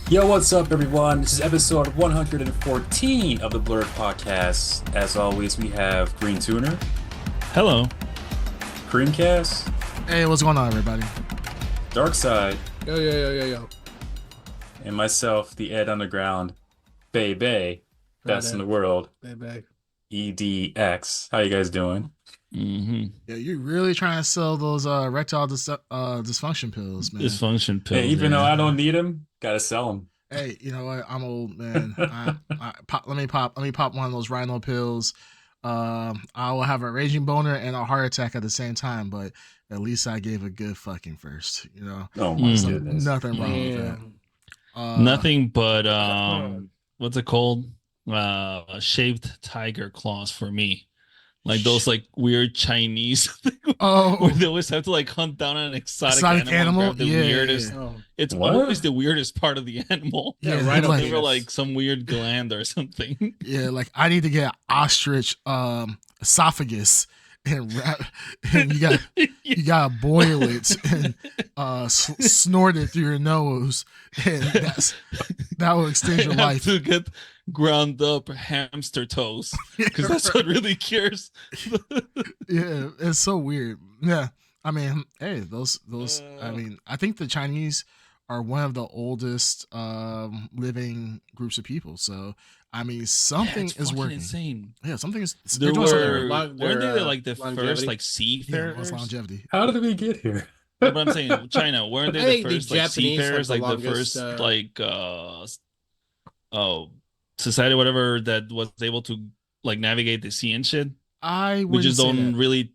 Yo, what's up, everyone? This is episode 114 of the Blrd podcast. As always, we have Green Tuner. Hello. Creamcast. Hey, what's going on, everybody? Dark Side. Yo. And myself, the Ed Underground. Bay. Best in the world. Bay. EDX. How you guys doing? Mm-hmm. Yeah, you're really trying to sell those erectile dysfunction pills, man. Dysfunction pills. Hey, even though I don't need them, gotta sell them. Hey, you know what? I'm old, man. Let me pop one of those rhino pills. I will have a raging boner and a heart attack at the same time, but at least I gave a good fucking first. You know. Oh my goodness. Nothing wrong with that. Nothing but what's it called? Shaved tiger claws for me. Like those like weird Chinese where they always have to like hunt down an exotic animal. The weirdest. Oh. It's always the weirdest part of the animal. Yeah, right. like, Over like some weird gland or something. Yeah, like I need to get ostrich esophagus and wrap, and you gotta boil it and snort it through your nose, and that will extend your life. To get ground up hamster toes because that's what really cures. Yeah, it's so weird. Yeah, I mean, hey, those. I mean, I think the Chinese are one of the oldest living groups of people. So I mean, something is working. Insane. Yeah, something is. Weren't they their, like the longevity? first like seafarers? Yeah, longevity. How did we get here? But I'm saying China. Weren't they the first like seafarers? Like the first like society, whatever, that was able to like navigate the sea and shit. We just don't really.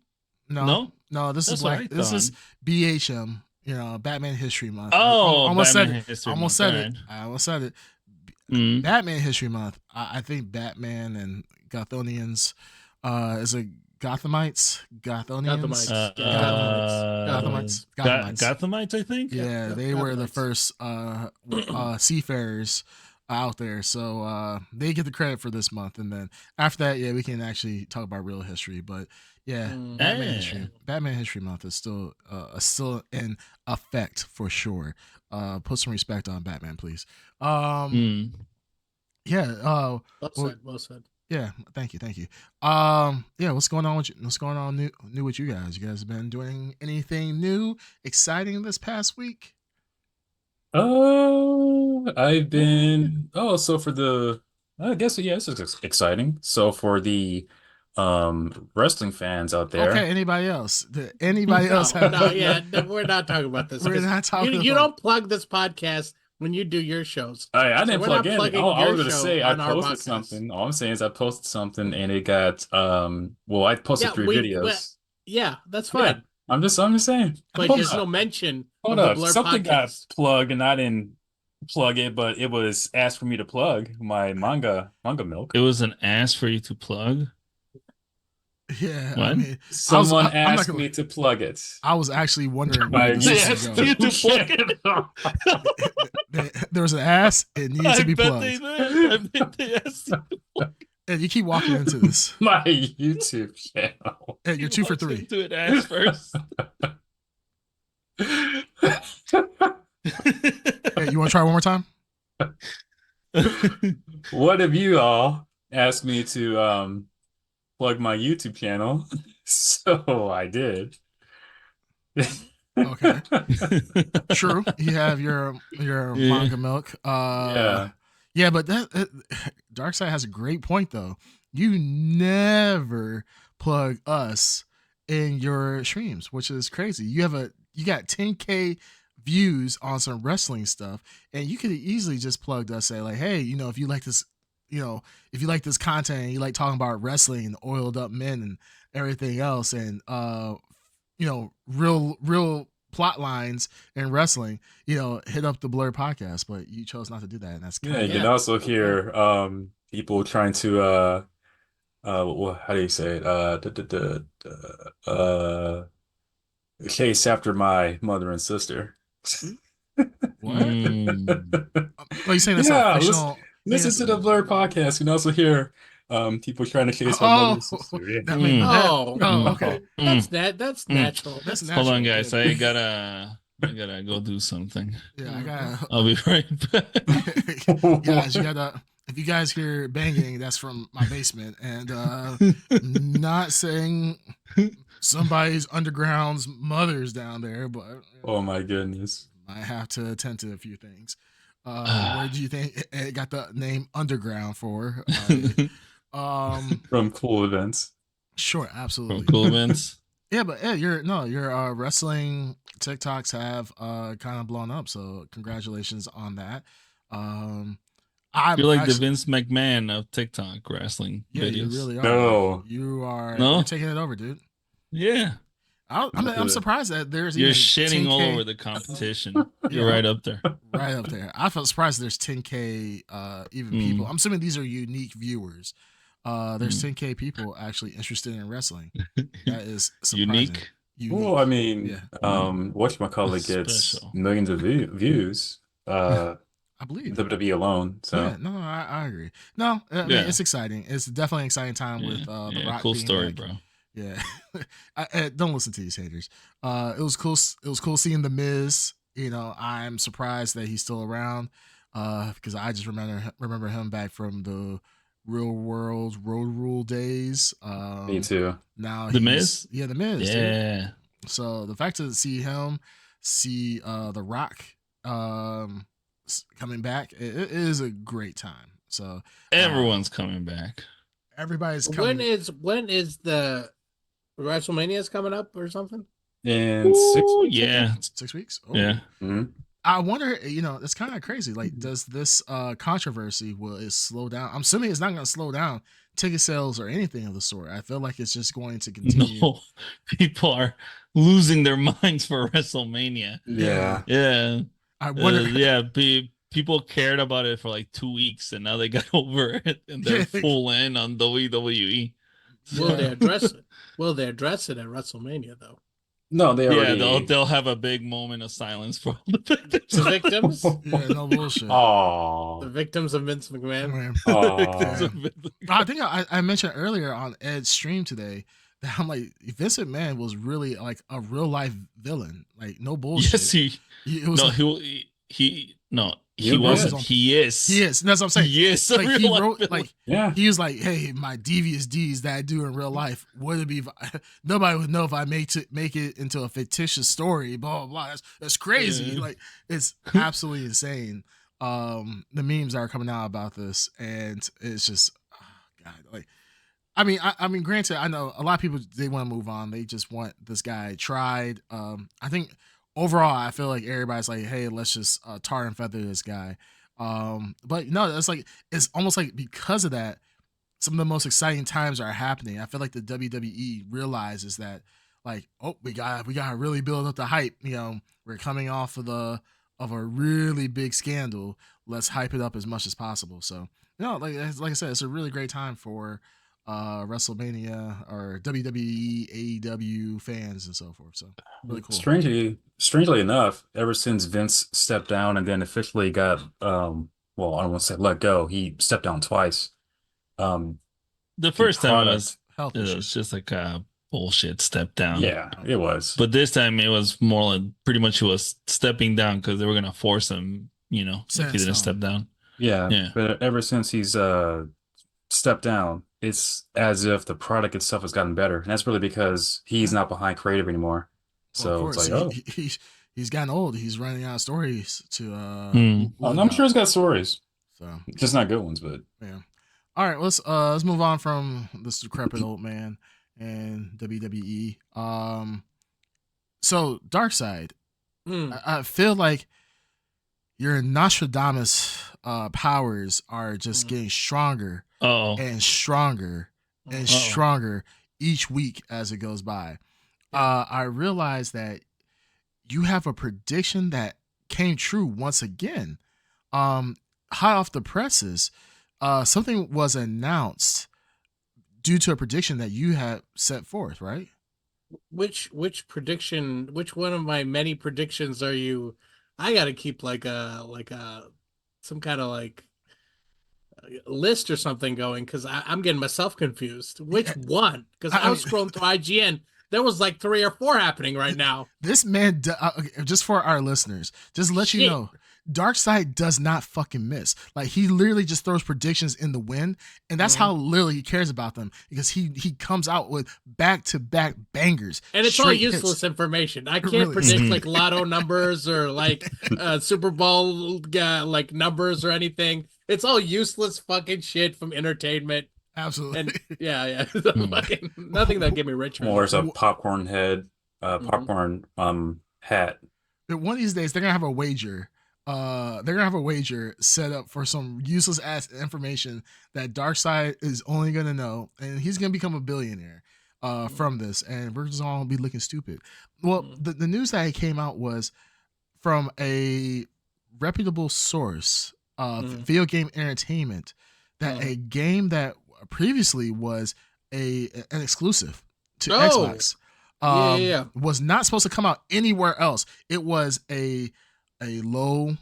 No. This is like this is BHM. You know, Batman History Month. Oh, I almost said Batman it. I almost said it. Batman History Month. I think Batman and Gothonians is it Gothamites? Gothonians? Gothamites, I think. Yeah, they were the first seafarers out there, so they get the credit for this month, and then after that, yeah, we can actually talk about real history. But yeah, Batman History Month is still in effect for sure. Put some respect on Batman, please. Yeah. Well said. Yeah. Thank you. Yeah. What's going on with you? What's going on new with you guys? You guys have been doing anything new, exciting this past week? I've been so for the I guess yeah, this is exciting. So for the wrestling fans out there. Okay, anybody else? Anybody else have we're not talking about this. We're not talking you don't plug this podcast when you do your shows. I didn't plug in. I was gonna say I posted podcast. something. All I'm saying is I posted something and it got I posted 3 videos. Yeah, that's fine. Yeah, I'm just saying. But there's no mention. Hold up. Something got plugged and I didn't plug it, but it was asked for me to plug my manga milk. It was an ask for you to plug. Yeah, what? I mean, someone asked me to plug it. I was actually wondering. They asked you to plug it. There was an ass. It needed to be plugged. I bet they asked you to plug it. And you keep walking into this. My YouTube channel. Hey, you're 2 for 3. Do it ass first. Hey, you want to try one more time? What if you all asked me to plug my YouTube channel? So I did. Okay. True. You have your manga milk. Yeah, but that Darkseid has a great point though. You never plug us in your streams, which is crazy. You got 10K views on some wrestling stuff, and you could easily just plug us, say like, hey, you know, if you like this, you know, if you like this content and you like talking about wrestling and oiled up men and everything else, and you know, real plot lines in wrestling, you know, hit up the Blrd podcast. But you chose not to do that, and that's you can also hear people trying to well, how do you say it? Chase after my mother and sister. What? Are you saying that's Yeah, official? listen to the Blrd podcast. You can also hear People trying to chase my Oh, mother's sister. Yeah. that made that. Oh, Oh, okay. that's natural. That's Hold on, natural. guys. I gotta go do something. Yeah, I gotta. I'll be right back. Guys, you gotta. If you guys hear banging, that's from my basement, and not saying somebody's underground's mother's down there, but Oh my goodness. I have to attend to a few things. Where do you think it got the name Underground for? From cool events. Sure, From absolutely. cool events. Yeah, but yeah, your wrestling TikToks have kind of blown up, so congratulations on that. I'm You're like actually, the Vince McMahon of TikTok wrestling yeah, videos. you really are. No. You are. No? You're taking it over, dude. Yeah. I'm surprised that there's You're even shitting 10K, all over the competition. You're right up there. right up there. I felt surprised there's 10K even people. I'm assuming these are unique viewers. There's 10K people actually interested in wrestling. That is surprising. Unique. Well, I mean, Yeah. whatchamacallit gets Special. millions of views. I believe. WWE alone. So Yeah, no, I agree. No, I mean, it's exciting. It's definitely an exciting time with The Rock. Cool being story, back. bro. Yeah, don't listen to these haters. It was cool. It was cool seeing the Miz. You know, I'm surprised that he's still around. Because I just remember him back from the Real World Road Rule days. me too. Now The Miz? Yeah, the Miz. Yeah. Dude. So the fact to see him, see The Rock, coming back, it is a great time. So Everyone's coming back. everybody's coming. When is the WrestleMania's coming up or something? In 6 weeks. Yeah. 6 weeks? Oh. Yeah. Mm-hmm. I wonder, it's kind of crazy. Like, does this controversy, will it slow down? I'm assuming it's not going to slow down ticket sales or anything of the sort. I feel like it's just going to continue. No, people are losing their minds for WrestleMania. Yeah. Yeah. I wonder. People cared about it for like 2 weeks, and now they got over it, and they're full in on WWE. Will they address it? Will they address it at WrestleMania though? No, they already. Yeah, they'll have a big moment of silence for all the victims. The victims? Yeah, no bullshit. Oh. The victims of Vince McMahon. I think I mentioned earlier on Ed's stream today that I'm like, Vince McMahon was really like a real life villain. Like, no bullshit. Yes, he wasn't. He is. He is. That's what I'm saying. Yes, like he wrote, like, yeah. He was like, "Hey, my devious deeds that I do in real life would it be? Nobody would know if I make it into a fictitious story." Blah blah blah. That's crazy. Yeah. Like, it's absolutely insane. The memes that are coming out about this, and it's just, oh God. Like, I mean, granted, I know a lot of people, they want to move on. They just want this guy tried. I think overall, I feel like everybody's like, hey, let's just tar and feather this guy. But no, it's almost like because of that, some of the most exciting times are happening. I feel like the WWE realizes that, like, oh, we got to really build up the hype. You know, we're coming off of a really big scandal. Let's hype it up as much as possible. So, like I said, it's a really great time for WrestleMania or WWE, AEW fans and so forth. So really cool. Strangely enough, ever since Vince stepped down and then officially got well, I don't want to say let go, he stepped down twice. The first time it was just like a bullshit step down. Yeah, it was. But this time it was more like pretty much he was stepping down because they were gonna force him, if he didn't step down. Yeah. But ever since he's stepped down, it's as if the product itself has gotten better. And that's really because he's not behind creative anymore. So it's like, he's gotten old. He's running out of stories to I'm sure he's got stories. So just not good ones, but yeah. All right, let's move on from this decrepit old man and WWE. So Darkseid, I feel like your Nostradamus powers are just getting stronger and stronger and stronger each week as it goes by. I realized that you have a prediction that came true once again. Hot off the presses, something was announced due to a prediction that you had set forth, right? Which prediction? Which one of my many predictions are you? I got to keep some kind of list or something going because I'm getting myself confused. Which one? Because I was mean, scrolling through IGN. There was like 3 or 4 happening right now. This man, just for our listeners, just let you know, Darkseid does not fucking miss. Like, he literally just throws predictions in the wind, and that's how literally he cares about them, because he comes out with back-to-back bangers. And it's all useless information. I can't really predict like lotto numbers or like Super Bowl like numbers or anything. It's all useless fucking shit from entertainment. Absolutely. And yeah. Fucking, nothing that get me rich. More as a popcorn head, popcorn hat. One of these days, they're gonna have a wager. They're gonna have a wager set up for some useless ass information that Darkseid is only gonna know, and he's gonna become a billionaire from this, and we're just all gonna be looking stupid. Well, the news that came out was from a reputable source, Video Game Entertainment, that a game that previously was an exclusive to Xbox was not supposed to come out anywhere else. It was a low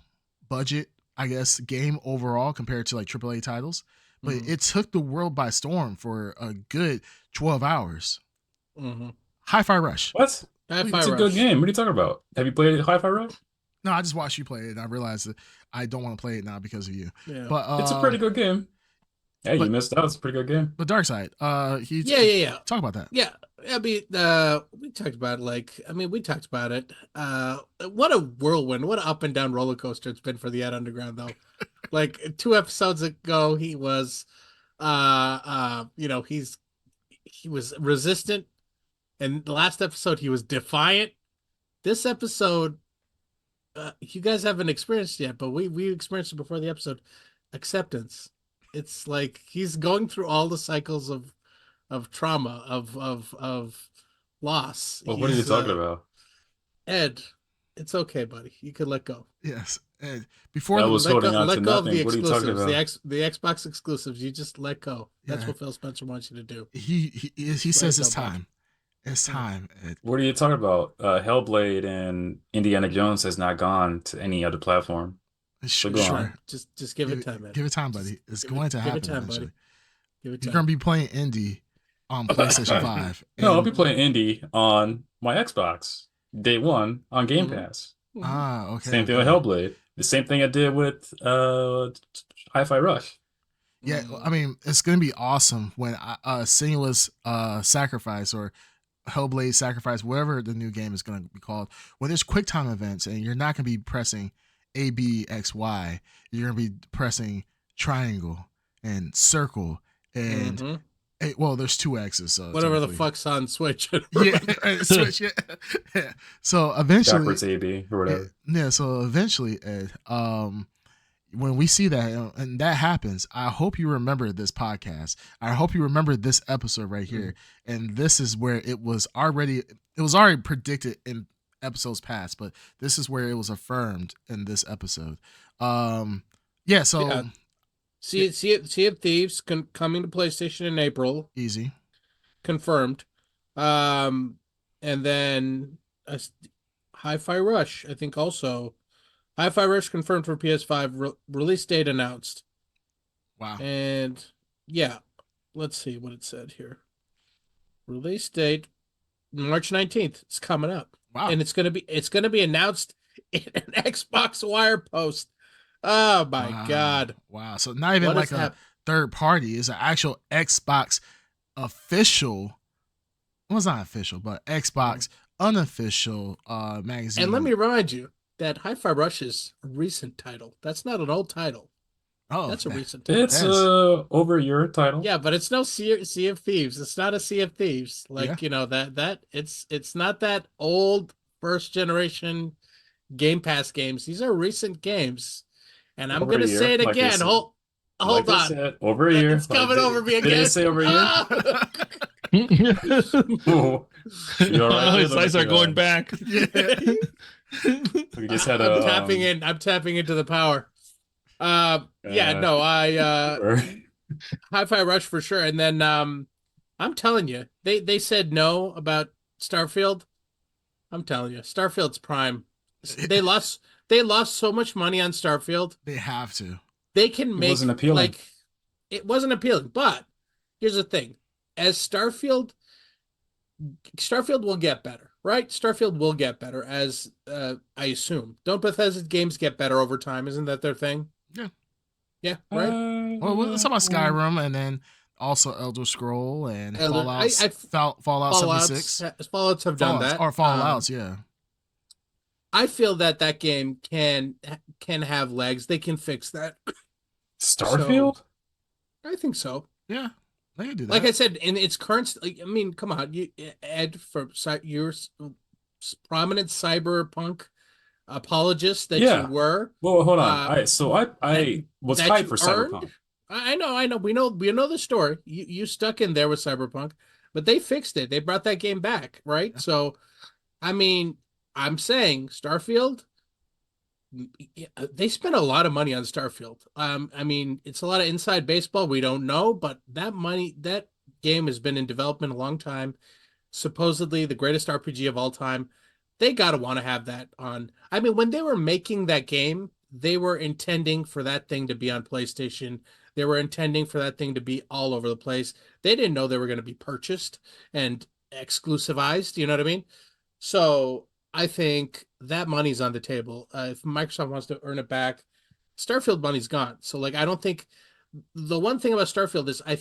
budget, I guess, game overall compared to like AAA titles, but it took the world by storm for a good 12 hours. Hi-Fi Rush. What? It's a good game. What are you talking about? Have you played Hi-Fi Rush? No, I just watched you play it, and I realized that I don't want to play it now because of you. Yeah. But it's a pretty good game. Hey, you missed out. It's a pretty good game. But Darkseid, talk about that. Yeah, I mean, we talked about it. We talked about it. What a whirlwind! What an up and down roller coaster it's been for the Ed Underground, though. Like 2 episodes ago, he was, he was resistant, and the last episode he was defiant. This episode, you guys haven't experienced yet, but we experienced it before the episode. Acceptance. It's like he's going through all the cycles of trauma, of loss. Well, what are you talking about? Ed, it's okay, buddy. You can let go. Yes, Ed. Before I was holding on to let go nothing. of the What are you talking exclusives, about? the Xbox exclusives. You just let go. That's what Phil Spencer wants you to do. He says it's time. It's time, Ed. What are you talking about? Hellblade and Indiana Jones has not gone to any other platform. Sure. Just give it time, Ed. Give it time, buddy. It's going to happen. Give it time, eventually. buddy. Give it time. You're going to be playing indie on PlayStation 5. No, I'll be playing indie on my Xbox day one on Game Pass. Okay. Same thing with Hellblade. The same thing I did with Hi-Fi Rush. Yeah, I mean, it's going to be awesome when Senua's Sacrifice or Hellblade Sacrifice, whatever the new game is going to be called, when there's QuickTime events and you're not going to be pressing A, B, X, Y, you're going to be pressing triangle and circle and well, there's 2 X's. So whatever the fuck's on Switch. Switch. Yeah. So eventually, backwards AB or whatever. Yeah. So eventually, Ed, when we see that and that happens, I hope you remember this podcast. I hope you remember this episode right here. And this is where it was already predicted in episodes past, but this is where it was affirmed in this episode. Sea of Thieves coming to PlayStation in April. Easy. Confirmed. And then Hi-Fi Rush, I think also. Hi-Fi Rush confirmed for PS5, release date announced. Wow. And yeah, let's see what it said here. Release date March 19th. It's coming up. Wow. And it's gonna be announced in an Xbox Wire post. Oh my God. Wow. So not even like a third party. It's an actual Xbox official. Well, it's not official, but Xbox unofficial magazine. And let me remind you that Hi-Fi Rush is a recent title. That's not an old title. Oh, that's a recent title. It's over a year title. Yeah, but it's no Sea of Thieves. It's not a Sea of Thieves. Like, that it's not that old first generation Game Pass games. These are recent games. And I'm going to say it again. Hold on. Over a year. It's coming over me again. Did it say over a year? You all right? His eyes are going back. We just had I'm tapping into the power. Hi-Fi Rush for sure. And then I'm telling you, they said no about Starfield. I'm telling you, Starfield's prime. They lost so much money on Starfield. They have to. They can make wasn't appealing. it wasn't appealing. But here's the thing: as Starfield will get better, right? Starfield will get better, as I assume. Don't Bethesda games get better over time? Isn't that their thing? Yeah. Yeah, right. Well, let's talk about Skyrim and then also Elder Scroll and Fallout 76. Fallouts have done that. Or Fallouts, yeah. I feel that game can have legs. They can fix that. Starfield? So, I think so. Yeah, they can do that. Like I said, in its current, I mean, come on, Ed, for your prominent cyberpunk apologist that you were. Well, hold on. I was hyped for Cyberpunk. I know. We know the story. You stuck in there with Cyberpunk, but they fixed it. They brought that game back, right? Yeah. So, I mean, I'm saying Starfield. They spent a lot of money on Starfield. I mean, it's a lot of inside baseball. We don't know, but that game has been in development a long time. Supposedly the greatest RPG of all time. They gotta want to have that on. I mean, when they were making that game, they were intending for that thing to be on PlayStation. They were intending for that thing to be all over the place. They didn't know they were going to be purchased and exclusivized. You know what I mean? So I think that money's on the table. If Microsoft wants to earn it back, Starfield money's gone. So like, I don't think the one thing about Starfield is I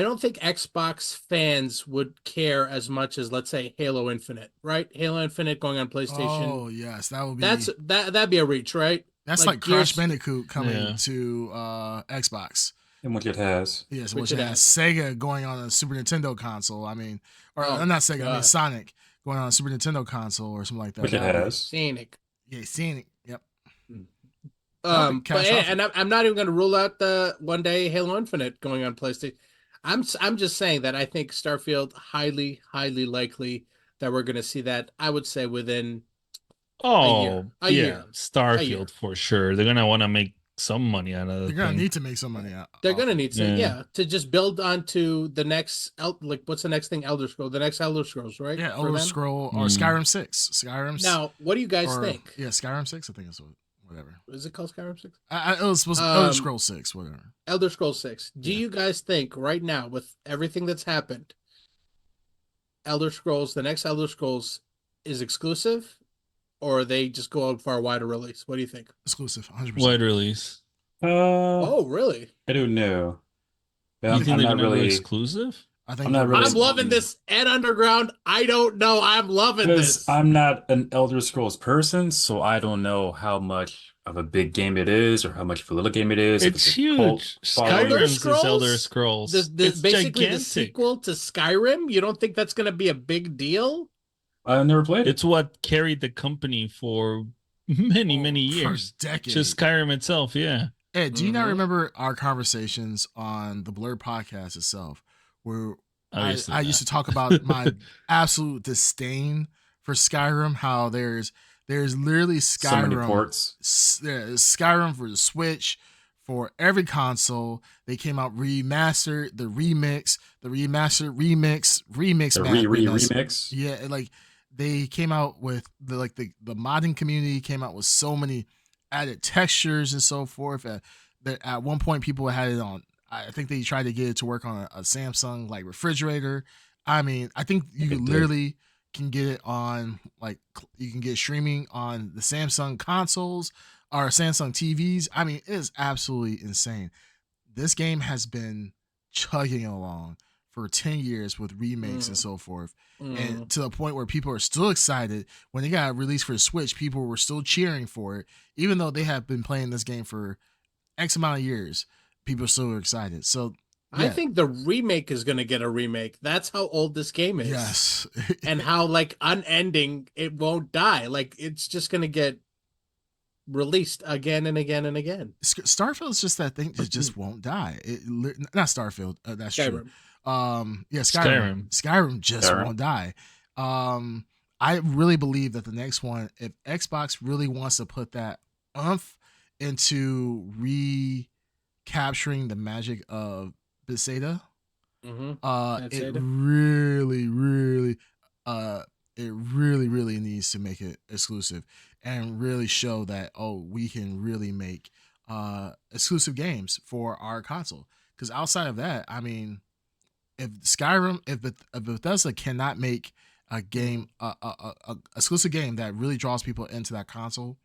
don't think Xbox fans would care as much as, let's say, Halo Infinite, right? Halo Infinite going on PlayStation. Oh yes, that would be that'd be a reach, right? That's like Crash Bandicoot coming to Xbox. And which it has. Yes, which it has. Sega going on a Super Nintendo console. I mean, or not Sega. God. I mean Sonic going on a Super Nintendo console or something like that. Which it has. Sonic. Yeah, Sonic. Yep. And I'm not even going to rule out the one day Halo Infinite going on PlayStation. I'm just saying that I think Starfield highly likely that we're going to see that. I would say within a year. Starfield for sure. They're going to want to make some money out of it. They're going to need to make some money out. They're going to need to to just build onto the next what's the next thing? Elder Scrolls. The next Elder Scrolls, right? Yeah, Elder Scroll or Skyrim 6. Now, what do you guys think? Yeah, Skyrim 6, I think it's whatever. Is it called Skyrim 6? It was supposed to Elder Scrolls 6, whatever. Elder Scrolls 6. Do you guys think right now, with everything that's happened, the next Elder Scrolls is exclusive, or they just go out for a wider release? What do you think? Exclusive, 100%. Wide release. Oh, really? I don't know. You think they're really exclusive? I'm loving this Ed Underground. I don't know. I'm loving this. I'm not an Elder Scrolls person, so I don't know how much of a big game it is or how much of a little game it is. It's huge. Skyrim's Elder Scrolls. It's basically gigantic. The sequel to Skyrim. You don't think that's going to be a big deal? I never played it. It's what carried the company for many years. For decades. Just Skyrim itself, yeah. Ed, do you not remember our conversations on the Blrd podcast itself, where I used to talk about my absolute disdain for Skyrim? How there's literally Skyrim, so many ports. There's Skyrim for the Switch, for every console. They came out remastered, the remix, the remastered remix, remix. Yeah, like they came out with the modding community came out with so many added textures and so forth. That at one point people had it on. I think they tried to get it to work on a Samsung like refrigerator. I mean, I think you literally can get it on you can get streaming on the Samsung consoles or Samsung TVs. I mean, it is absolutely insane. This game has been chugging along for 10 years with remakes and so forth. And to the point where people are still excited. When it got released for the Switch, people were still cheering for it. Even though they have been playing this game for X amount of years, people are still excited. So yeah. I think the remake is going to get a remake. That's how old this game is. Yes. And how unending it won't die. Like it's just going to get released again and again and again. Starfield's just that thing that just won't die. Not Starfield. That's Skyrim. True. Skyrim just won't die. I really believe that the next one, if Xbox really wants to put that oomph into recapturing the magic of Bethesda, it really needs to make it exclusive and really show that we can really make exclusive games for our console. Because outside of that, I mean, if Skyrim, if Bethesda cannot make a game, a exclusive game that really draws people into that console,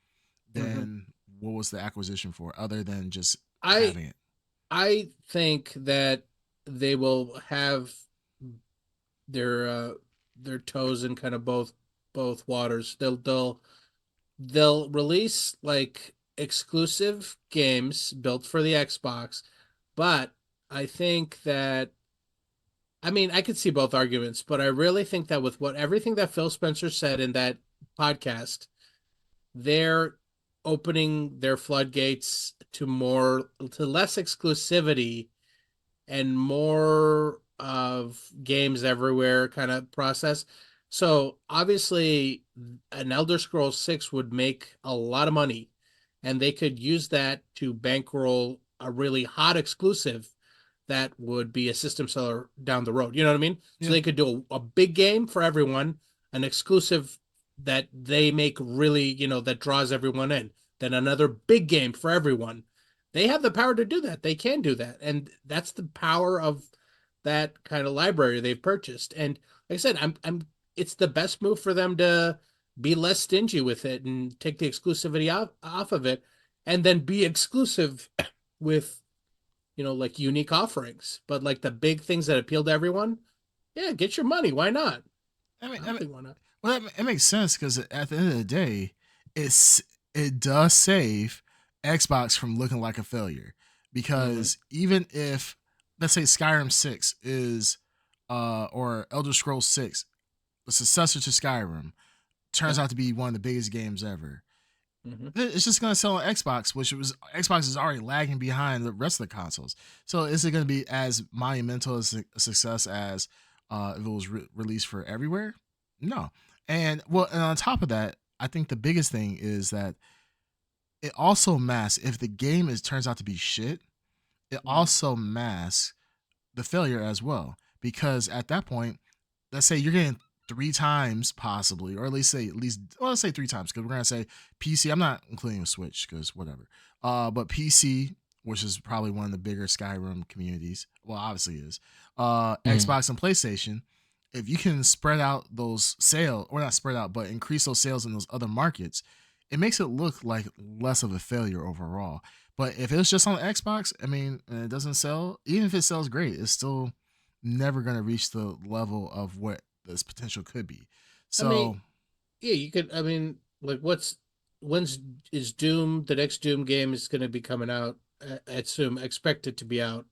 then what was the acquisition for, other than just having it? I think that they will have their toes in kind of both waters. They'll release like exclusive games built for the Xbox, but I think that I mean I could see both arguments, but I really think that with everything that Phil Spencer said in that podcast, they're opening their floodgates to less exclusivity and more of games everywhere kind of process. So obviously, an Elder Scrolls 6 would make a lot of money, and they could use that to bankroll a really hot exclusive that would be a system seller down the road. You know what I mean? Yeah. So they could do a big game for everyone, an exclusive that they make really, that draws everyone in. Then another big game for everyone. They have the power to do that. They can do that. And that's the power of that kind of library they've purchased. And like I said, it's the best move for them to be less stingy with it and take the exclusivity off of it, and then be exclusive with, like unique offerings. But like the big things that appeal to everyone, yeah, get your money. Why not? I mean, why not? Well, it makes sense because at the end of the day, it does save Xbox from looking like a failure, because even if, let's say, Skyrim 6 is or Elder Scrolls 6, the successor to Skyrim, turns out to be one of the biggest games ever, it's just going to sell on Xbox, Xbox is already lagging behind the rest of the consoles. So is it going to be as monumental as a success as if it was released for everywhere? No. And on top of that, I think the biggest thing is that it also masks, if the game turns out to be shit, it also masks the failure as well. Because at that point, let's say you're getting 3 times possibly, or let's say 3 times, because we're gonna say PC. I'm not including a Switch because whatever. But PC, which is probably one of the bigger Skyrim communities, well, obviously is. Xbox and PlayStation. If you can spread out those sales, or not spread out, but increase those sales in those other markets, it makes it look like less of a failure overall. But if it's just on Xbox, I mean, and it doesn't sell, even if it sells great, it's still never going to reach the level of what this potential could be. So, I mean, yeah, you could. I mean, like, when's is Doom? The next Doom game is going to be coming out. I assume expected to be out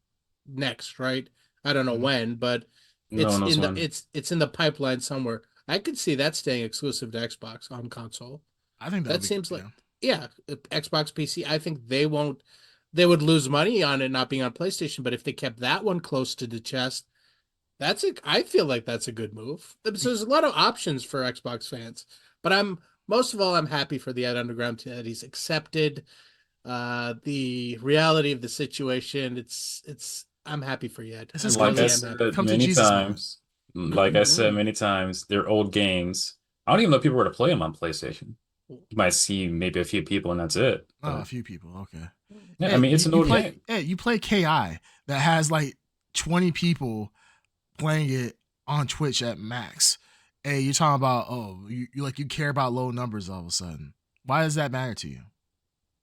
next, right? I don't know when, but it's in the pipeline somewhere. I could see that staying exclusive to Xbox on console. I think that seems like Xbox PC. I think they would lose money on it not being on PlayStation, but if they kept that one close to the chest, I feel like that's a good move. So there's a lot of options for Xbox fans, but most of all, I'm happy for the Ed Underground that he's accepted the reality of the situation. I'm happy for you, Ed. Like I said many times, they're old games. I don't even know if people were to play them on PlayStation. You might see maybe a few people, and that's it. Oh, a few people. Okay. Yeah, hey, I mean, it's an old game. Hey, you play KI that has like 20 people playing it on Twitch at max. Hey, you're talking about, you care about low numbers all of a sudden. Why does that matter to you?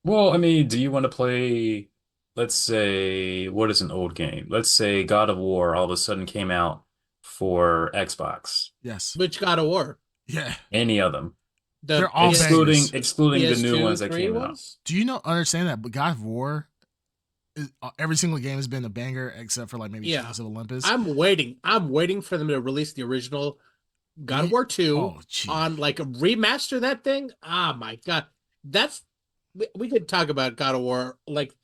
Well, I mean, do you want to play, let's say, what is an old game? Let's say God of War all of a sudden came out for Xbox. Yes. Which God of War? Yeah. Any of them. They're all excluding the new ones that came out. Do you understand that? But God of War, every single game has been a banger except for like maybe Shadows of Olympus. I'm waiting for them to release the original God of War 2 on like a remaster that thing. Oh my god, we could talk about God of War. Like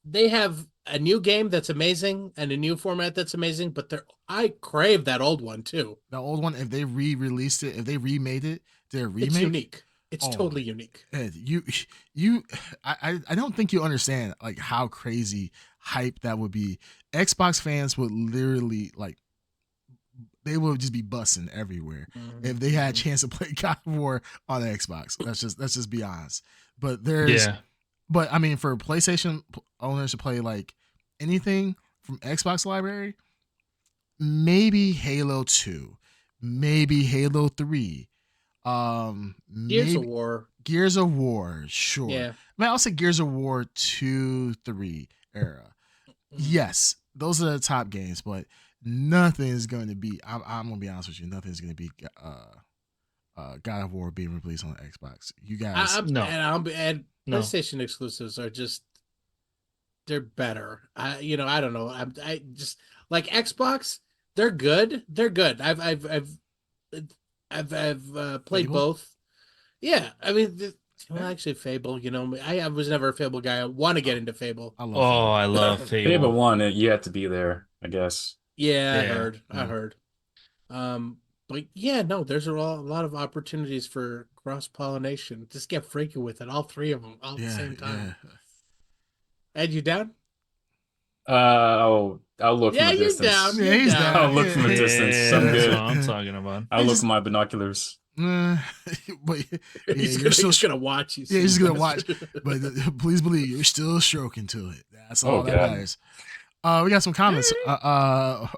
they have a new game that's amazing and a new format that's amazing, but I crave that old one too. The old one, if they re-released it, if they remade it, it's unique. It's totally unique. Ed, I don't think you understand like how crazy hype that would be. Xbox fans would literally they would just be busting everywhere if they had a chance to play God of War on Xbox. Let's just be honest. But there's But I mean, for PlayStation owners to play like anything from Xbox library, maybe Halo 2, maybe Halo 3, Gears of maybe War. Gears of War, sure. Yeah. I mean, I'll say Gears of War 2, 3 era. Yes, those are the top games, but nothing is going to be. I'm going to be honest with you. Nothing is going to be God of War being released on Xbox. You guys, No. And No. PlayStation exclusives are just, they're better. I don't know. I just like Xbox. They're good. They're good. I've played Fable? both. Yeah, I mean, well, actually, Fable. I was never a Fable guy. I want to get into Fable. I love Oh, Fable. I love Fable Fable. 1, you have to be there, I guess. Yeah, Yeah. I heard. But yeah, no, there's a lot of opportunities for cross-pollination. Just get freaky with it, all three of them, all at the same time. Yeah. Ed, you down? I'll look from Yeah, a you're distance. down. Yeah, You're he's down. down. I'll look from a distance. I'm that's good. what I'm talking about. I'll look with my binoculars. But yeah, He's gonna watch you. Yeah, he's just gonna watch. But please believe you're still stroking to it. That's all that God. matters. We got some comments. In the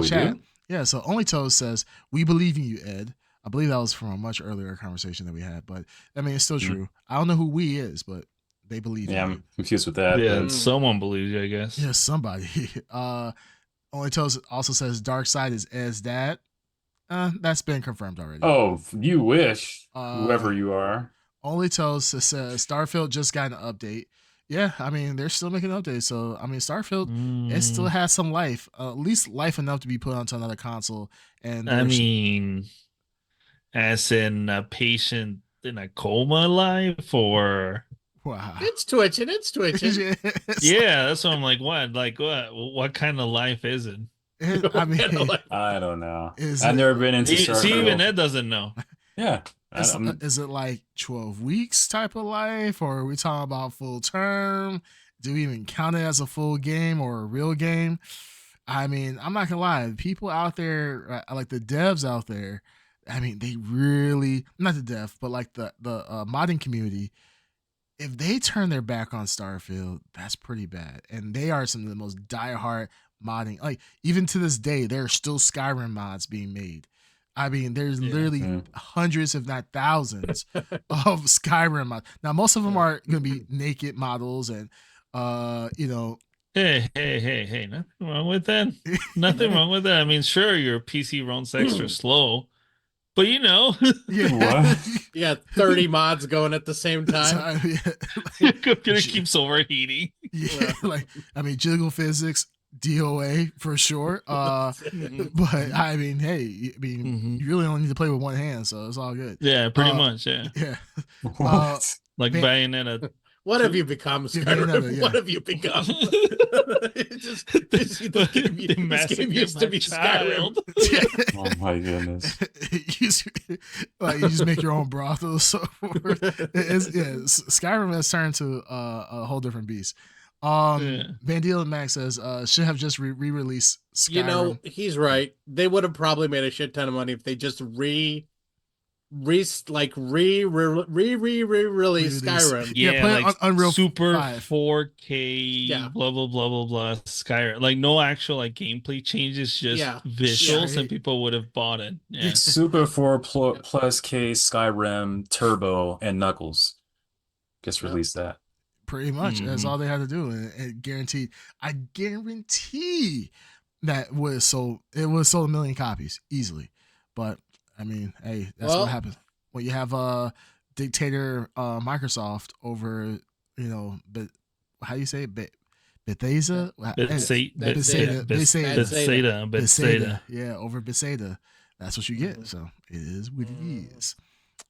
we chat. do? Yeah. So Only Toes says, "We believe in you, Ed." I believe that was from a much earlier conversation that we had, but I mean, it's still true. I don't know who we is, but they believe in you. I'm confused with that. Yeah, but- someone believes you, I guess. Yeah, somebody. Only Toes also says Dark Side is Ed's dad. That's been confirmed already. Oh, you wish, whoever you are. Only Toes says Starfield just got an update. Yeah, I mean they're still making updates, so I mean Starfield it still has some life, at least life enough to be put onto another console. And I mean, as in a patient in a coma life, or wow, It's twitching. yeah, that's what I'm like. What kind of life is it? I mean, I don't know. Is I've it- never been into See, Starfield. even Ed doesn't know. Yeah. is it like 12 weeks type of life, or are we talking about full term? Do we even count it as a full game or a real game? I mean, I'm not gonna lie, people out there, like the devs out there, I mean, they really, not the dev, but like the modding community, if they turn their back on Starfield, that's pretty bad. And they are some of the most diehard modding. Like even to this day, there are still Skyrim mods being made. I mean, there's literally hundreds, if not thousands, of Skyrim mods. Now, most of them are going to be naked models, and Hey, nothing wrong with that. Nothing wrong with that. I mean, sure, your PC runs extra slow, but yeah, What? You got 30 mods going at the same time. your computer keeps overheating. Yeah, like I mean, jiggle physics, DOA for sure. But I mean, hey, I mean, you really only need to play with one hand, so it's all good. Yeah, pretty much. Yeah, Yeah. What? like Bayonetta. What have you become, Skyrim? Bayonetta, yeah. What have you become? This game used to be Skyrim. Oh my goodness. You just make your own brothel. So Skyrim has turned to a whole different beast. Van Dealen Max says should have just re-released Skyrim. He's right. They would have probably made a shit ton of money if they just re-release Skyrim. Yeah, play like on Unreal Super 5. 4K, blah blah blah blah blah. Skyrim, like no actual like gameplay changes, just visuals, and people would have bought it. Yeah, Super 4 plus K Skyrim Turbo and Knuckles. Just release that. Pretty much. That's all they had to do, and guaranteed. I guarantee that it would have sold a million copies easily. But I mean, hey, that's what happens when you have a dictator Microsoft over, but how do you say it? Bethesda? Bethesda. Yeah, over Bethesda. That's what you get. So it is what it is.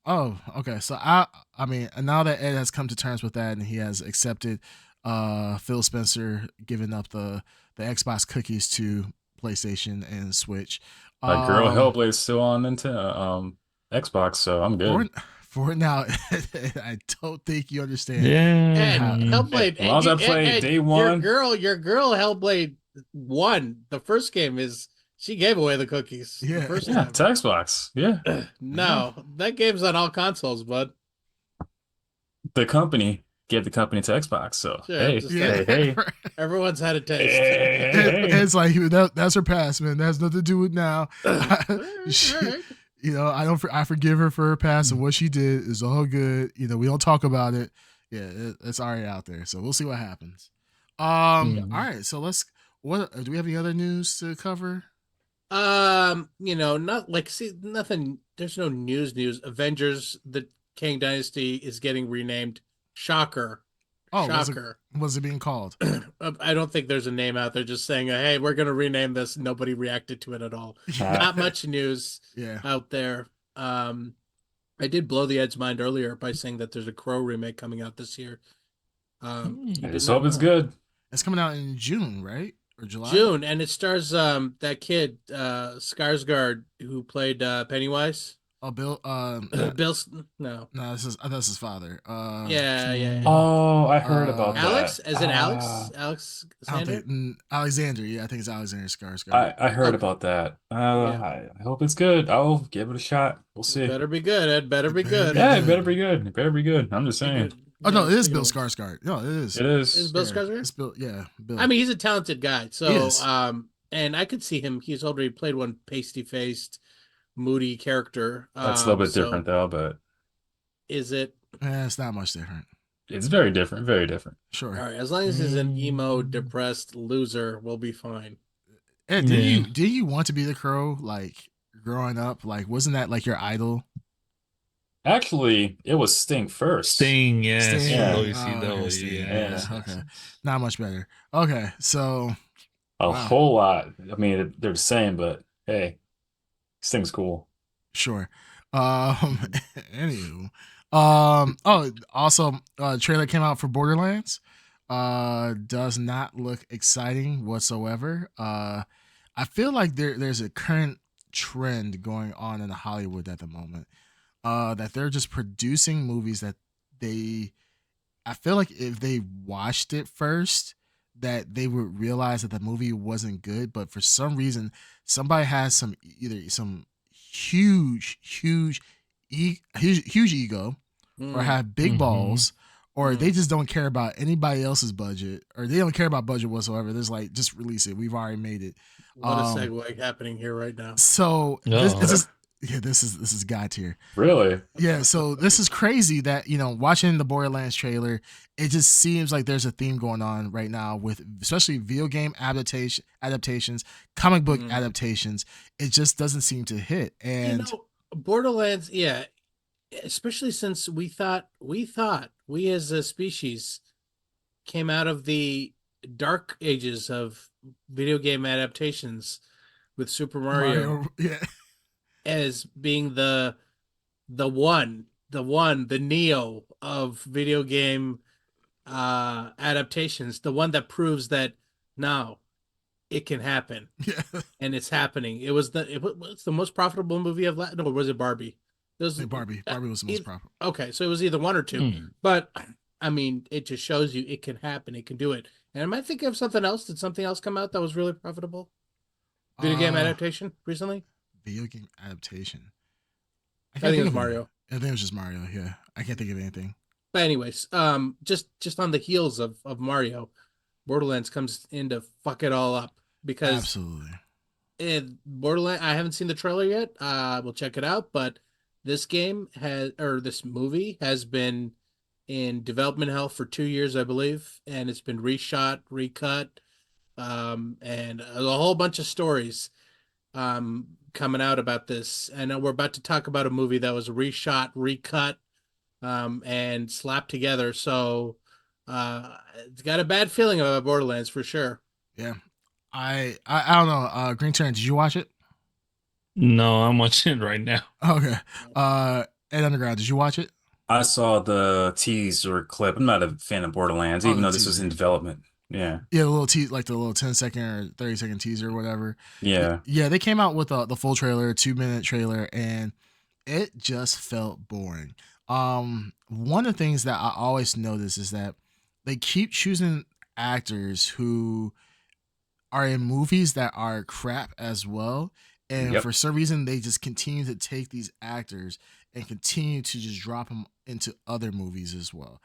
Oh, okay. So I mean, now that Ed has come to terms with that and he has accepted Phil Spencer giving up the Xbox cookies to PlayStation and Switch. Girl Hellblade's still on Nintendo, Xbox, so I'm good. For now, I don't think you understand. Yeah, Hellblade. As long as I play day one. Your girl Hellblade won. The first game is she gave away the cookies. Yeah. The first Yeah, time. to Xbox. Yeah. No, that game's on all consoles, bud. The company. gave the company to Xbox. So Sure, hey, just hey. everyone's had a taste. It's like that's her past, man. That has nothing to do with now. All right. You know, I forgive her for her past and what she did is all good. You know, we don't talk about it. Yeah, it's already out there. So we'll see what happens. All right. So what do we have any other news to cover? Not like nothing. There's no news. Avengers: The Kang Dynasty is getting renamed. Shocker. Oh, Shocker. What's it being called? I don't think there's a name out there just saying, hey, we're going to rename this. Nobody reacted to it at all. Not much news out there. I did blow the Ed's mind earlier by saying that there's a Crow remake coming out this year. I just hope it's good. It's coming out in June, right? Or July? June, and it stars that kid, Skarsgård, who played Pennywise. Oh, Bill. No, this is his father. Yeah. Oh, I heard about Alex? that. Is it Alex? Alex Alexander. Yeah, I think it's Alexander Skarsgård. I heard about that. I hope it's good. I'll give it a shot. We'll see. It better be good. It better be good. Yeah, it better be good. It better be good. I'm just saying. Oh no, it is Bill Skarsgård. No, it is. It is. Is Bill Skarsgård? It's Bill. Yeah, Bill. I mean, he's a talented guy. So, and I could see him. He's already played one pasty-faced, moody character. That's a little bit different though, but is it? It's not much different. It's very different. Very different. Sure. All right. As long as he's an emo, depressed loser, we'll be fine. Ed, did you want to be the Crow like growing up? Like, wasn't that like your idol? Actually, it was Sting first. Sting, yes. Sting. Yeah. Okay. Not much better. Okay, so a whole lot. I mean, they're the same, but hey, Sting's cool. Sure. Anywho. Also, trailer came out for Borderlands. Does not look exciting whatsoever. I feel like there's a current trend going on in Hollywood at the moment. That they're just producing movies that I feel like if they watched it first, that they would realize that the movie wasn't good, but for some reason, somebody has either some huge ego, or have big balls, or they just don't care about anybody else's budget, or they don't care about budget whatsoever. There's like, just release it. We've already made it. What a segue happening here right now. So this is God tier. Really? Yeah. So this is crazy that, watching the Borderlands trailer, it just seems like there's a theme going on right now with especially video game adaptations, comic book adaptations. It just doesn't seem to hit. And Borderlands, yeah, especially since we as a species came out of the dark ages of video game adaptations with Super Mario. As being the Neo of video game adaptations, the one that proves that now it can happen, and it's happening. It's the most profitable movie of no, was it Barbie? Barbie was the most profitable. Okay, so it was either one or two, but I mean, it just shows you it can happen, it can do it. And am I thinking of something else? Did something else come out that was really profitable? Video game adaptation recently? Video game adaptation. I think it was Mario. I think it was just Mario. Yeah, I can't think of anything. But anyways, just on the heels of Mario, Borderlands comes in to fuck it all up because absolutely. Borderlands. I haven't seen the trailer yet. We'll check it out. But this movie has been in development hell for 2 years, I believe, and it's been reshot, recut, and a whole bunch of stories coming out about this. And we're about to talk about a movie that was reshot, recut, and slapped together. So it's got a bad feeling about Borderlands for sure. Yeah. I don't know. Green Turn, did you watch it? No, I'm watching it right now. Okay. Ed Underground, did you watch it? I saw the teaser clip. I'm not a fan of Borderlands, even though this was in development. Yeah. Yeah, the little like the little 10-second or 30-second teaser or whatever. Yeah. Yeah, they came out with the full trailer, 2-minute trailer, and it just felt boring. One of the things that I always notice is that they keep choosing actors who are in movies that are crap as well. And for some reason, they just continue to take these actors and continue to just drop them into other movies as well.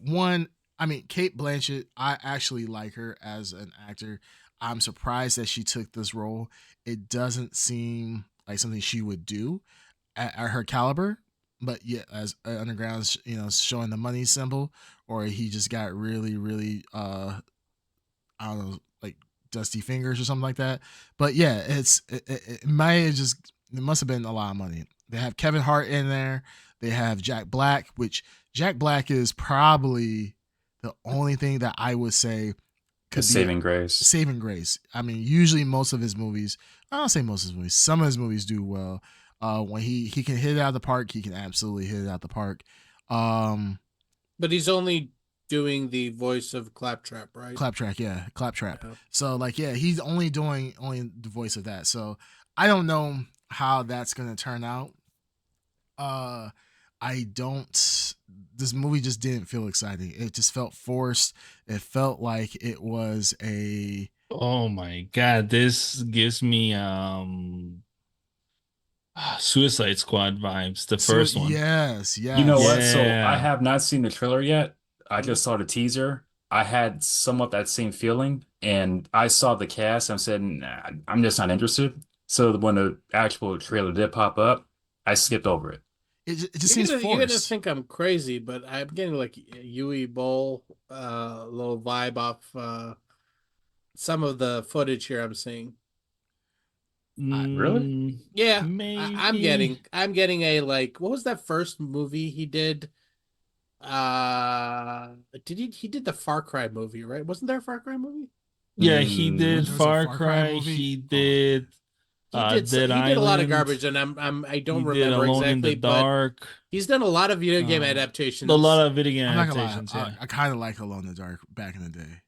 One, I mean, Kate Blanchett, I actually like her as an actor. I'm surprised that she took this role. It doesn't seem like something she would do at her caliber. But yeah, as Underground's, showing the money symbol, or he just got really, really, I don't know, like dusty fingers or something like that. But yeah, it might have just, it must have been a lot of money. They have Kevin Hart in there. They have Jack Black, which Jack Black is probably the only thing that I would say The could be saving grace. saving grace. I mean, usually most of his movies, I don't say most of his movies, some of his movies do well. When he can hit it out of the park, he can absolutely hit it out the park. But he's only doing the voice of Claptrap, right? Claptrap, yeah, Claptrap. Yeah. So like, yeah, he's only doing the voice of that. So I don't know how that's gonna turn out. I don't. This movie just didn't feel exciting. It just felt forced. It felt like it was a. Oh my God, this gives me Suicide Squad vibes, the first one. Yes, yes. You know what? So I Yeah. have not seen the trailer yet. I just saw the teaser. I had somewhat that same feeling, and I saw the cast. And I said, nah, I'm just not interested. So when the actual trailer did pop up, I skipped over it. It just seems You're gonna forced. think I'm crazy, but I'm getting like Yui Bowl, little vibe off some of the footage here I'm seeing. Really? Yeah, Maybe. I'm getting a like, what was that first movie he did? He did the Far Cry movie, right? Wasn't there a Far Cry movie? Yeah, he did There was a Far Far Cry Cry. movie. He did Dead He did a lot of Island. garbage, and I He don't did remember Alone in the exactly, but Dark. he's done a lot of video game A adaptations. lot of video game I'm not gonna lie. adaptations. Yeah, I kind of like Alone in the Dark back in the day.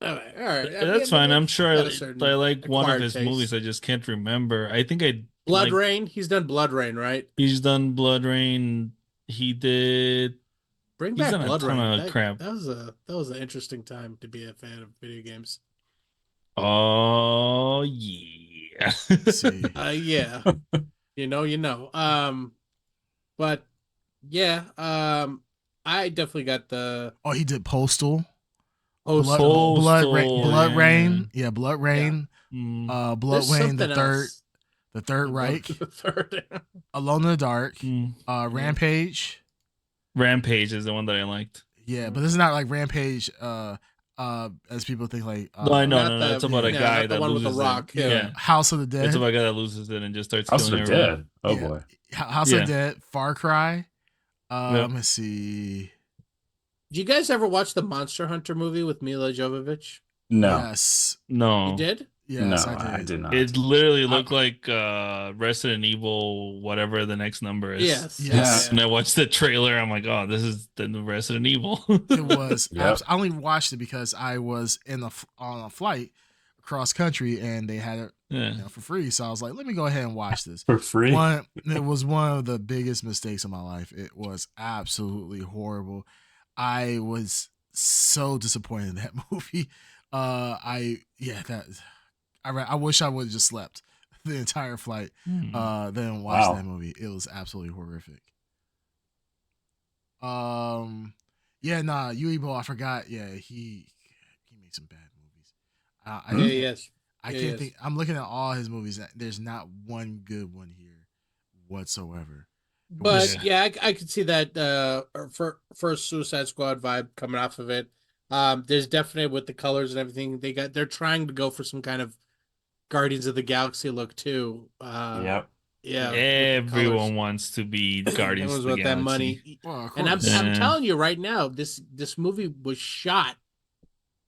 All right, all right. That's fine. I'm sure got a I certain like one of acquired his taste. movies. I just can't remember. I think I Blood like. Rain. He's done Blood Rain, right? He's done Blood Rain. He did. Bring He's back done a Blood ton Rain. of crap. That was an interesting time to be a fan of video games. Oh yeah. See, Yeah. you know. But yeah, I definitely got the oh, he did Postal. Postal, Blood Rain. yeah. Yeah, Blood Rain. Mm, Blood There's Rain, the something third, else. the Third Reich, The third. Alone in the Dark, mm. Rampage. Rampage is the one that I liked. Yeah, but this is not like Rampage. As people think, like No, I know, Not no. the- It's about a yeah, guy not the that one with the loses rock, it. yeah. Yeah. House of the Dead. It's about a guy that loses it and just starts House of killing the everyone. Dead. Oh Yeah. boy. House Yeah. of the Dead, Far Cry. Yep. Let's see. Did you guys ever watch the Monster Hunter movie with Mila Jovovich? No. Yes, No. You did? yes, No, I I did. did not. It literally looked like Resident Evil, whatever the next number is. Yes. Yes. And I watched the trailer. I'm like, oh, this is the new Resident Evil. It was. Yep. I only watched it because I was on a flight across country and they had it Yeah. for free. So I was like, let me go ahead and watch this. For free. It was one of the biggest mistakes of my life. It was absolutely horrible. I was so disappointed in that movie. I wish I would have just slept the entire flight. Then watched Wow. that movie. It was absolutely horrific. Uebo, I forgot. Yeah, he made some bad movies. Yes. I can't think. I'm looking at all his movies. There's not one good one here whatsoever. But yeah, I could see that for Suicide Squad vibe coming off of it. There's definitely with the colors and everything they're trying to go for some kind of Guardians of the Galaxy look too. Yep. Yeah. Everyone wants to be Guardians of Everyone's the with that Galaxy. money. Well, of And I'm course. telling you right now, this movie was shot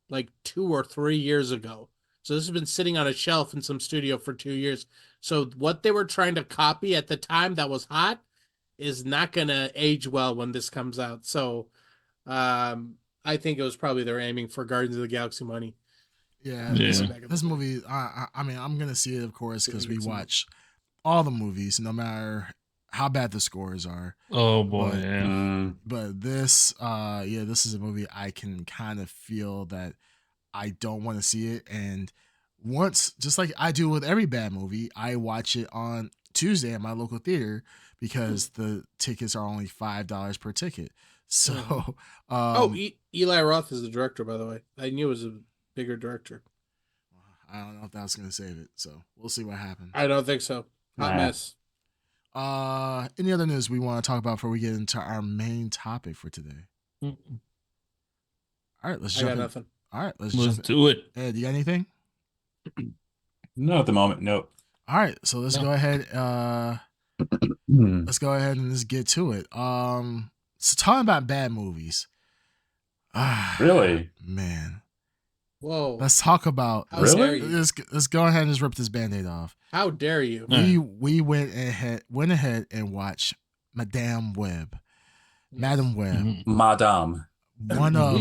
like 2 or 3 years ago. So this has been sitting on a shelf in some studio for 2 years. So what they were trying to copy at the time that was hot is not gonna age well when this comes out. So I think it was probably they're aiming for Guardians of the Galaxy money. Yeah, Yeah. This movie. I mean, I'm gonna see it, of course, because we watch all the movies, no matter how bad the scores are. Oh boy, But- yeah. But this, this is a movie I can kind of feel that I don't want to see it. And once, just like I do with every bad movie, I watch it on Tuesday at my local theater because the tickets are only $5 per ticket. So, Eli Roth is the director, by the way. I knew it was a bigger director. I don't know if that's going to save it. So we'll see what happens. I don't think so. Hot mess. Any other news we want to talk about before we get into our main topic for today? Mm-mm. All right, let's I jump got in. nothing. All right, let's do it. Ed, you got anything? No, at the moment, no. All right, so let's go ahead. Let's go ahead and let's get to it. So talking about bad movies. Really? Man. Whoa. Let's talk about Really? Let's go ahead and just rip this Band-Aid off. How dare you? We went ahead and watched Madame Web. Madame Web. Mm-hmm. Madame. One of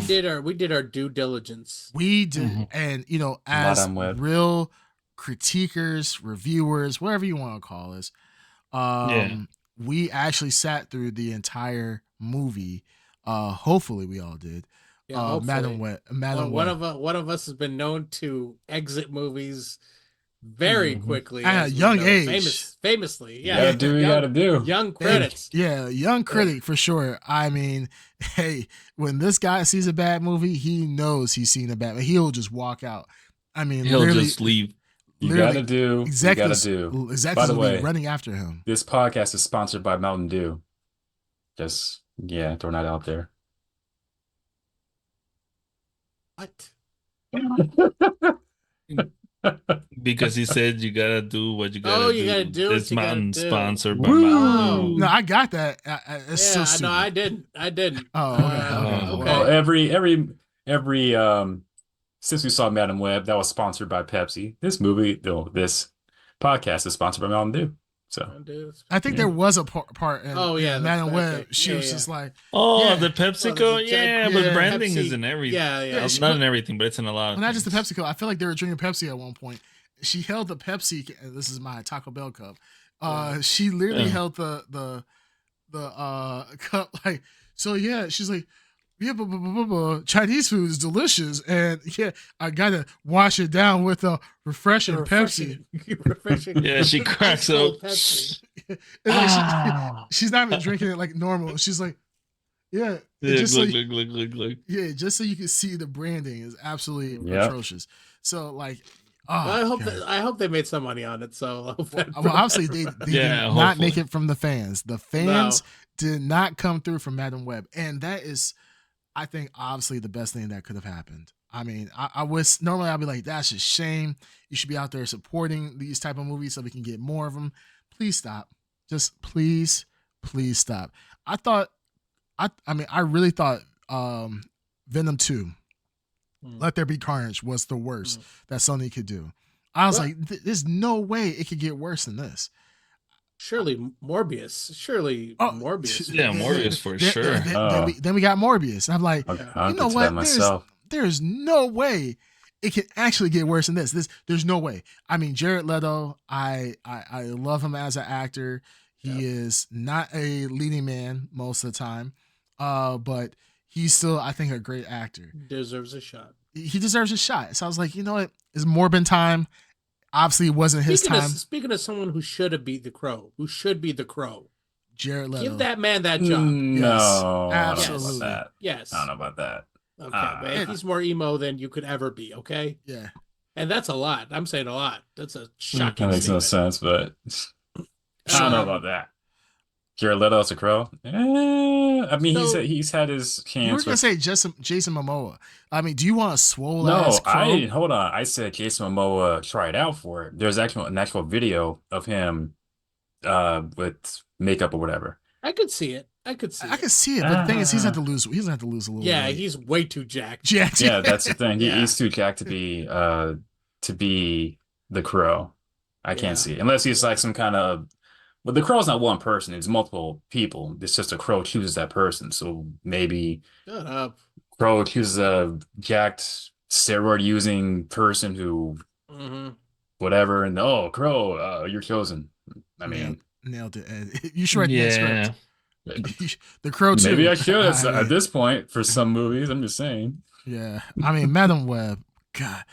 we did our due diligence. We did, Mm-hmm. and as Madame Web. real critiquers, reviewers, whatever you want to call us, we actually sat through the entire movie. Hopefully, we all did. Yeah, Madame Web. One of us has been known to exit movies very quickly at a young age. Famously. Yeah, You gotta do what you gotta do. Young credits. Young critic for sure. I mean, hey, when this guy sees a bad movie, he knows he's seen a bad movie. He'll just walk out. I mean, he'll just leave. You gotta do. Exactly. You gotta do. Exactly. By the way, running after him. This podcast is sponsored by Mountain Dew. Just throwing that out there. What? Because he said you gotta do what you gotta do. You gotta do this what you Mountain gotta do. Sponsored by Woo! Mountain Dew. No, I got that. It's so stupid. No, I didn't. Oh, okay. Okay. Well, every since we saw Madame Web, that was sponsored by Pepsi. This podcast is sponsored by Mountain Dew. So I think there was a part in Madame Web. Okay. She was just like, the PepsiCo, but branding Pepsi. is in everything. Not in everything, but it's in a lot of not just things. the PepsiCo. I feel like they were drinking Pepsi at one point. She held the Pepsi. This is my Taco Bell cup. She literally held the cup like so. Yeah, she's like, Chinese food is delicious, and I gotta wash it down with a refreshing Pepsi. Yeah, she cracks up. She's not even drinking it like normal. She's like, look. Yeah, just so you can see the branding is absolutely atrocious. So like, I hope they made some money on it. So well, obviously they did not make it from the fans. The fans did not come through from Madame Web, and that is, I think, obviously the best thing that could have happened. I mean, I wish normally I'd be like, that's a shame. You should be out there supporting these type of movies so we can get more of them. Please stop. Just please stop. I really thought Venom 2, Let There Be Carnage, was the worst that Sony could do. I was like, there's no way it could get worse than this. Surely Morbius. Yeah, Morbius for sure. Then we got Morbius. And I'm like, you know what? There's no way it can actually get worse than this. There's no way. I mean, Jared Leto, I love him as an actor. He is not a leading man most of the time, but he's still, I think, a great actor. Deserves a shot. He deserves a shot. So I was like, you know what? It's Morbin time. Obviously, it wasn't his time. Speaking of someone who should have beat the Crow, Jared Leto. Give that man that job. No, yes, absolutely. Yes. I don't know about that. Okay, man. He's more emo than you could ever be, okay? Yeah. And that's a lot. I'm saying a lot. That's a shocking That makes no sense, but I don't know about that. Jared Leto as a Crow? I mean, he's had his chance. You were going to say Jason Momoa. I mean, do you want a swole ass Crow? Hold on. I said Jason Momoa tried out for it. There's an actual video of him with makeup or whatever. I could see it. I could see it, but the thing is, he's going to lose a little bit. Yeah, he's way too jacked. Yeah, that's the thing. He's too jacked to be the Crow. I can't see it. Unless he's like some kind of... Well, the Crow's not one person. It's multiple people. It's just a Crow chooses that person. So maybe Shut up. Crow chooses a jacked steroid-using person who whatever. And, Crow, you're chosen. I mean... Nailed it, Ed. You should write that script. The Crow too. Maybe I should at this point for some movies. I'm just saying. Yeah. I mean, Madame Web, God,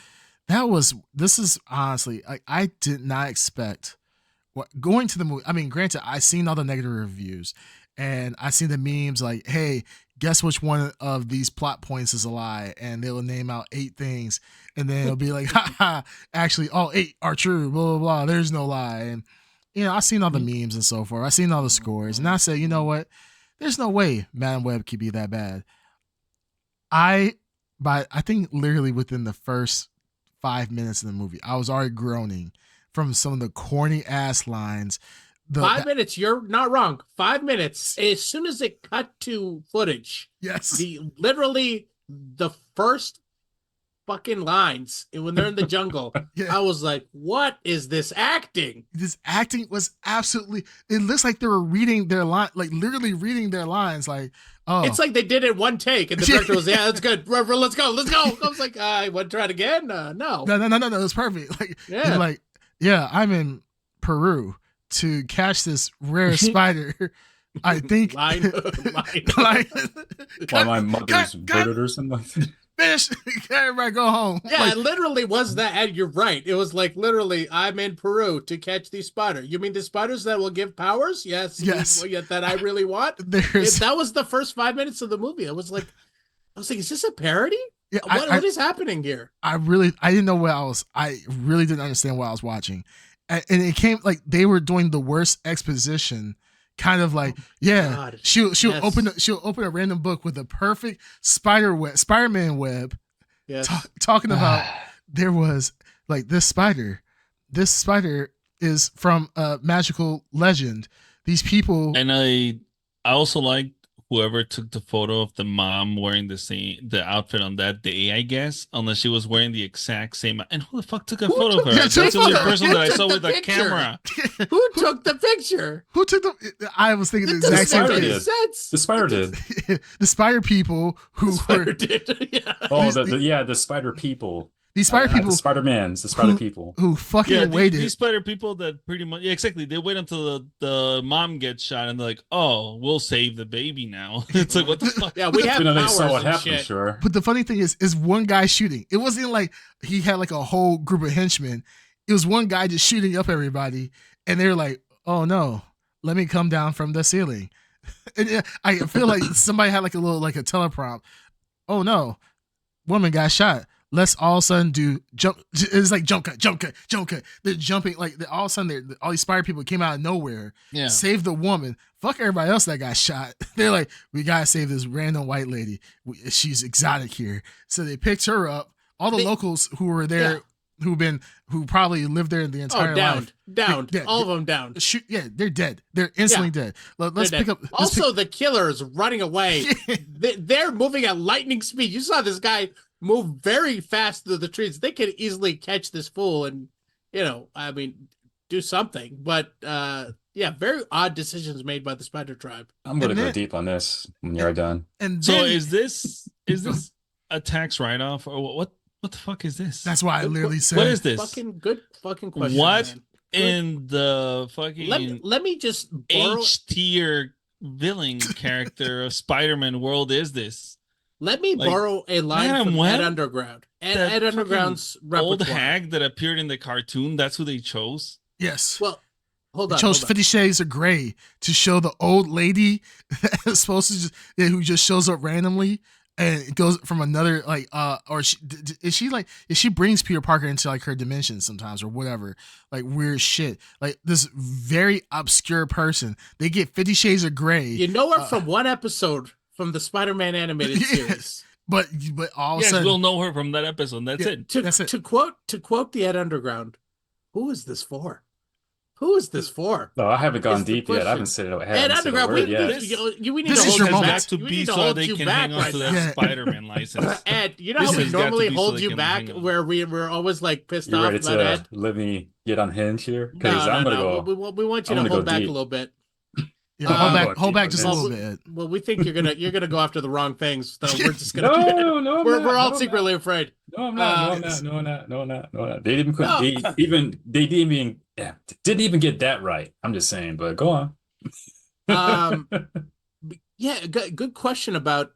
this is honestly, I did not expect going to the movie. I mean, granted, I seen all the negative reviews and I seen the memes like, hey, guess which one of these plot points is a lie, and they'll name out 8 things, and then it'll be like, ha ha, actually all 8 are true, blah blah blah. There's no lie. And I've seen all the memes and so forth. I've seen all the scores, and I say, you know what? There's no way Madam Web could be that bad. I think literally within the first 5 minutes of the movie, I was already groaning from some of the corny ass lines. 5 minutes, you're not wrong. 5 minutes. As soon as it cut to footage, yes, literally the first fucking lines when they're in the jungle, I was like, what is this acting? This acting was absolutely, it looks like they were reading their line, like literally reading their lines, like, oh. It's like they did it one take, and the director was, yeah, that's good. Let's go. I was like, I want to try it again? No. No, it's perfect. Like, I'm in Peru to catch this rare spider. I think my mother's bird or something like that. Finish. Everybody go home. Yeah, it literally was that. And you're right. It was like literally, I'm in Peru to catch these spiders. You mean the spiders that will give powers? Yes. That I really want. That was the first 5 minutes of the movie. I was like, is this a parody? Yeah, what is happening here? I didn't know what I really didn't understand what I was watching. And it came like they were doing the worst exposition, kind of like, she'll open a random book with a perfect Spider-Man web, talking about there was like this spider is from a magical legend. These people, and I also liked whoever took the photo of the mom wearing the outfit on that day, I guess, unless she was wearing the exact same. And who the fuck took a photo of her? That's the only person that I saw with a camera. Who took the picture? Who took the? I was thinking the exact same thing. The spider did. The spider people who were. The spider people. These spider people, the Spider-Mans, the spider people who fucking waited. These spider people that pretty much, exactly. They wait until the mom gets shot, and they're like, "Oh, we'll save the baby now." It's like, what the fuck? Yeah, we have powers they saw what happened. Shit. Sure. But the funny thing is one guy shooting. It wasn't like he had like a whole group of henchmen. It was one guy just shooting up everybody, and they're like, "Oh no, let me come down from the ceiling." And I feel like somebody had like a teleprompt. Oh no, woman got shot. Let's all of a sudden do jump. It's like jump cut. They're jumping like all of a sudden. All these spider people came out of nowhere. Yeah, save the woman. Fuck everybody else that got shot. They're like, we gotta save this random white lady. She's exotic here. So they picked her up. All the locals who were there, who probably lived there the entire life. Downed. All of them down. They're dead. They're instantly dead. Let's pick up. The killer is running away. They're moving at lightning speed. You saw this guy move very fast through the trees. They could easily catch this fool and, do something. But, very odd decisions made by the spider tribe. I'm going to go deep on this when you're done. And so is this a tax write-off or what the fuck is this? That's why I literally said. What is this? Good fucking question. What man. In the fucking let me just borrow H-tier villain character of Spider-Man world is this? Let me borrow a line from Ed Underground. Ed Underground's repertoire. Old hag that appeared in the cartoon. That's who they chose. Yes. Well, hold on. They chose 50 Shades of Grey to show the old lady that's supposed to who just shows up randomly and it goes from another she brings Peter Parker into like her dimension sometimes or whatever, like weird shit, like this very obscure person. They get 50 Shades of Grey. You know her from one episode from the Spider-Man animated series. But all of a sudden we'll know her from that episode. That's it. To quote the Ed Underground, who is this for? Who is this for? No, I haven't gone deep yet. I haven't said it. Ed Underground, we need this to is your hold you moment back. To be so they can hang on to that Spider-Man license. Ed, you know how we normally hold you back, where we're always like pissed off about Ed. Let me get unhinged here, because I'm gonna go. We want you to hold back a little bit. Yeah, hold back just a little bit. Well, we think you're gonna go after the wrong things. So we're just gonna. No, we're all secretly afraid. No, I'm not. No, I'm not. They didn't even get that right. I'm just saying, but go on. Good question about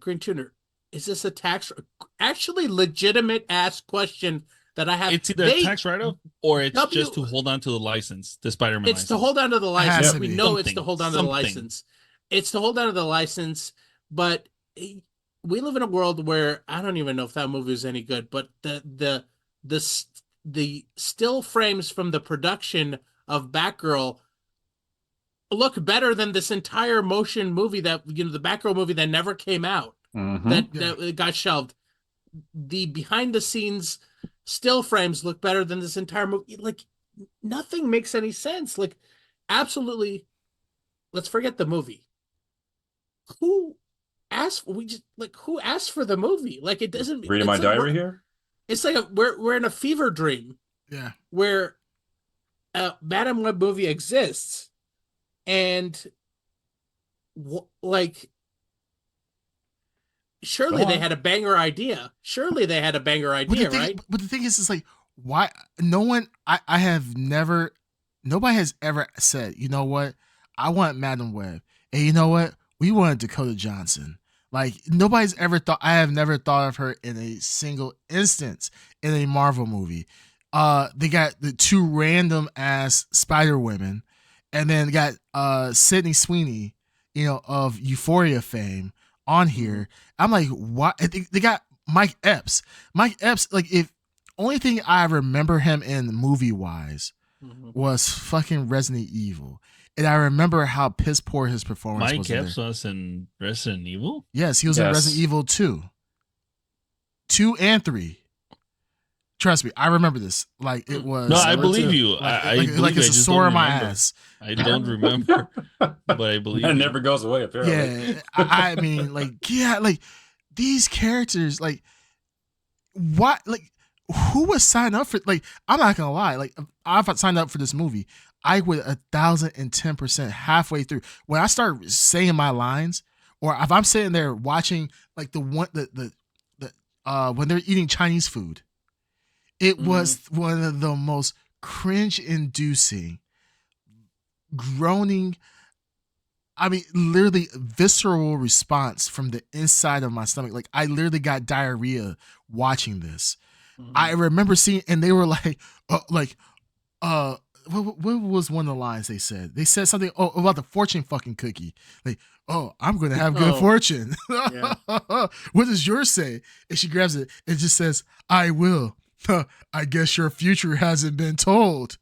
Green Tuner. Is this a tax? Actually, legitimate ass question that I have. It's either a tax write-off or it's just to hold on to the license, the Spider-Man license. It's to hold on to the license. We know it's to hold on to the license. It's to hold on to the license, But we live in a world where I don't even know if that movie is any good, but the still frames from the production of Batgirl look better than this entire motion movie that, you know, the Batgirl movie that never came out, that got shelved. The behind the scenes still frames look better than this entire movie. Like, nothing makes any sense. Like, absolutely. Let's forget the movie. Who asked? Who asked for the movie? Like, it doesn't. Reading my diary here. It's like we're in a fever dream. Yeah. Where a Madam Web movie exists, and like, surely they had a banger idea. Surely they had a banger idea, right? But the thing is like, why no one? I have never. Nobody has ever said, you know what? I want Madam Web, and you know what? We wanted Dakota Johnson. Like, nobody's ever thought. I have never thought of her in a single instance in a Marvel movie. They got the two random ass Spider Women, and then got Sydney Sweeney, you know, of Euphoria fame on here. I'm like, what? They got Mike Epps. Mike Epps, like, if only thing I remember him in movie wise was fucking Resident Evil. And I remember how piss poor his performance was. Mike Epps was in Resident Evil? Yes, he was in Resident Evil 2. 2 and 3. Trust me, I remember this. Like, it was. No, I believe you. I believe like it's a sore on my ass. I don't remember, but I believe it never goes away, apparently. Yeah, I mean, like, yeah, like, these characters, like, what, like, who would sign up for? Like, I'm not gonna lie, like, if I signed up for this movie, I would 1,010% halfway through when I start saying my lines, or if I'm sitting there watching, like, when they're eating Chinese food. It was one of the most cringe-inducing, groaning, I mean, literally visceral response from the inside of my stomach. Like, I literally got diarrhea watching this. I remember seeing, and they were like, what was one of the lines they said? They said something about the fortune fucking cookie. Like, oh, I'm going to have good fortune. What does yours say? And she grabs it. It just says, I will. I guess your future hasn't been told.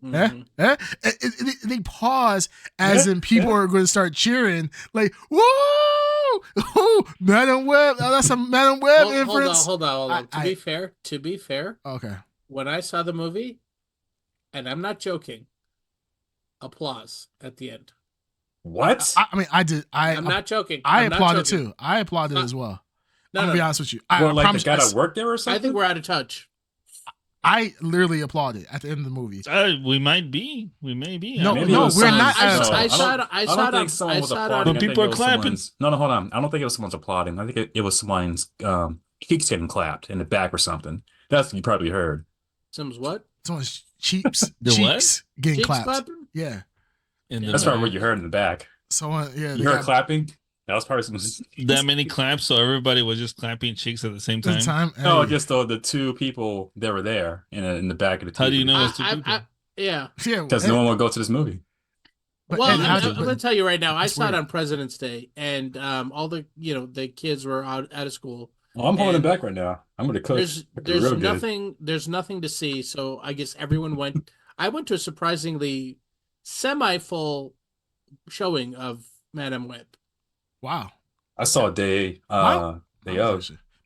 They pause as in people are going to start cheering. Like, whoa! Oh, Madam Web. Oh, that's a Madam Web inference. Hold on. To be fair. Okay. When I saw the movie, and I'm not joking, applause at the end. What? I mean, I did. I'm not joking. I applauded too. I applauded as well. I'm gonna be honest with you. Well, like the guy that worked there or something? I think we're out of touch. I literally applauded at the end of the movie. We might be. We may be. No, we're not. I saw it. But people are clapping. No, hold on. I don't think it was someone's applauding. I think it was someone's cheeks getting clapped in the back or something. That's what you probably heard. Someone's what? Someone's cheeks. What? Getting cheeks clapped. Clapping? Yeah. That's probably what you heard in the back. Someone, yeah. You heard clapping? That was probably some. That many claps, so everybody was just clapping cheeks at the same time. No, just the two people that were there in the back of the TV. How do you know it's two people? Yeah, because no one would go to this movie. Well, I'm going to tell you right now. I saw it on President's Day, and all the kids were out of school. Well, I'm holding back right now. I'm going to cook. There's nothing. There's nothing to see. So I guess everyone went. I went to a surprisingly semi-full showing of Madam Web. Wow. I saw a day of.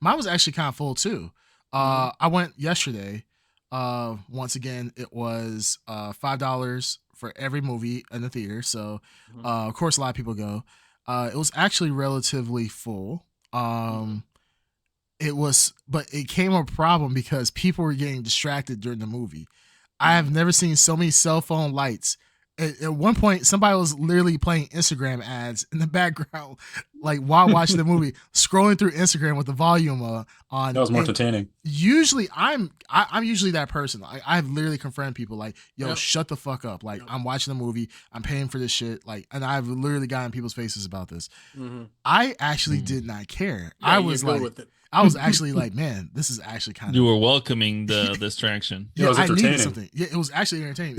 Mine was actually kind of full too. I went yesterday. Once again, it was $5 for every movie in the theater. So of course a lot of people go. It was actually relatively full. But it came a problem because people were getting distracted during the movie. I have never seen so many cell phone lights. At one point, somebody was literally playing Instagram ads in the background, like while watching the movie, scrolling through Instagram with the volume on. That was more entertaining. Usually, I'm usually that person. I've literally confronted people like, "Yo, shut the fuck up!" Like, I'm watching the movie, I'm paying for this shit. Like, and I've literally gotten people's faces about this. I actually did not care. Yeah, I was like, I was actually like, man, this is actually kind of. You were welcoming the distraction. Yeah, it was entertaining. Something. Yeah, it was actually entertaining.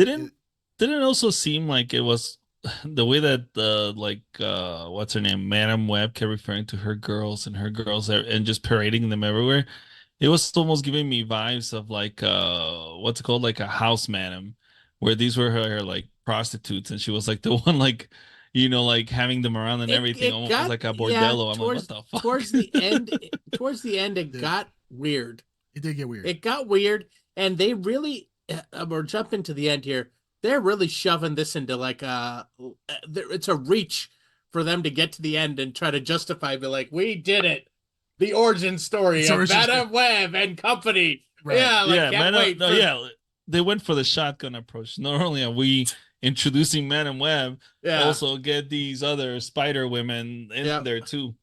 Didn't it also seem like it was the way that what's her name, Madam Web, kept referring to her girls and her girls and just parading them everywhere. It was almost giving me vibes of like what's it called, like a house madam, where these were her like prostitutes, and she was like the one like like having them around and everything, It almost got, like a yeah, bordello. I'm like, what the fuck? towards the end, it got weird. It did get weird. It got weird, and they really, we're jumping to the end here. They're really shoving this into like it's a reach for them to get to the end and try to justify, be like, we did it. The origin story of Madam Web and company. Right. Yeah, like, yeah, can't wait. Yeah, they went for the shotgun approach. Not only are we introducing Madam Web, also get these other spider women in there too.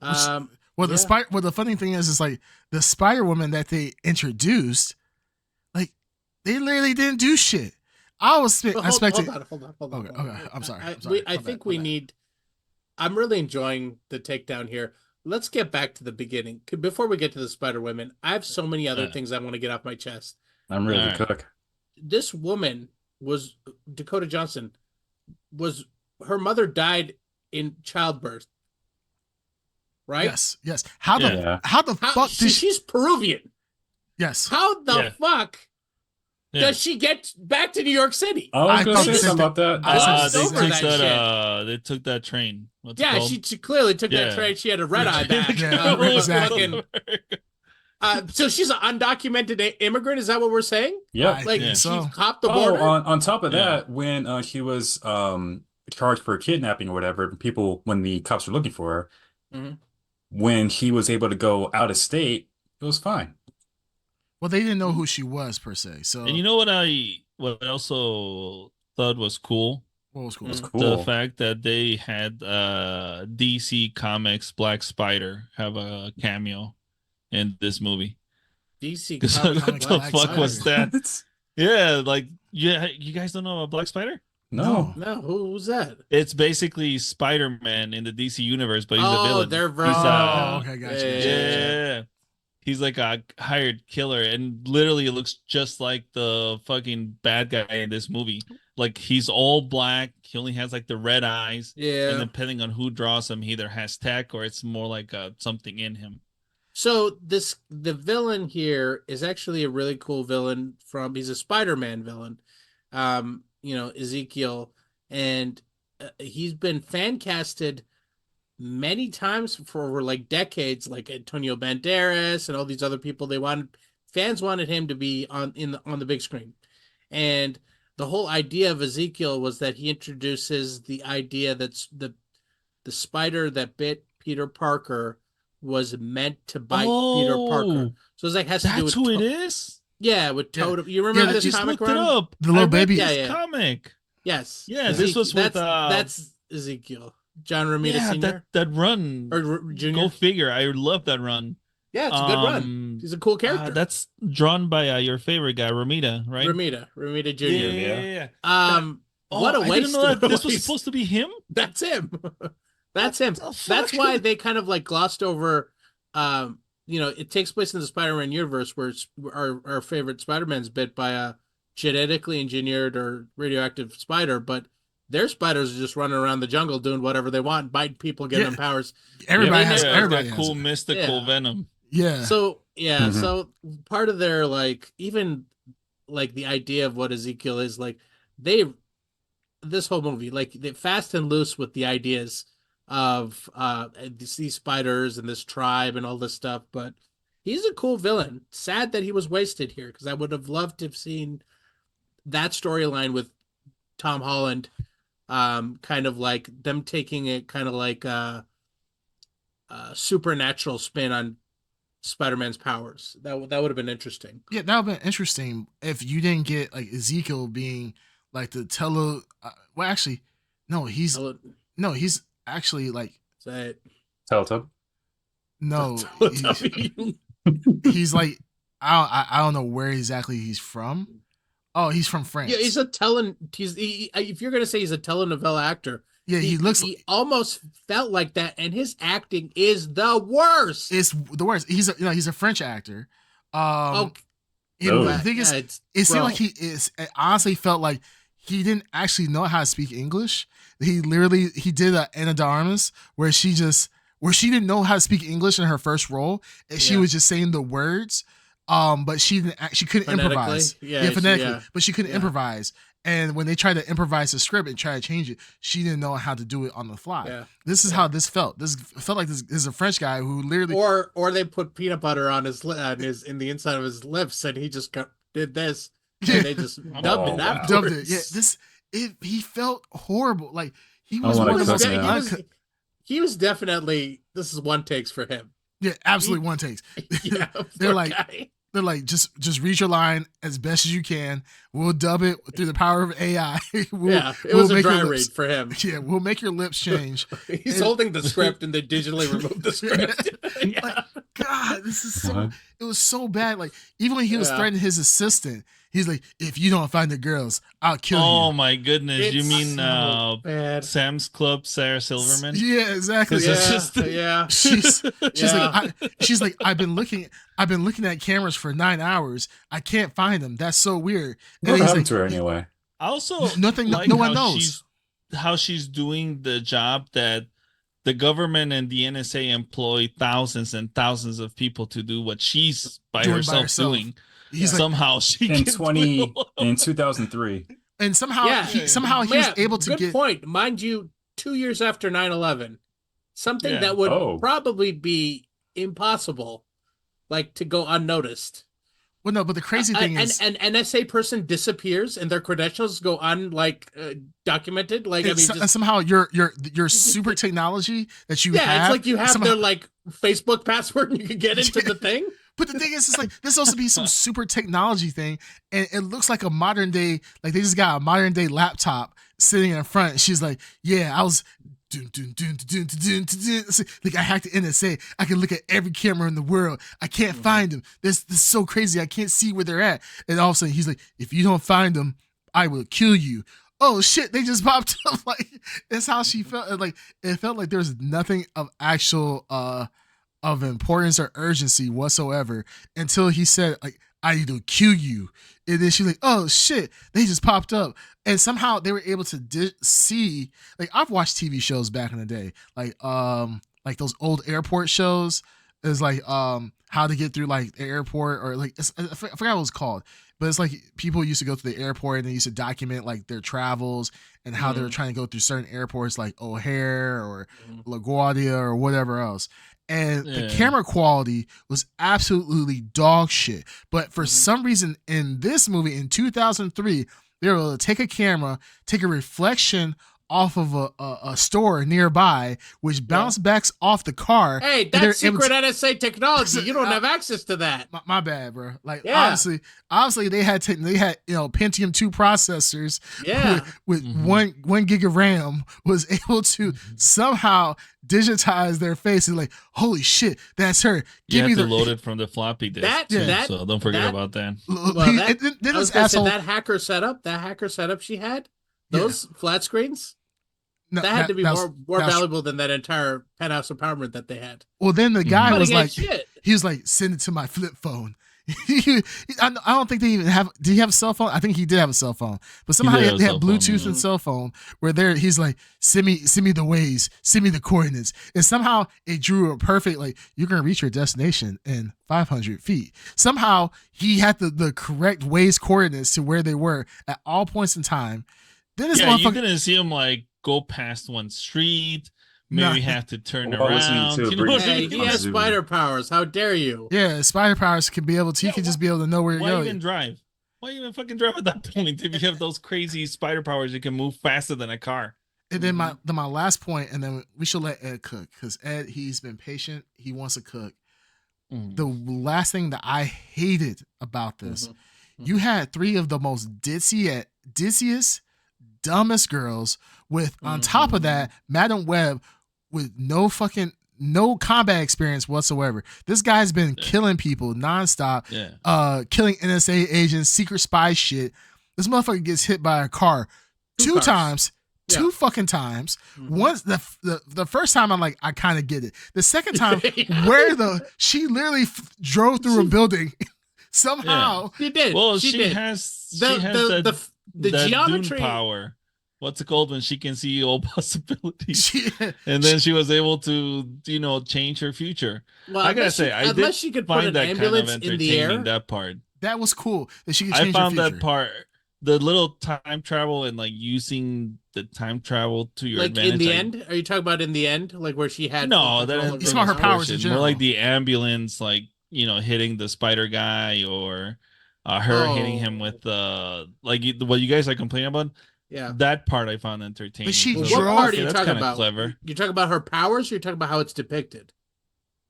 Well, the funny thing is like the Spider Woman that they introduced, like they literally didn't do shit. I was expecting. Hold on. Okay, I'm sorry. I think we need. I'm really enjoying the takedown here. Let's get back to the beginning before we get to the Spider Women. I have so many other things I want to get off my chest. I'm ready to cook. This woman was Dakota Johnson. Her mother died in childbirth? Right? Yes. How the fuck she's Peruvian. Yes. How the fuck does she get back to New York City? I was going to say something about that. They took that train. She clearly took that train. She had a red eye back. Exactly. So she's an undocumented immigrant. Is that what we're saying? Yeah. She hopped the border. On top of that, when she was charged for kidnapping or whatever, when the cops were looking for her, when she was able to go out of state, it was fine. Well, they didn't know who she was per se. So, and you know what I also thought was cool? What was cool? It was cool. The fact that they had DC Comics Black Spider have a cameo in this movie. DC Comics what the fuck was that? You guys don't know about Black Spider? No. Who's that? It's basically Spider-Man in the DC universe, but he's a villain. They're okay, gotcha. Yeah. He's like a hired killer, and literally it looks just like the fucking bad guy in this movie. Like, he's all black. He only has like the red eyes. Yeah. And depending on who draws him, he either has tech or it's more like something in him. So the villain here is actually a really cool villain he's a Spider-Man villain. Ezekiel, and he's been fan casted many times for over like decades, like Antonio Banderas and all these other people. Fans wanted him to be on the big screen. And the whole idea of Ezekiel was that he introduces the idea that the spider that bit Peter Parker was meant to bite Peter Parker. So it's like has to do with who it is? Yeah, with Totem. You remember this comic run? Up. The little baby comic. Yes. Yeah, this was with that's Ezekiel. John Romita Sr. That run. Or Junior. Go figure. I love that run. Yeah, it's a good run. He's a cool character. That's drawn by your favorite guy, Romita, right? Romita Jr. Yeah. What a waste. I didn't know that this was supposed to be him. That's him. That's him. That's why they kind of like glossed over. It takes place in the Spider-Man universe where our favorite Spider-Man's bit by a genetically engineered or radioactive spider, but their spiders are just running around the jungle doing whatever they want, biting people, getting them powers. Everybody has cool mystical venom. Yeah. So so part of their even the idea of what Ezekiel is this whole movie, they fast and loose with the ideas of these spiders and this tribe and all this stuff, but he's a cool villain. Sad that he was wasted here, because I would have loved to have seen that storyline with Tom Holland, kind of like them taking it kind of like a supernatural spin on Spider-Man's powers. That would have been interesting. Yeah, that would have been interesting if you didn't get like Ezekiel being like the he's actually like Teletub. No, he's like I don't know where exactly he's from. Oh, he's from France. Yeah, if you're gonna say he's a telenovela actor, yeah, he almost felt like that, and his acting is the worst. It's the worst. He's a French actor. The thing is, it seemed like he is. It honestly felt like he didn't actually know how to speak English. He did an Ana de Armas where she didn't know how to speak English in her first role, and she was just saying the words, but she couldn't improvise. Phonetically, but she couldn't improvise. And when they tried to improvise the script and try to change it, she didn't know how to do it on the fly. Yeah. This is how this felt. This felt like this is a French guy who literally, or they put peanut butter on his in the inside of his lips, and he just did this. Yeah. And they just dubbed it afterwards. Dubbed it. Yeah, he felt horrible. Like he was he was definitely, this is one takes for him. Yeah, absolutely one takes. Yeah, They're like, just read your line as best as you can. We'll dub it through the power of AI. It was a dry read for him. Yeah, we'll make your lips change. He's holding the script and they digitally removed the script. Like, God, this is so. It was so bad. Like even when he was threatening his assistant, he's like, "If you don't find the girls, I'll kill you." Oh my goodness! You mean Sam's Club, Sarah Silverman? Yeah, exactly. She's like, I've been looking at cameras for 9 hours. I can't find them. That's so weird. What happened to her anyway? Also, nothing. Like no one knows how she's doing the job that the government and the NSA employ thousands and thousands of people to do what she's by herself doing. Somehow she in 2003, and somehow he was able to get. Good point, mind you. 2 years after 9/11, something that would probably be impossible, like to go unnoticed. Well, no, but the crazy thing is, an NSA person disappears and their credentials go documented. Like, I mean, somehow your super technology that you have. It's like you have their like Facebook password and you can get into the thing. But the thing is, it's like this also be some super technology thing, and it looks like a modern day. Like they just got a modern day laptop sitting in front. She's like, "Yeah, I was." Like I hacked the NSA. I can look at every camera in the world. I can't find them. This is so crazy. I can't see where they're at. And all of a sudden he's like, if you don't find them, I will kill you. Oh shit! They just popped up. Like that's how she felt. Like it felt like there was nothing of actual of importance or urgency whatsoever until he said like, I need to kill you. And then she's like, oh shit, they just popped up. And somehow they were able to see, like I've watched TV shows back in the day, like those old airport shows. Is like how to get through like the airport, or like I forgot what it was called, but it's like people used to go to the airport and they used to document like their travels and how they were trying to go through certain airports like O'Hare or LaGuardia or whatever else. And the camera quality was absolutely dog shit. But for some reason in this movie in 2003, they were able to take a camera, take a reflection off of a store nearby, which bounced back off the car. Hey, that's secret NSA technology. You don't have access to that. My bad, bro. Like obviously they had Pentium 2 processors. Yeah, with 1 gig of RAM was able to somehow digitize their face and like, holy shit, that's her. You have to load it from the floppy disk. So don't forget about that. That hacker setup she had, those flat screens. No, that had to be more valuable than that entire penthouse apartment that they had. Well, then the guy was like, he was like, send it to my flip phone. I don't think they even have. Did he have a cell phone? I think he did have a cell phone, but somehow they had Bluetooth and cell phone. Where he's like, send me the ways, send me the coordinates, and somehow it drew a perfect like you're gonna reach your destination in 500 feet. Somehow he had the correct ways coordinates to where they were at all points in time. Then this you didn't see him like go past one street. Maybe have to turn around. He has spider powers. How dare you? Yeah, spider powers can be able to. He can just be able to know where you're going. Why even drive? Why even fucking drive at that point? If you have those crazy spider powers, you can move faster than a car. And then my last point, and then we should let Ed cook because Ed, he's been patient. He wants to cook. The last thing that I hated about this, you had 3 of the most ditziest, dumbest girls with on top of that, Madam Web with no combat experience whatsoever. This guy's been killing people nonstop, killing NSA agents, secret spy shit. This motherfucker gets hit by a car 2 times. 2 fucking times. Once the first time I'm like, I kind of get it. The second time she literally drove through a building somehow. She did. Well, she did. has the The that geometry Dune power. What's it called when she can see all possibilities? Yeah. And then she was able to, change her future. Well, I gotta say, I unless did she could put find an that kind of ambulance in the entertaining. air. That part. That was cool that she could I change her found future. that part, the little time travel and like using the time travel to your Like advantage. in the end, are you talking about in the end, like where she had No, full control that of It's about her powers in more general. like the ambulance, like hitting the spider guy, or her hitting him with what you guys are complaining about. Yeah, That part I found entertaining. But she So I was drove- like, What part are okay, you that's talking kind of about? clever. You're talking about her powers, or you're talking about how it's depicted?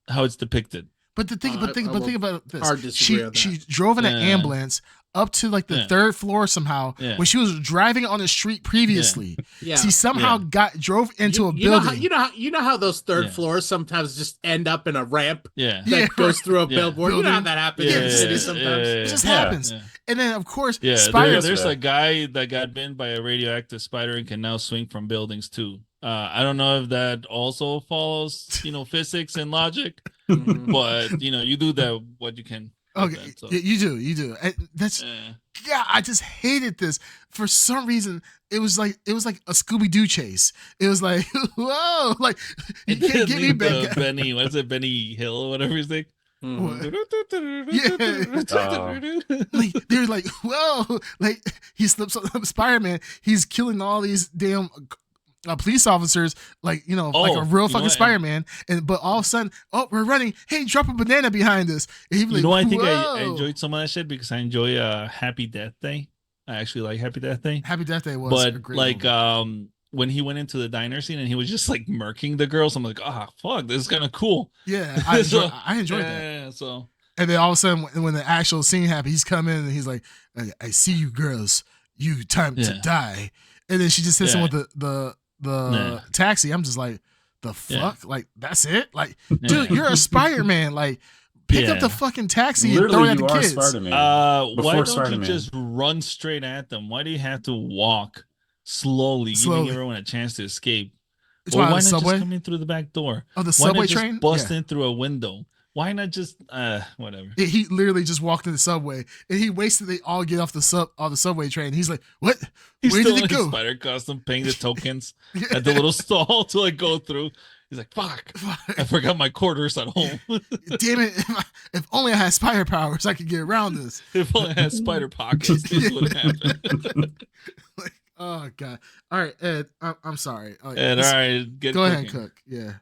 How it's depicted. But think about this. hard disagree on that. She drove in an Yeah. ambulance up to like the Yeah. third floor somehow Yeah. when she was driving on the street previously. Yeah, She somehow drove into a you know building. you know how those third Yeah. floors sometimes just end up in a ramp Yeah. that Yeah, goes through a Yeah. billboard. You know how Building. that happens Yeah, in the yeah, city yeah, sometimes. It just Yeah. happens. Yeah. And then of course, Yeah, Spider. there's a guy that got bitten by a radioactive spider and can now swing from buildings too. I don't know if that also follows, physics and logic, Mhm. but you do that what you can. with Okay, that, so. you do. And that's yeah. I just hated this for some reason. It was like a Scooby Doo chase. It was like whoa, like you can't get me back. Benny, what is it, Benny Hill or whatever his name? Mhm. Like they're like whoa, like he slips on Spider-Man. He's killing all these damn police officers, like like a real fucking what? Spider-Man. And but all of a sudden, oh, we're running. Hey, drop a banana behind us. And he'd be like, I think I whoa. enjoyed some of that shit because I enjoy Happy Death Day. I actually like Happy Death Day. Happy Death Day was a But great like movie. when he went into the diner scene and he was just like murking the girls, I'm like, fuck, this is kind of cool. Yeah, I enjoyed that. Yeah, so And then all of a sudden, when the actual scene happened, he's come in and he's like, "I see you girls, you time to die." And then she just hits him with the taxi. I'm just like, the fuck? Like that's it? Like, dude, you're a Spider-Man. Like, pick up the fucking taxi and throw it at the kids. Spider-Man. Why don't Spider-Man. you just run straight at them? Why do you have to walk slowly, giving everyone a chance to escape? It's Or why on the not subway. just come in through the back door? Oh, the Why subway not just train. bust in through a window? Why not just whatever? He literally just walked in the subway, and he wasted. They all get off the subway train. He's like, "What? He's Where still did in it his go?" spider costume, paying the tokens at the little stall to like go through. He's like, "Fuck! I forgot my quarters at home. Damn it! If only I had spider powers, I could get around this." If only I had spider pockets, this would happen." Like, oh god! All right, Ed. I'm sorry. And all right, go ahead and cook. Yeah.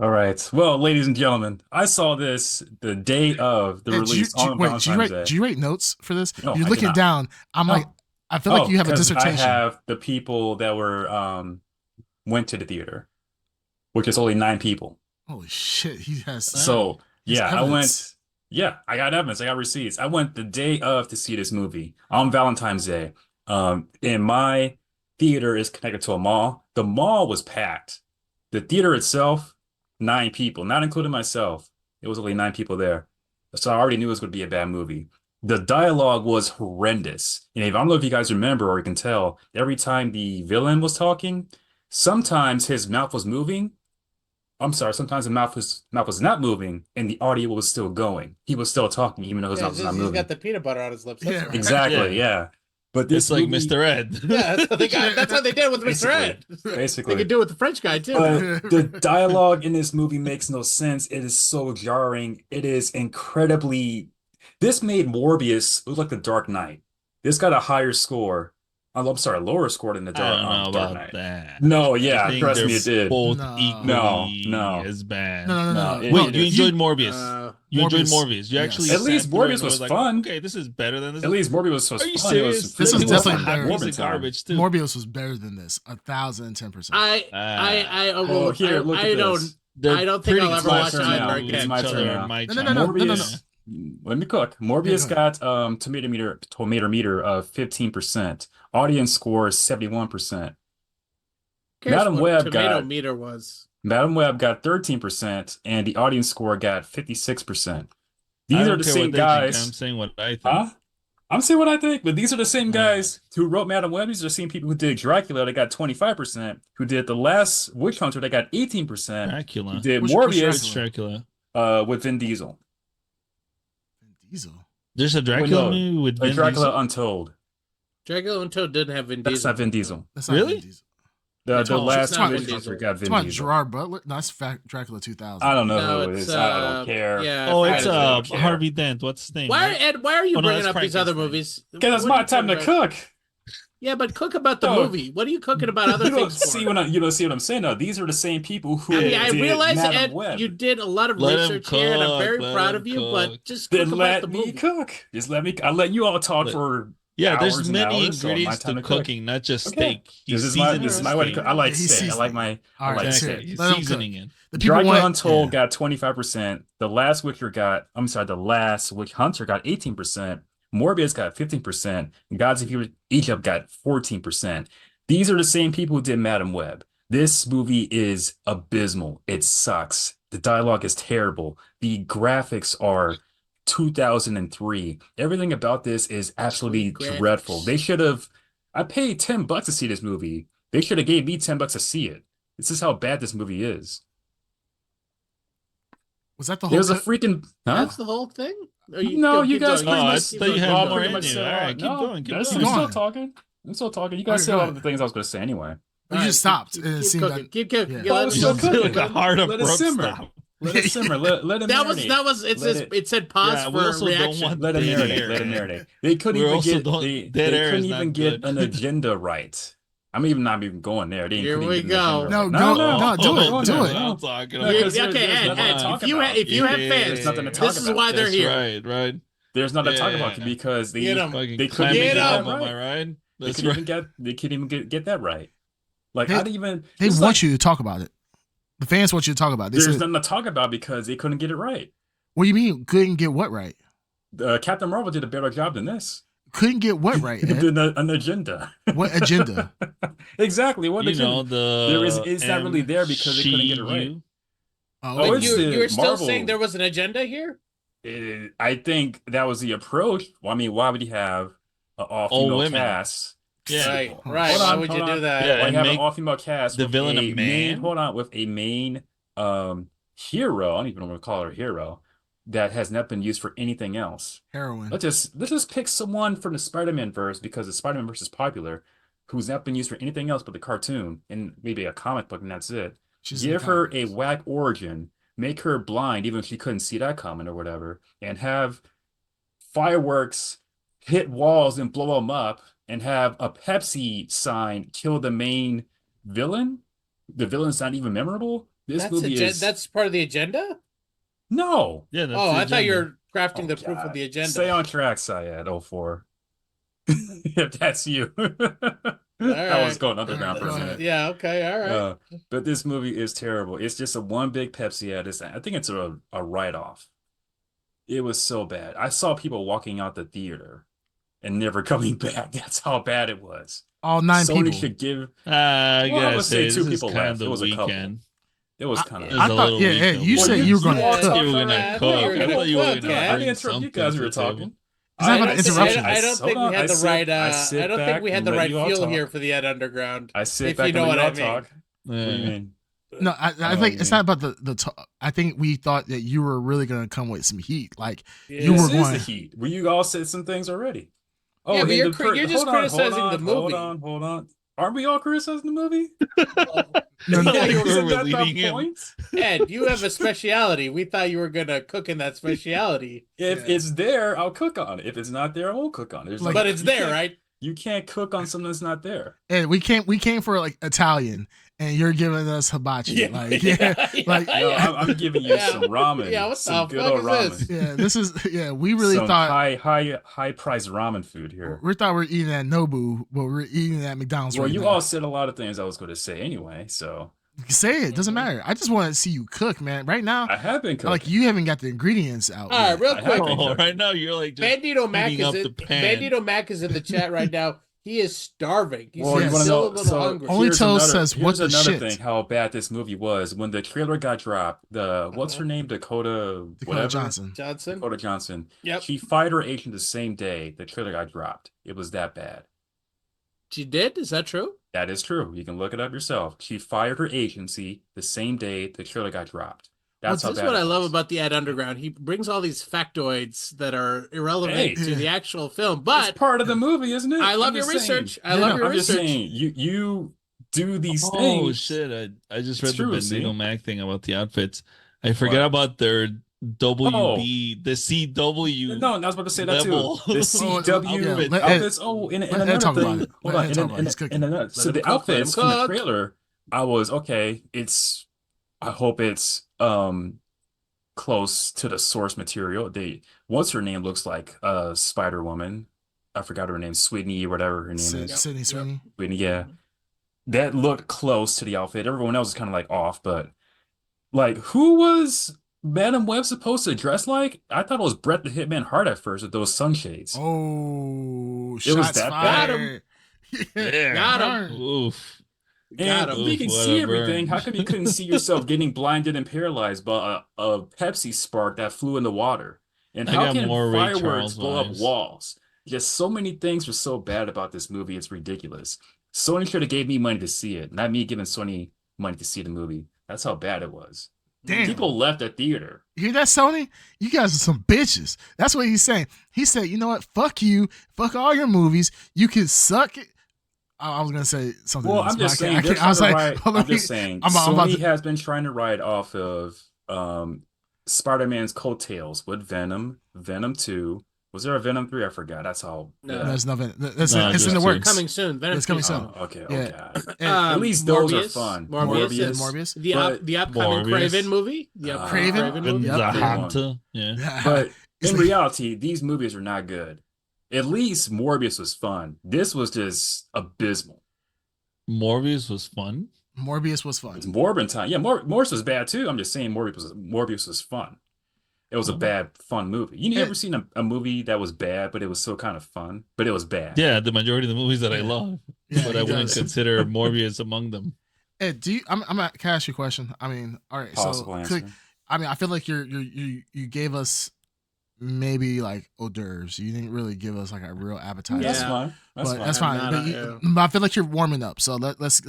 All right. Well, ladies and gentlemen, I saw this the day of the release on Valentine's Day. Did you write notes for this? No, You're I looking did not. down. I'm like, I feel like you have a 'cause dissertation. I have the people that were went to the theater, which is only 9 people. Holy shit! He has. So yeah, I evidence. went. Yeah, I got evidence. I got receipts. I went the day of to see this movie on Valentine's Day. And my theater is connected to a mall. The mall was packed. The theater itself, 9 people, not including myself. It was only 9 people there. So I already knew it was going to be a bad movie. The dialogue was horrendous. And I don't know if you guys remember or you can tell, every time the villain was talking, sometimes his mouth was moving. I'm sorry, sometimes the mouth was not moving and the audio was still going. He was still talking, even though his mouth was not He's moving. got the peanut butter on his lips. That's Yeah, right. Exactly, yeah. But this It's like movie, Mr. Ed. Yeah, that's how they did it with Mr. Ed. basically. They could do it with the French guy too. But the dialogue in this movie makes no sense. It is so jarring. It is incredibly. This made Morbius look like the Dark Knight. This got a higher score. I'm sorry, a lower score than the I don't know Dark about Knight. that. No, I yeah, think trust they're me, it did. both No. equally No. as bad. No. it- Wait, it you is. enjoyed Morbius? You enjoyed Morbius? You Yes. actually At least sat through it Morbius and was like, fun. Okay, this is better than this. At least Morbius was Are you fun. serious? This was It definitely a hot better. piece of garbage too. Morbius was better than this, 1,010%. I Oh, here, look at this. I don't think They're I'll ever pretty watch close it now. on It's Nerdcast. my each turn other now. on my No, channel. Morbius. Let me cook. Morbius Yeah, got tomato meter of 15%. Audience score is 71%. Cares Madam what Web tomato got meter was. Madam Web got 13%, and the audience score got 56%. These I are don't the care same what they think. guys. I'm saying what I think. Huh? I'm saying what I think, but these are the same guys who wrote Madam Web. These are the same people who did Dracula that got 25%, who did The Last Witch Hunter that got 18%, Dracula. who did Which Morbius Dracula? with Vin Diesel. Diesel. There's a Dracula no, movie with Vin Dracula Diesel? Untold. Dracula Untold didn't have Vin That's Diesel. not Vin Diesel. That's not Really? Vin Diesel. The last it's not Witch Vin Hunter Diesel. got Vin It's about Diesel. Gerard Butler. No, that's Dracula 2000. I don't know No, who it it's is. I don't care. Yeah. Oh, I it's forgot his name. care. Harvey Dent. What's his name? Why, right? Ed? Why are you Oh, no, bringing that's up these other Frankenstein. movies? Because it's What are my you time to talking about? cook. Yeah, but cook about the No. movie. What are you cooking about other You don't things for? see what I'm saying. No, these are the same people who I mean, I did realize, Madam Ed, Web. you did a lot of Let him research here, and I'm very cook, proud let of him you. But cook. just cook Then about let the me movie. cook. Just let me. I let you all talk for Yeah, hours there's and many hours, so my ingredients time to cook. cooking, not just Okay. steak. He's This is my seasoning way to steak. cook. I like Yeah, he's steak. I like seasoning. my. All I right, like that's Exactly. it. steak. He's Let him cook. seasoning it. The people Dracula want Untold got 25%. The Last Witcher got. I'm sorry. The Last Witch Hunter got 18%. Morbius got 15%. And Gods of Egypt got 14%. These are the same people who did Madam Web. This movie is abysmal. It sucks. The dialogue is terrible. The graphics are 2003. Everything about this is absolutely Sweet dreadful. graphics. They should have. I paid $10 to see this movie. They should have gave me $10 to see it. This is how bad this movie is. Was that the whole? There's a freaking. Huh? That's the whole thing. Or No, you keep guys going. pretty Oh, I much. thought you had y'all more pretty in much you. said All all- right, keep no, going, keep that's- going. I'm still Go on. talking. I'm still talking. You guys Okay, said go all ahead. the things I was going to say anyway. You All just right, stopped. and it Keep seemed cooking. like Keep cooking. yeah. Yeah, let It's him still cook. Just cooking. like a heart Let it abrupt simmer. stop. Let it simmer. Let it That marinate. was it Let says it- it said pause Yeah, we for also don't reaction. want Let it dead marinate. air. Let it marinate. They couldn't We even also get don't- they dead air couldn't is even not get good. an agenda right. I'm even not even going there. They Here couldn't we even get an go. agenda No, right. go- no, no, do it, Go do there. it. That's what No. I'm talking No, about. 'cause Okay, there's Ed, nothing to Ed, talk if you about. if you have Yeah. fans, There's nothing to talk this is about. why they're That's here. right. There's nothing to talk Yeah. about because they Get 'em. Fucking they couldn't clamming even Get get that 'em, up. am I right. right? They That's couldn't right. even get that right. Like They- I didn't even. They it's want like, you to talk about it. The fans want you to talk about it. They There's said, nothing to talk about because they couldn't get it right. "What do you mean couldn't get what right? Captain Marvel did a better job than this. Couldn't get what right? Ed? Did an agenda. What agenda? Exactly. What You agenda? know the There is. It's not really there because they couldn't get it right. MCU. Oh, Oh, But it's you were still Marvel. saying there was an agenda here? I think that was the approach. Well, I mean, why would you have an All all-female women. cast? Yeah. Right, Hold right. on, Why would you hold do on. that? Yeah, Why and have an make all-female cast the with villain a main? man? Hold on, with a main hero. I don't even know what to call her hero that has not been used for anything else. heroin. Let's just pick someone from the Spider-Man verse because the Spider-Man verse is popular, who's not been used for anything else but the cartoon and maybe a comic book, and that's it. She's in Give the her a comics. whack origin, make her blind, even if she couldn't see that coming or whatever, and have fireworks hit walls and blow them up, and have a Pepsi sign kill the main villain. The villain's not even memorable. This movie is That's part of the agenda? no. Yeah, that's Oh, the I thought you agenda. were crafting Oh, the proof of God. the agenda. Stay on track, Syed 04. If that's you. I was going underground for a Go minute. ahead. Yeah, okay, all right. But this movie is terrible. It's just a one big Pepsi ad. I think it's a write-off. It was so bad. I saw people walking out the theater and never coming back. That's how bad it was. All 9 Sony people. should give. I Well, I gotta would say, say two this is people kind left. of It was the a couple. weekend. It was I- kind It of. was I a thought, little yeah, weak, Ed, though. you Well, said you were going to yeah, cook. You were gonna I cook. thought you were I gonna thought you were cook, gonna Ed. I didn't bring interrupt you something guys. to We were the table. talking. It's not about I don't think- interruptions. I don't think Hold on. we had the sit- right. I sit I don't think back we had and the let right you all feel talk. here for the Ed Underground. I sit If back you know and let what you all I mean. talk. What do you Yeah. mean? No, I know think what it's you not about the talk. I think we thought that you were really going to come with some heat. Like, Yeah. You were This is going- the heat. Well, you all said some things already. Oh, Yeah, but and you're the per- you're just hold on, criticizing hold the on, movie. Hold on. Aren't we all criticizing the movie? No, no, Yeah, you Isn't were that leading the him. point? Ed, you have a speciality. We thought you were gonna cook in that speciality, If Yeah. it's there, I'll cook on it. If it's not there, I won't cook on it. There's Like- but it's you there, can't- right? You can't cook on something that's not there. Ed, we came for like Italian, and you're giving us hibachi. Like, like, No, I'm giving you Yeah. some ramen. Yeah, what some the good fuck old is ramen. this? yeah, this is we really some thought high priced ramen food here. we thought we were eating at Nobu, but we're eating at McDonald's. Well, right you now. all said a lot of things I was going to say anyway, so Say it. Doesn't matter. I just want to see you cook, man. Right now, I have been cooking. like you haven't got the ingredients out. All right, yet. real I quick. haven't. Oh, right now you're like just Bandito Mac heating is up in, the pan. Bandito Mac is in the chat right now. He is starving. He's Well, you wanna still know- a little so- hungry. Only here's Toes another- says, "What here's the another shit?" thing how bad this movie was when the trailer got dropped. What's her name? Dakota whatever Johnson. Johnson. Dakota Johnson. Yep. She fired her agent the same day the trailer got dropped. It was that bad. She did? Is that true? That is true. You can look it up yourself. She fired her agency the same day the trailer got dropped. That's how This is bad what it I love was. about the Ed Underground. He brings all these factoids that are irrelevant Hey. to the actual film, It's but part of the movie, isn't it? I love I'm your just saying. research. I love your I'm just research. saying, you do these Oh things. shit! I just It's read the true, Bendigo see? Mac thing about the outfits. I forget What? about their Oh, WB, the CW no, I was about to say that too. level The yeah, CW let Ed, outfits. Oh, and let Ed another talk about thing. it. Hold Let on. Ed talk about it. He's cooking. So Let him the cook, let him outfits in the cook. trailer, I was okay. I hope it's close to the source material. What's her name looks like Spider Woman. I forgot her name, Sydney, whatever her name is. Sydney Sweeney. Sydney, yeah. That looked close to the outfit. Everyone else is kind of like off, but like who was Madam Web supposed to dress like? I thought it was Bret the Hitman Hart at first with those sunshades. Oh, It was shots that Got bad. him. fired. Yeah. Got him. Darn. Oof. Got And him. if you Oof, can what see a everything, burn. how come you couldn't see yourself getting blinded and paralyzed by a Pepsi spark that flew in the water? And I how got can more Ray fireworks Charles blow up vibes. walls? Just so many things were so bad about this movie. It's ridiculous. Sony should have gave me money to see it, not me giving Sony money to see the movie. That's how bad it was. Damn. People left the theater. You hear that, Sony? You guys are some bitches. That's what he's saying. He said, you know what? Fuck you. Fuck all your movies. You can suck it. I was gonna say something Well, else. I'm but just I saying can't. they're I was trying to like, ride. hold on, I'm just saying I'm about Sony to. has been trying to ride off of Spider-Man's coattails with Venom, Venom 2. Was there a Venom 3? I forgot. That's how. No. There's nothing. No, It's in the just works. Coming soon. Venom It's coming 2 's soon. coming. Okay. Yeah. Oh God. And At least those are Morbius, fun. Morbius, Morbius. But the upcoming Morbius. Craven movie. The upcoming Craven? Craven And movie. Yep. the Good one. Hunter. Yeah. But It's in like- reality, these movies are not good. At least Morbius was fun. This was just abysmal. Morbius was fun. Morbius was fun. It's Morbin time. Yeah, Morbius was bad too. I'm just saying Morbius was fun. It was a bad, fun movie. You ever seen a movie that was bad, but it was still kind of fun, but it was bad? Yeah, the majority of the movies that I love, Yeah, but I he wouldn't does. consider Morbius among them. Ed, I'm gonna ask you a question. I mean, all right. Possible answer. I mean, I feel like you gave us maybe like hors d'oeuvres. You didn't really give us like a real appetizer. That's Yeah. fine. That's But fine. that's fine. Not But, a- but I feel like you're warming up. So let's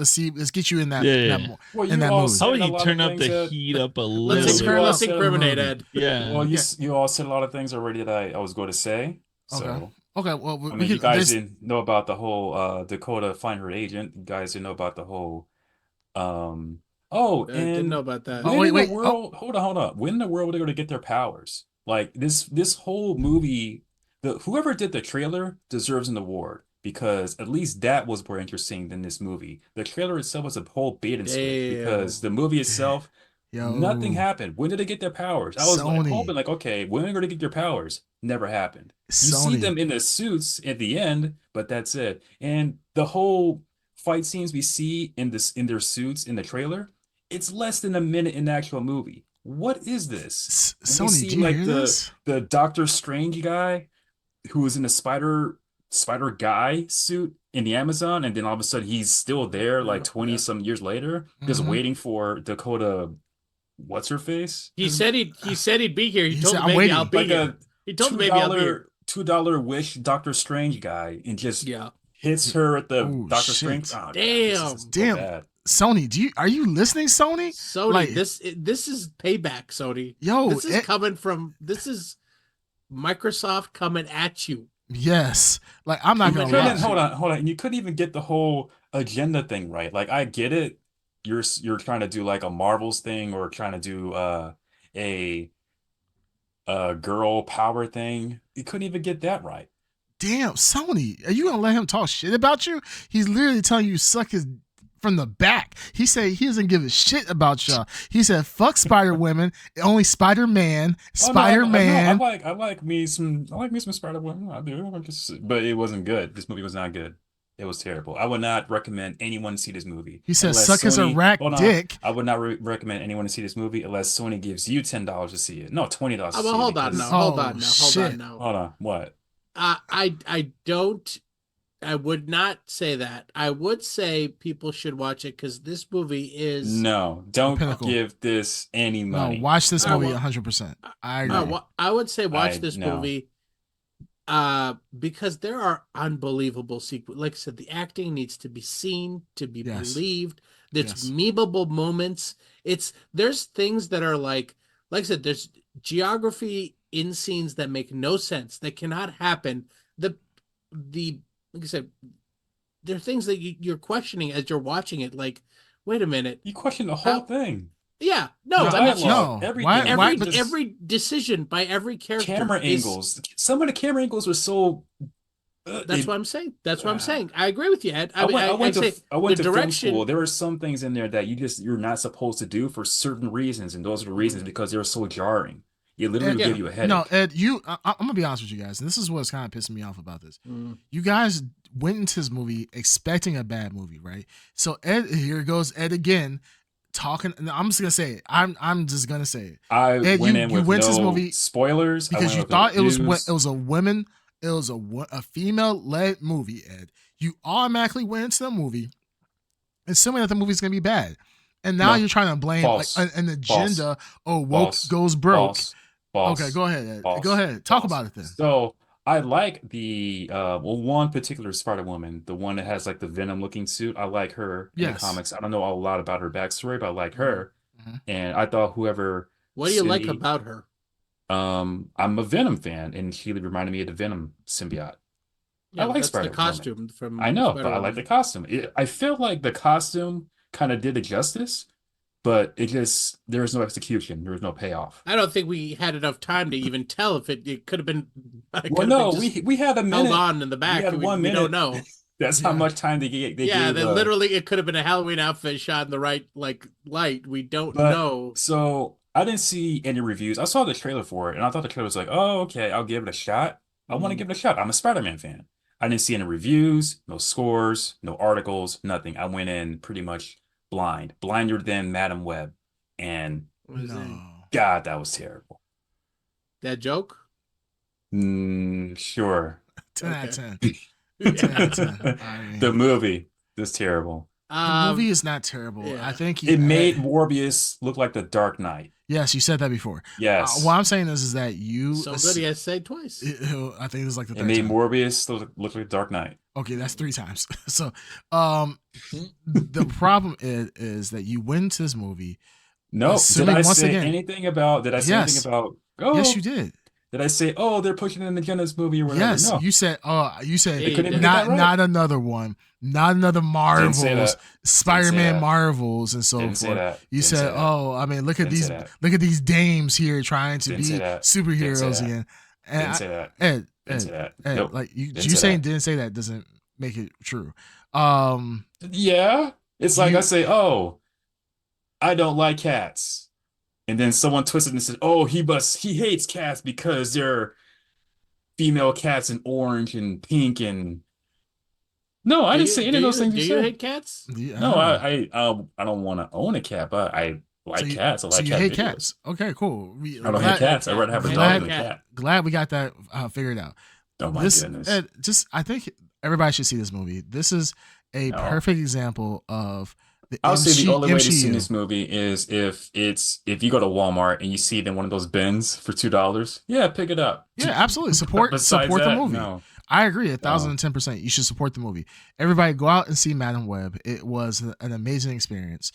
get you in that. Yeah. that more. Well, in that all movie. said How would a you lot of turn up things the that- heat up a Let's little you all let's said- incriminate Ed. Yeah. Well, Yeah. you all said a lot of things already that I was going to say. So, Okay. Well, I mean, you guys didn't know about the whole Dakota find her agent. You guys didn't know about the whole Didn't and know about that. Oh, when wait, in the world, hold on. When in the world are they going to get their powers? Like this whole movie, whoever did the trailer deserves an award because at least that was more interesting than this movie. The trailer itself was a whole bait and switch because the movie itself, nothing happened. When did they get their powers? I was like Sony. hoping like, okay, when are they going to get their powers? Never happened. You see Sony. them in the suits at the end, but that's it. And the whole fight scenes we see in their suits in the trailer, it's less than a minute in the actual movie. What is this? And we Sony, see do you like hear this? the Doctor Strange guy who was in a spider guy suit in the Amazon, and then all of a sudden he's still there like 20 some years later, just Mhm. waiting for Dakota, what's her face? He said he'd be here. He He told said, the "I'm baby waiting." I'll be Like here. He told the baby I'll be here. $2 wish Doctor Strange guy and just Yeah. hits her at the Oh, Doctor shit. Strange. Oh, God, Damn. this is so Damn. bad. Sony, are you listening, Sony? Sony, Like- this is payback, Sony. Yo, This is Microsoft coming at you. yes. Like I'm not You gonna couldn't, lie. hold on. You couldn't even get the whole agenda thing right. Like I get it. You're trying to do like a Marvels thing or trying to do a girl power thing. You couldn't even get that right. Damn, Sony, are you gonna let him talk shit about you? He's literally telling you suck his from the back. He said he doesn't give a shit about y'all. He said fuck Spider Women, only Spider Man, Spider Man. I like me some Spider Woman. I do. But it wasn't good. This movie was not good. It was terrible. I would not recommend anyone see this movie. He said unless suck his Sony- Iraq hold on. dick. I would not recommend anyone to see this movie unless Sony gives you $10 to see it. No, $20 to see Well, it. hold on because- now. Hold Oh, on now. shit. Hold on. What? I would not say that. I would say people should watch it because this movie is No, don't Pinnacle. give this any No, money. watch this I movie wa- 100%. I agree. I would say watch this no. movie because there are unbelievable sequences. Like I said, the acting needs to be seen, to be Yes. believed. There's Yes. memeable moments. There's things that are like like I said, there's geography in scenes that make no sense, that cannot happen. The like I said, there are things that you're questioning as you're watching it. Like, wait a minute, You question the whole thing. yeah, The no, I mean, dialogue, everything. Why every decision by every character camera angles. Some of the camera angles were so. That's what I'm saying. That's what I'm saying. I agree with you, Ed. I went to film direction. school. There were some things in there that you're not supposed to do for certain reasons, and those are the reasons because they were so jarring. It literally give you a headache. No, Ed, I'm gonna be honest with you guys, and this is what's kind of pissing me off about this. You guys went into this movie expecting a bad movie, right? So Ed, here goes Ed again, talking. And I'm just gonna say it. I'm just gonna say it. I went in with to this movie spoilers because you thought it was a female led movie. Ed, you automatically went into the movie, assuming that the movie's gonna be bad. And now you're trying to blame an agenda. Oh, woke goes broke. Okay, go ahead, Ed. Go ahead. Talk about it then. So I like the one particular Spider-Woman, the one that has like the Venom looking suit. I like her in the comics. I don't know a lot about her backstory, but I like her. And I thought whoever What do you like about her? I'm a Venom fan, and she reminded me of the Venom symbiote. Yeah, I like Spider-Man. The costume from I know, but I like the costume. I feel like the costume kind of did it justice, but there was no execution. There was no payoff. I don't think we had enough time to even tell if it could have been. Well, no, we had a minute. Held on in the back. We had 1 minute. We don't know. That's how much time they gave. Literally, it could have been a Halloween outfit shot in the right light. We don't know. So I didn't see any reviews. I saw the trailer for it, and I thought the trailer was like, "Oh, okay, I'll give it a shot. I want to give it a shot. I'm a Spider-Man fan." I didn't see any reviews, no scores, no articles, nothing. I went in pretty much blinder than Madam Web, and God, that was terrible. That joke? Sure. 10 out of 10. 10 out of 10. The movie is terrible. The movie is not terrible. Yeah. I think it made Morbius look like the Dark Knight. Yes, you said that before. Yes. What I'm saying is that you so good. He has to say it twice. I think it was like the third time. It made time. Morbius look like Dark Knight. Okay, that's 3 times. So, the problem is that you went to this movie. No, did I say anything about? Anything about? Oh, yes, you did. Did I say, oh, they're pushing an agenda this movie or whatever? Yes, no. you said, right. not another one, not another Marvels, Spider-Man Marvels, and so forth. You said, I mean, look at these dames here trying to be superheroes again. And didn't say that. Ed, Nope. like you saying didn't say that doesn't make it true. Yeah, it's like I say, oh, I don't like cats. And then someone twisted and said, "Oh, he hates cats because they're female cats in orange and pink and." No, I didn't say any of those things. Do you hate cats? No, I don't want to own a cat, but I like cats. I like you hate cats. Okay, cool. I don't hate cats. I'd rather have a dog than a cat. Glad we got that figured out. Oh my goodness! I think everybody should see this movie. This is a perfect example of. I'll say the only way to see this movie is if you go to Walmart and you see it in one of those bins for $2. Yeah, pick it up. Yeah, absolutely. Support the movie. No. I agree 1,010%. You should support the movie. Everybody go out and see Madam Web. It was an amazing experience.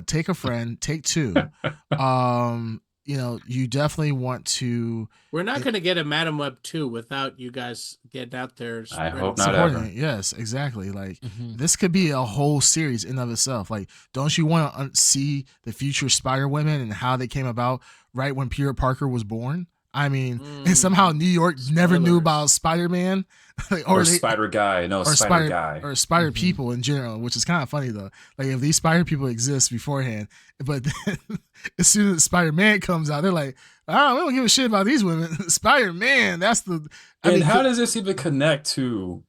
Take a friend, take 2. You definitely want to. We're not going to get a Madam Web 2 without you guys getting out there. I hope not ever. Yes, exactly. Like this could be a whole series in of itself. Like, don't you want to see the future Spider-Women and how they came about right when Peter Parker was born? I mean, and somehow New York never knew about Spider-Man. or Spider Guy. No, Spider Guy. Or Spider people in general, which is kind of funny, though. Like, if these Spider people exist beforehand, but then as soon as Spider-Man comes out, they're like, oh, we don't give a shit about these women. Spider-Man, that's the... how does this even connect to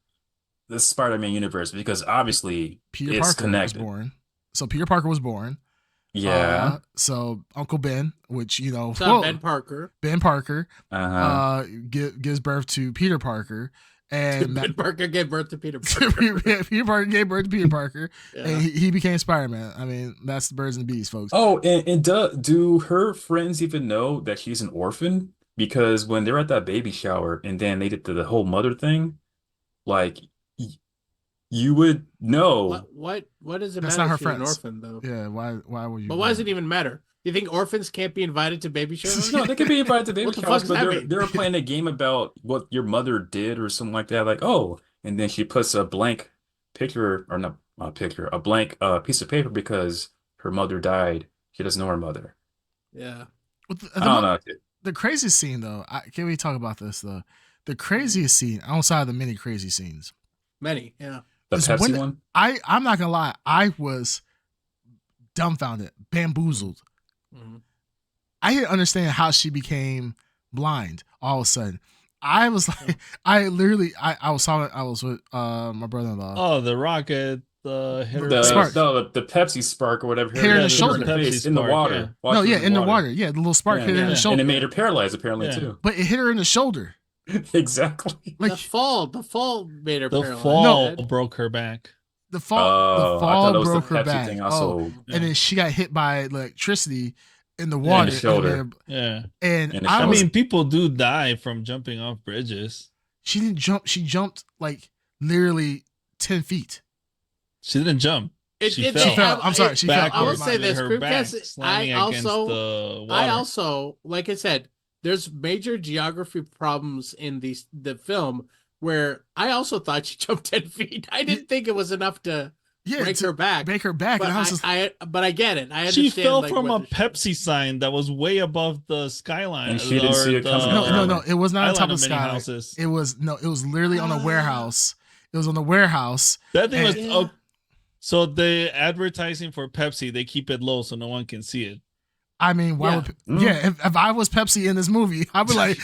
the Spider-Man universe? Because obviously Peter Parker connected. was born. So Peter Parker was born. Yeah. So Uncle Ben, which Ben Parker. Ben Parker, gives birth to Peter Parker, and Ben Parker gave birth to Peter Parker. Peter Parker gave birth to Peter Parker, and he became Spider-Man. I mean, that's the birds and the bees, folks. Oh, and do her friends even know that she's an orphan? Because when they're at that baby shower, and then they did the whole mother thing, like. You would know. What does it That's matter not her if she's an friends. orphan, though? Yeah, why would you? But why does it even matter? You think orphans can't be invited to baby showers? No, they could be invited to baby What the showers, fuck does but that they mean? were playing a game about what your mother did or something like that. Like, oh, and then she puts a blank picture or not a picture, a blank piece of paper because her mother died. She doesn't know her mother. Yeah. I don't know. The craziest scene, though, can we talk about this, though? The craziest scene, outside of the many crazy scenes. Many, yeah. The is Pepsi when one? I'm not going to lie. I was dumbfounded, bamboozled. Mhm. I didn't understand how she became blind all of a sudden. I was like, I was with my brother-in-law. Oh, the rocket, hit her The face. spark. No, the Pepsi spark or whatever. Hit her in the hit shoulder. in the face, Pepsi in the spark, water. yeah. While No, she yeah, was in the water. Yeah, the little spark hit her in yeah. the shoulder. And it made her paralyzed apparently Yeah. too. But it hit her in the shoulder. Exactly. Like The fall made her The paralyzed. fall No. broke her back. the fall Oh, I thought it was the broke her Pepsi back. thing Oh, also. and then she got hit by electricity in the Yeah, water. in the shoulder. Yeah. And In the I I was, mean, people do die from jumping off bridges. she didn't jump. She jumped like literally 10 feet. She didn't jump. She fell. She fell. I'm sorry, she fell. I will Backwards. say this, Her back Creepcast, slamming I against also, the water. I also, like I said, there's major geography problems in the film where I also thought she jumped 10 feet. I didn't think it was enough to break her back. Break her back. But And I was just, but I get it. I understand. She fell like, from what a the show- Pepsi sign that was way above the skyline. And she didn't see it coming. no. It was not on top skyline of the many sky. houses. It was literally on a warehouse. It was on the warehouse. That thing was. And- Oh, so the advertising for Pepsi, they keep it low so no one can see it. I mean, why Yeah. would if I was Pepsi in this movie, I'd be like,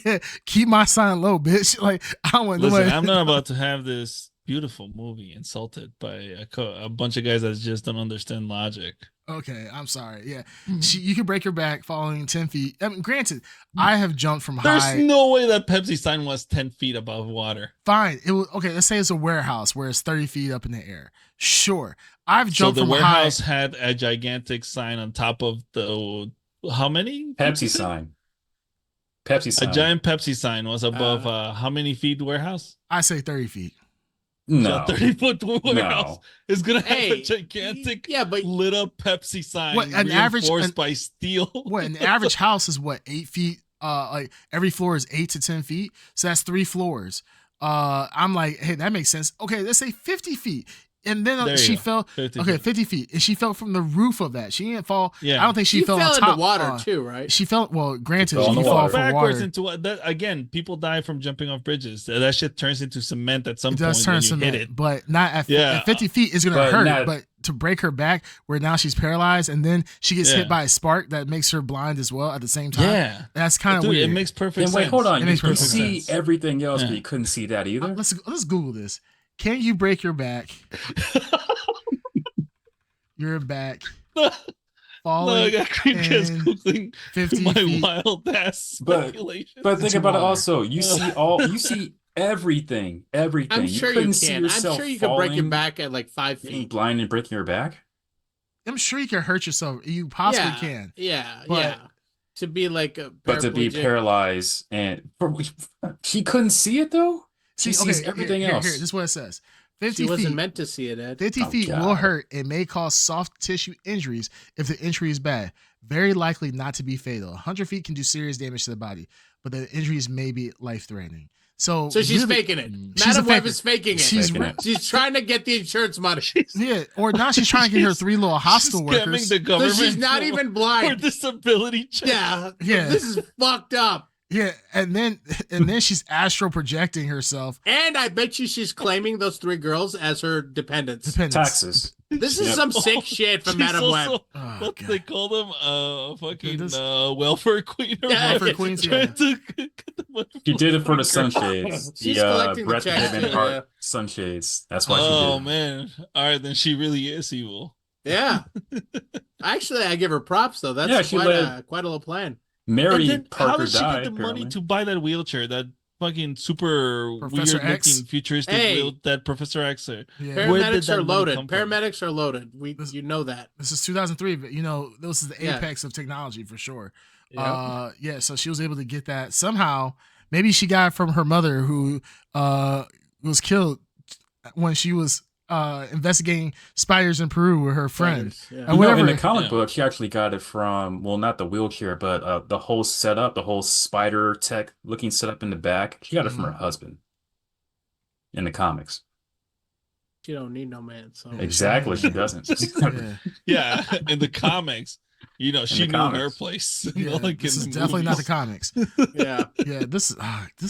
yeah, keep my sign low, bitch. Like I want Listen, I'm not about to have this beautiful movie insulted by a bunch of guys that just don't understand logic. Okay, I'm sorry. Yeah, you can break your back falling 10 feet. I mean, granted, I have jumped from There's high. no way that Pepsi sign was 10 feet above water. Fine. It was okay. Let's say it's a warehouse where it's 30 feet up in the air. Sure, I've So jumped the from warehouse high. had a gigantic sign on top of the how many? Pepsi sign. Pepsi A sign. giant Pepsi sign was above how many feet warehouse? I say 30 feet. No. So a 30-foot warehouse No. is gonna have Hey, a gigantic yeah, but lit up Pepsi sign What, an average- reinforced by steel. What an average house is? What 8 feet? Like every floor is 8 to 10 feet. So that's 3 floors. I'm like, hey, that makes sense. Okay, let's say 50 feet. And then There you she go. fell. 50 Okay, feet. 50 feet, and she fell from the roof of that. She didn't fall. Yeah. I don't think she you fell fell on in top. the water too, right? She fell. Well, granted, Fell in she the fall water. from Backwards water. into that again. People die from jumping off bridges. That shit turns into cement at some It does point turn when you cement, hit it. but not at, Yeah. at 50 feet is gonna But hurt. not- But to break her back, where now she's paralyzed, and then she gets Yeah. hit by a spark that makes her blind as well at the same time. Yeah, That's kind of dude, weird. it makes perfect And sense. wait, hold on. It You makes can perfect see sense. everything else, Yeah. but you couldn't see that either. Let's Google this. Can you break your back? Your back No, falling I got Creepcast and googling 50 my feet. wild ass But- speculation. But think It's about it water. also. You see everything. I'm sure you couldn't see can. I'm yourself sure you can break your falling, back at like 5 being feet. blind and breaking your back. I'm sure you can hurt yourself. You possibly yeah, can. Yeah, But- yeah. To be like a But to be paraplegic. paralyzed and she couldn't see it though. She sees here- everything here, else. Here, this is what it says. 50 She wasn't feet. meant to see it, Ed. 50 Oh, feet will God. hurt and may cause soft tissue injuries if the injury is bad. Very likely not to be fatal. 100 feet can do serious damage to the body, but the injuries may be life threatening. So So she's really- faking it. She's Madam a Web faker. is faking it. She's Faking re- it. She's trying to get the insurance money. yeah, or now she's trying to get her 3 little hostile She's workers. scamming the So government. she's not even for blind. disability check. Yeah. Yeah. This is fucked up. Yeah, and then she's astral projecting herself. And I bet you she's claiming those 3 girls as her dependents. Dependence. Taxes. This is Yep. some sick shit from She's Madam Web. also, Oh, what God. they call them? Fucking This- welfare queen. Or Yeah, whatever. welfare queens, Trying yeah. to get the money She from did it for the fucker. sunshades. She's the collecting the Brett checks, Pittman too, Hart yeah. sunshades. That's why she Oh did it. man! All right, then she really is evil. Yeah. Actually, I give her props though. That's Yeah, she quite led- a little plan. Mary And then how Parker did she died. get the money apparently. to buy that wheelchair? That fucking super Professor weird X? looking futuristic Hey. wheel that Professor X. Yeah. Where did Paramedics that are money loaded. come from? Paramedics are loaded. This- You know that. This is 2003, but this is the Yeah. apex of technology for sure. Yep. Yeah, so she was able to get that somehow. Maybe she got it from her mother who was killed when she was investigating spiders in Peru with her friend. Spiders, Or whatever. In the comic book, she actually got it from, well, not the wheelchair, but the whole setup, the whole spider tech looking setup in the back. She got it from her husband in the comics. She don't need no man. So Exactly, she doesn't. Yeah, in the comics, she knew her place. This is definitely not the comics. Yeah. This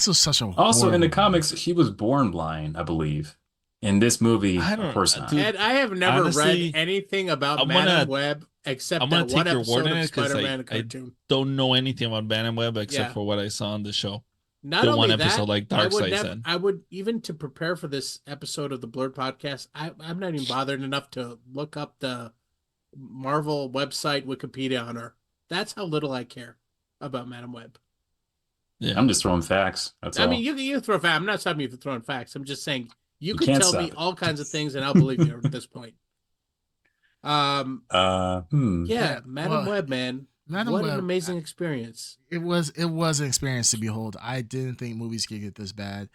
was such a Also, in the horrible comics, she was born blind, I believe. In this movie, of course not. And I have never honestly, read anything about Madam Web except that one episode of Spider-Man cartoon. Don't know anything about Madam Web except for what I saw on the show. Not the only one episode, that, like Darkseid said. I would, even to prepare for this episode of the Blurred podcast, I'm not even bothered enough to look up the Marvel website Wikipedia on her. That's how little I care about Madam Web. Yeah, I'm just throwing facts. That's all. I mean, you throw facts. I'm not stopping you from throwing facts. I'm just saying you could tell me all kinds of things, and I'll believe you at this point. Yeah, Madam Web, man. What an amazing experience. It was an experience to behold. I didn't think movies could get this bad.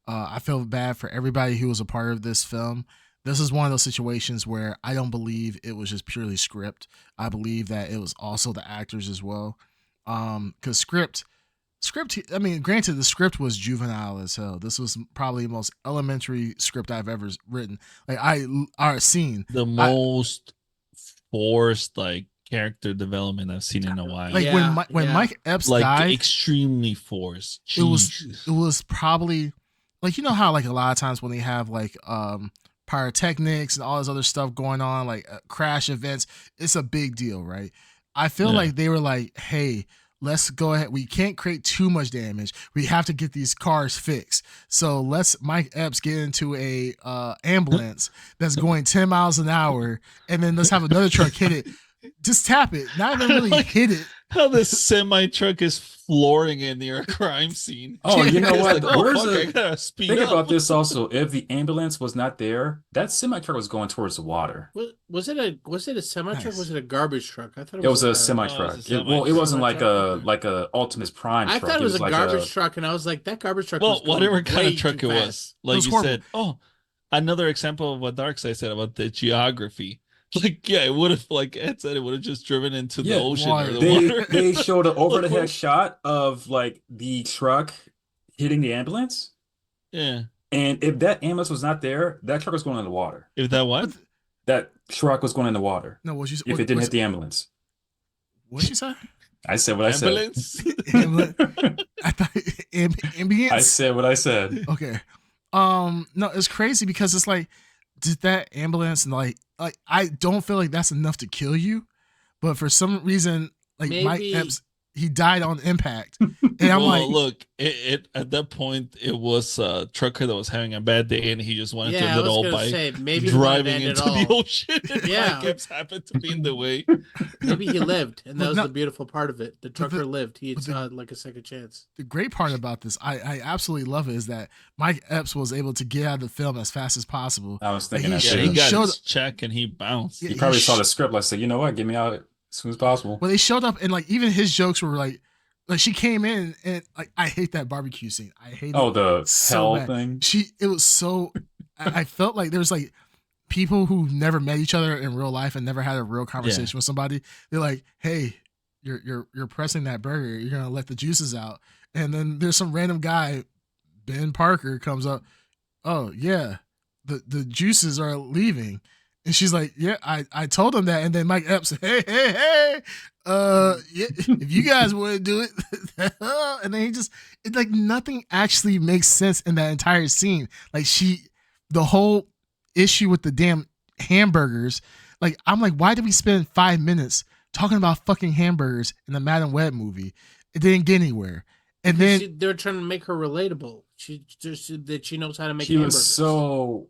I feel bad for everybody who was a part of this film. This is one of those situations where I don't believe it was just purely script. I believe that it was also the actors as well. Because script, I mean, granted, the script was juvenile as hell. This was probably the most elementary script I've ever written. Like, I've seen. The most forced, character development I've seen in a while. Like when Mike Epps died, extremely forced. It was probably how a lot of times when they have pyrotechnics and all this other stuff going on, crash events, it's a big deal, right? I feel like they were like, hey, let's go ahead. We can't create too much damage. We have to get these cars fixed. So let's Mike Epps get into a ambulance that's going 10 miles an hour, and then let's have another truck hit it. Just tap it, not even really hit it. How the semi truck is flooring it near a crime scene. Oh, you know what? I gotta speed Think up. about this also. If the ambulance was not there, that semi truck was going towards the water. Was it a semi truck? Was it a garbage truck? I thought it was a semi truck. It wasn't like a Optimus Prime truck. I thought it was a garbage truck, and I was like, that garbage truck. Well, whatever kind of truck it was, like you said. Oh, another example of what Darkseid said about the geography. It would have, like Ed said, it would have just driven into the ocean or the water. They showed an over the head shot of the truck hitting the ambulance. Yeah. And if that ambulance was not there, that truck was going in the water. If that what? That truck was going in the water. No, if it didn't hit the ambulance. What'd you say? I said what I said. I thought ambience. I said what I said. Okay. No, it's crazy because it's like, did that ambulance I don't feel like that's enough to kill you, but for some reason, maybe. Mike Epps, he died on impact, and I'm look, it at that point it was a trucker that was having a bad day, and he just wanted to end it all by driving into the ocean. Yeah, Mike Epps happened to be in the way. Maybe he lived, and that was the beautiful part of it. The trucker lived; he saw a second chance. The great part about this, I absolutely love it, is that Mike Epps was able to get out of the film as fast as possible. I was thinking he got his check and he bounced. He probably saw the script, said, you know what, get me out as soon as possible. Well, they showed up, and even his jokes were like she came in, and I hate that barbecue scene. I hate the so hell thing. It was so. I felt like there was people who never met each other in real life and never had a real conversation with somebody. They're like, hey, you're pressing that burger. You're gonna let the juices out, and then there's some random guy, Ben Parker, comes up. Oh yeah, the juices are leaving. And she's like, yeah, I told him that. And then Mike Epps said, hey, yeah, if you guys want to do it. And then nothing actually makes sense in that entire scene. The whole issue with the damn hamburgers, I'm like, why did we spend 5 minutes talking about fucking hamburgers in the Madam Web movie? It didn't get anywhere. And then they're trying to make her relatable. She knows how to make. She hamburgers. Was so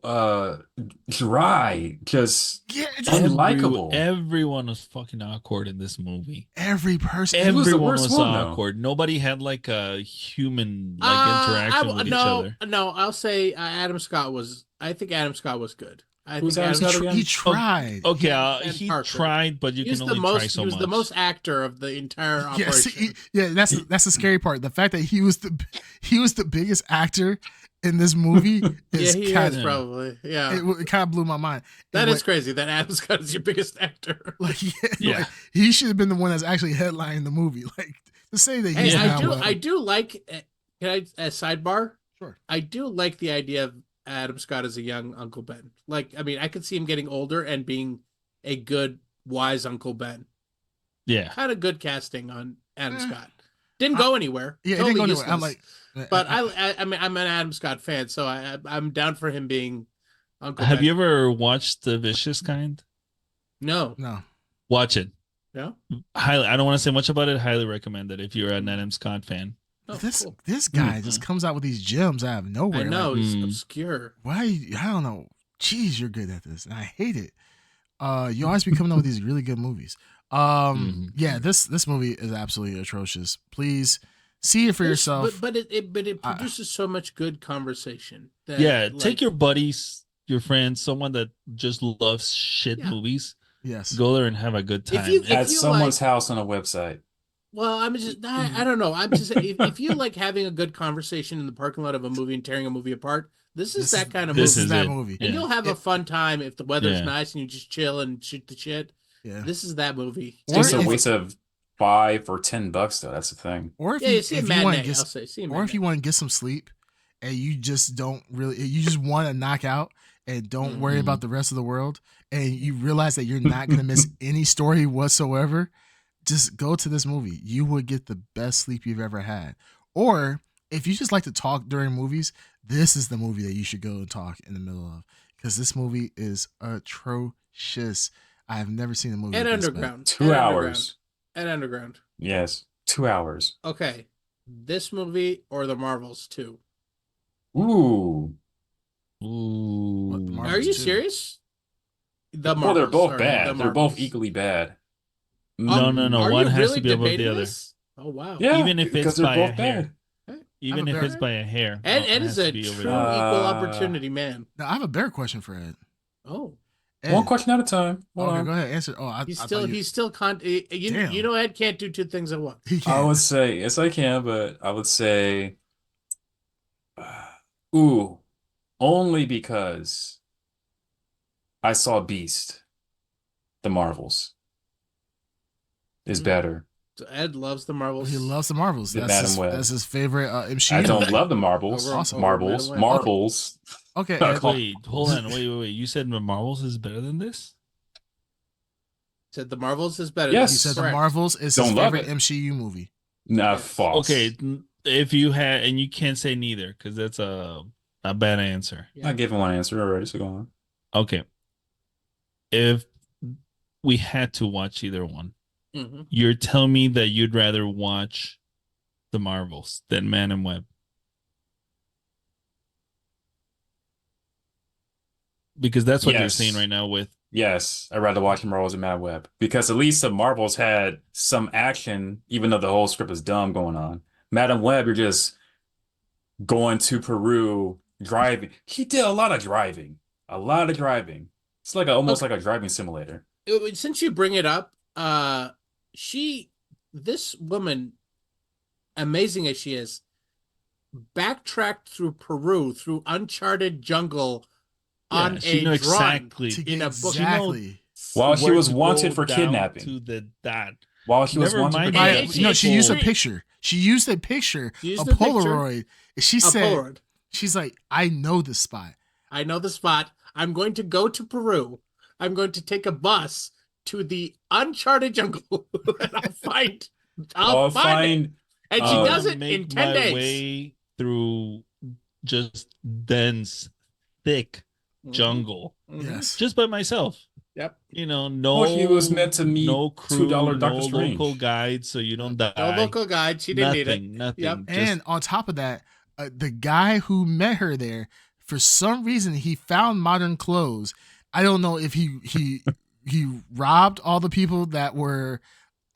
dry, just unlikable. Everyone was fucking awkward in this movie. Every person, everyone was awkward. Though. Nobody had a human interaction with each other. No, I'll say Adam Scott was. I think Adam Scott was good. I Who's think Adam Scott again? He tried. Okay, and he Parker. tried, but you He was can the only most. try so He was much. the most actor of the entire operation. Yes, that's the scary part. The fact that he was the biggest actor in this movie is Yeah, he kind is of probably. Yeah, it kind of blew my mind. that And is crazy. That Adam Scott is your biggest actor. like Yeah. like, he should have been the one that's actually headlining the movie. Like to say that Hey, he's Yeah. not I do like. Can I a sidebar? Sure. I do like the idea of Adam Scott as a young Uncle Ben. Like, I mean, I could see him getting older and being a good, wise Uncle Ben. Yeah. Kind of good casting on Adam Eh. Scott. Didn't go anywhere. Yeah, Totally it didn't go anywhere. I'm useless. like, But I mean, I'm an Adam Scott fan, so I'm down for him being Uncle Have Ben. you ever watched The Vicious Kind? No. no. Watch it. No. Highly. I don't want to say much about it. Highly recommend it if you're an Adam Scott fan. Oh, this cool. this guy just comes out with these gems out of nowhere. I know Like, he's Mm. obscure. why? I don't know. Jeez, you're good at this, and I hate it. You always be coming up with these really good movies. Yeah, this movie is absolutely atrocious. Please see it for yourself. But it produces so much good conversation. That, Yeah, like, take your buddies, your friends, someone that just loves shit Yeah. movies. Yes. Go there and have a good time. you- At you someone's house on a website. Well, I'm just I don't know. I'm just if you like having a good conversation in the parking lot of a movie and tearing a movie apart, this is that kind of this movie. is that it. movie. And Yeah. you'll have a fun time if the weather's Yeah. nice and you just chill and shoot the shit. Yeah. This is that movie. It's just Or a if- waste of $5 or $10 though. That's the thing. Or if Yeah, you see a if you want matinee. to I'll get, say, see a or if you matinee. want to get some sleep, and you just want to knock out and don't worry Mhm. about the rest of the world, and you realize that you're not gonna miss any story whatsoever, just go to this movie. You will get the best sleep you've ever had. Or if you just like to talk during movies, this is the movie that you should go and talk in the middle of, because this movie is atrocious. I have never seen a movie Ed this bad. Underground. 2 Ed hours. Ed Underground. Yes. 2 hours. Okay. This movie or The Marvels 2? Ooh. Ooh. What, the Are Marvels you 2? serious? The Well, they're Marvels, both sorry, bad. The They're both Marvels. equally bad. No, no, no. Are One you has really to be above the debating other. this? Oh wow. Yeah, Even if because it's they're by a both hair. bad. Even I'm if a it's bear. by a hair. Ed, no, it Ed has is to a be true over equal there. opportunity man. Now, I have a better question for Ed. Oh, Ed. One question at a time. Hold Okay, on. go ahead. Answer. Oh, I he's thought still you, Damn. you know Ed can't do two things at once. he I can't. would say, yes, I can, but I would say, ooh, only because I saw Beast, the Marvels, is Mm. better. So Ed loves the Marvels. He loves the Marvels. The That's Madam his, Web. that's his favorite MCU. I don't love the marbles. Over- Awesome. Marbles. Madam Web. Marbles. Okay, I Ed, call- Wait, hold on. Wait. You said the Marvels is better than this? Said the Marvels is better. Yes. he said the Correct. Marvels is his Don't love favorite it. MCU movie. Nah, Yes. false. Okay, if you had, and you can't say neither because that's a bad answer. I gave him one answer already, so go on. Okay. If we had to watch either one, Mhm. you're telling me that you'd rather watch the Marvels than Man and Web. Because that's what you're Yes. saying right now with Yes, I'd rather watch Marvels than Mad Web because at least the Marvels had some action, even though the whole script is dumb going on. Madam Web, you're just going to Peru, driving. He did a lot of driving. A lot of driving. It's like almost like a driving simulator. Since you bring it up, this woman, amazing as she is, backtracked through Peru, through uncharted jungle on she a knew drawing. exactly In a book. Exactly. While she where was to wanted go for down kidnapping. to the dot. While she was Never wanted for mind By- that kidnapping. no, she used a people- picture. She used a picture, She used a a picture. Polaroid. And she A said, Polaroid. she's like, I know this spot. I know the spot. I'm going to go to Peru. I'm going to take a bus to the uncharted jungle, and I'll find it. And she uh, does it in Make 10 my days. way through just dense, thick Mhm. jungle Mhm. Yes. just by myself. Yep. You know, no. Well, he was meant to meet no crew, $2 no Doctor Strange. local guide, so you don't die. No local guide. She didn't need it. Nothing. Yep. Just, And on top of that, the guy who met her there, for some reason, he found modern clothes. I don't know if he robbed all the people that were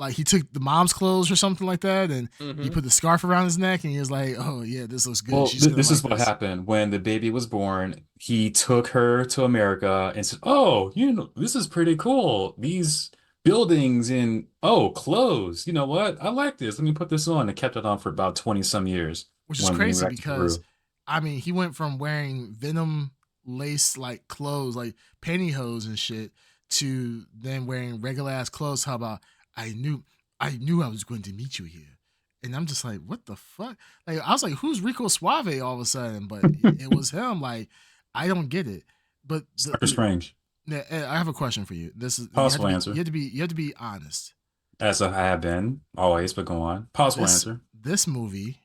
like he took the mom's clothes or something like that, and he put the scarf around his neck, and he was like, "Oh yeah, this looks good." Well, She's gonna this like is what happened when the baby was born. He took her to America and said, "Oh, this is pretty cool. These buildings and clothes. You know what? I like this. Let me put this on." And kept it on for about 20 some years. Which is When we crazy went back to because, Peru. I mean, he went from wearing Venom lace like clothes, like pantyhose and shit, to then wearing regular ass clothes. How about I knew I was going to meet you here, and I'm just like, what the fuck? Like I was like, who's Rico Suave all of a sudden? But it was him. Like I don't get it. But Doctor Strange. I have a question for you. This is Possible answer. you have to be honest. As I have been always, but go on. Possible answer. This movie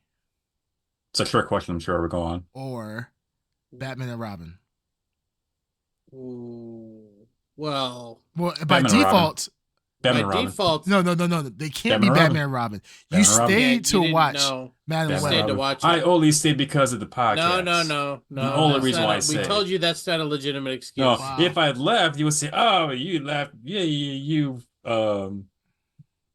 It's a trick question. I'm sure. We'll go on. or Batman and Robin. Ooh. Well, by Batman and Robin. default, Batman by and Robin. default, no. They can't Batman be and Batman and Robin. You Batman and Robin. stayed Yeah, to you didn't watch know. Madam Batman Web. stayed and to Robin. watch I it. only stayed because of the podcast. No. The only that's reason not why I we say told you that's not a legitimate excuse. No, Wow. if I left, you would say, "Oh, you left. Yeah, you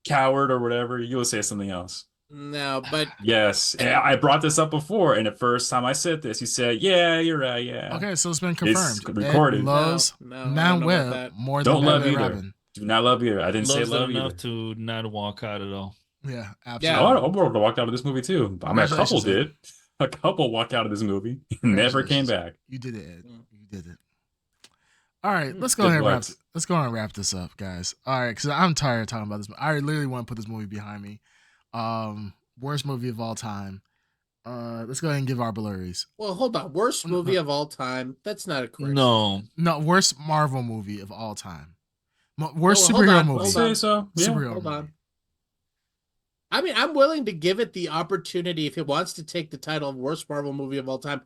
coward or whatever." You would say something else. No, but Yes, and I brought this up before, and the first time I said this, you said, "Yeah, you're right. Yeah." Okay, so it's been confirmed. It's recorded. Ed loves No, I don't Madam know about Web that. more Don't than love Batman and either. Robin. Do not love either. I didn't say Loves it love enough either. to not walk out at all. Yeah, Oh, absolutely. I'm going to walk out of this movie too. I mean, a couple Congratulations, Ed. did. A couple walked out of this movie and never came back. You did it, Ed. Mm. You did it. All right, let's go Good ahead and works. let's go ahead and wrap this up, guys. All right, because I'm tired of talking about this. I literally want to put this movie behind me. Worst movie of all time. Let's go ahead and give our blurries. well, hold on. Worst movie of all time. That's not a correct. No, No, worst Marvel movie of all time. Worst Oh, hold superhero on, movie. I'll hold on. say so. Yeah. Superhero Hold movie. on. I mean, I'm willing to give it the opportunity if it wants to take the title of worst Marvel movie of all time.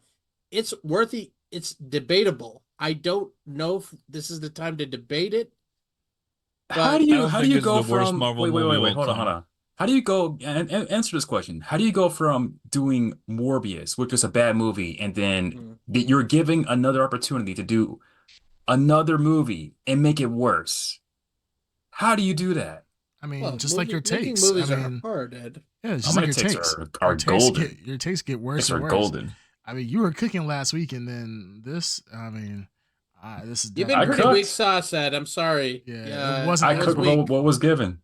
It's worthy. It's debatable. I don't know if this is the time to debate it. How But do I you don't think it's go the worst from Marvel wait, movie of all hold time. on. How do you go and answer this question? How do you go from doing Morbius, which is a bad movie, and then you're giving another opportunity to do another movie and make it worse? How do you do that? I mean, Well, just like your making takes. movies I mean, are hard, Ed. yeah, it's Oh, just my like your takes takes. are Your takes golden. your takes get worse Takes and are worse. golden. I mean, you were cooking last week, and then this. I mean, this is. You've I been pretty cooked. weak sauce, Ed. I'm sorry. Yeah, it wasn't. I cooked weak. what was given.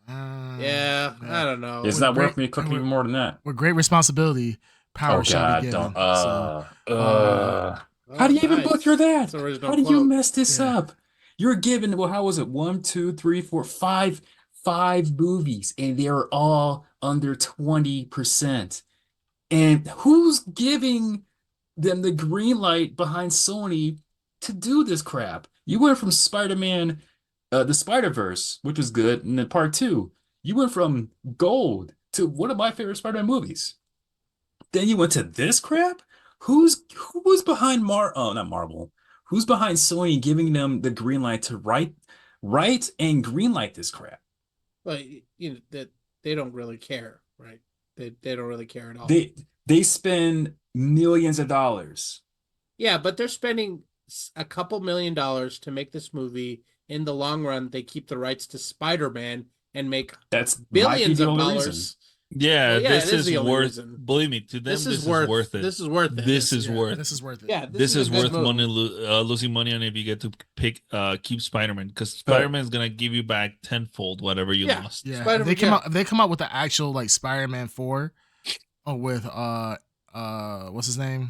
Yeah, I don't know. It's With not great- worth me cooking with- even more than that. With great responsibility, power Oh shall God, be given. don't. Oh, How do you even nice. butcher that? That's the original How do you quote. mess this Yeah. up? You're given, well, how was it? 1, 2, 3, 4, 5, 5 movies, and they're all under 20%. And who's giving them the green light behind Sony to do this crap? You went from Spider-Man, the Spider-Verse, which was good, and then part 2. You went from Gold to one of my favorite Spider-Man movies. Then you went to this crap? Who was behind not Marvel. Who's behind Sony giving them the green light to write and green light this crap? Well, you know that they don't really care, right? They don't really care at all. They spend millions of dollars. Yeah, but they're spending a couple $1 million to make this movie. In the long run, they keep the rights to Spider-Man and make That's billions might be the of only dollars. reason. Yeah, Well, yeah, this it is is the only worth. reason. Believe me, to them, This is worth worth. it. This is worth it. This is Yeah, worth. This is worth it. Yeah, This is a good worth move. money, losing money on if you get to keep Spider-Man, because Spider-Man's gonna give you back tenfold whatever you Yeah. lost. Yeah, Spider-Man, if they come out with the actual like Spider-Man 4, with what's his name,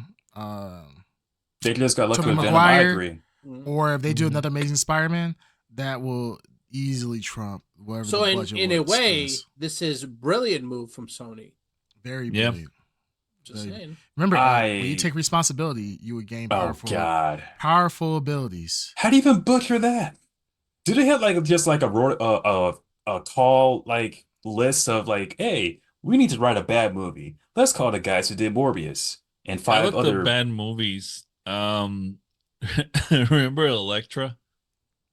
They just got lucky Tobey with Venom. I Maguire. agree. or if they do Mhm. another Amazing Spider-Man, that will easily trump whatever. So the in budget a was for way, this. this is a brilliant move from Sony. Very Yeah. brilliant. Just Very- saying. Remember, I- when you take responsibility, you would gain Oh God. powerful abilities. How do you even butcher that? Do they have like just like a call like list of like, hey, we need to write a bad movie. Let's call the guys who did Morbius and I 5 looked other at bad movies. Remember Elektra?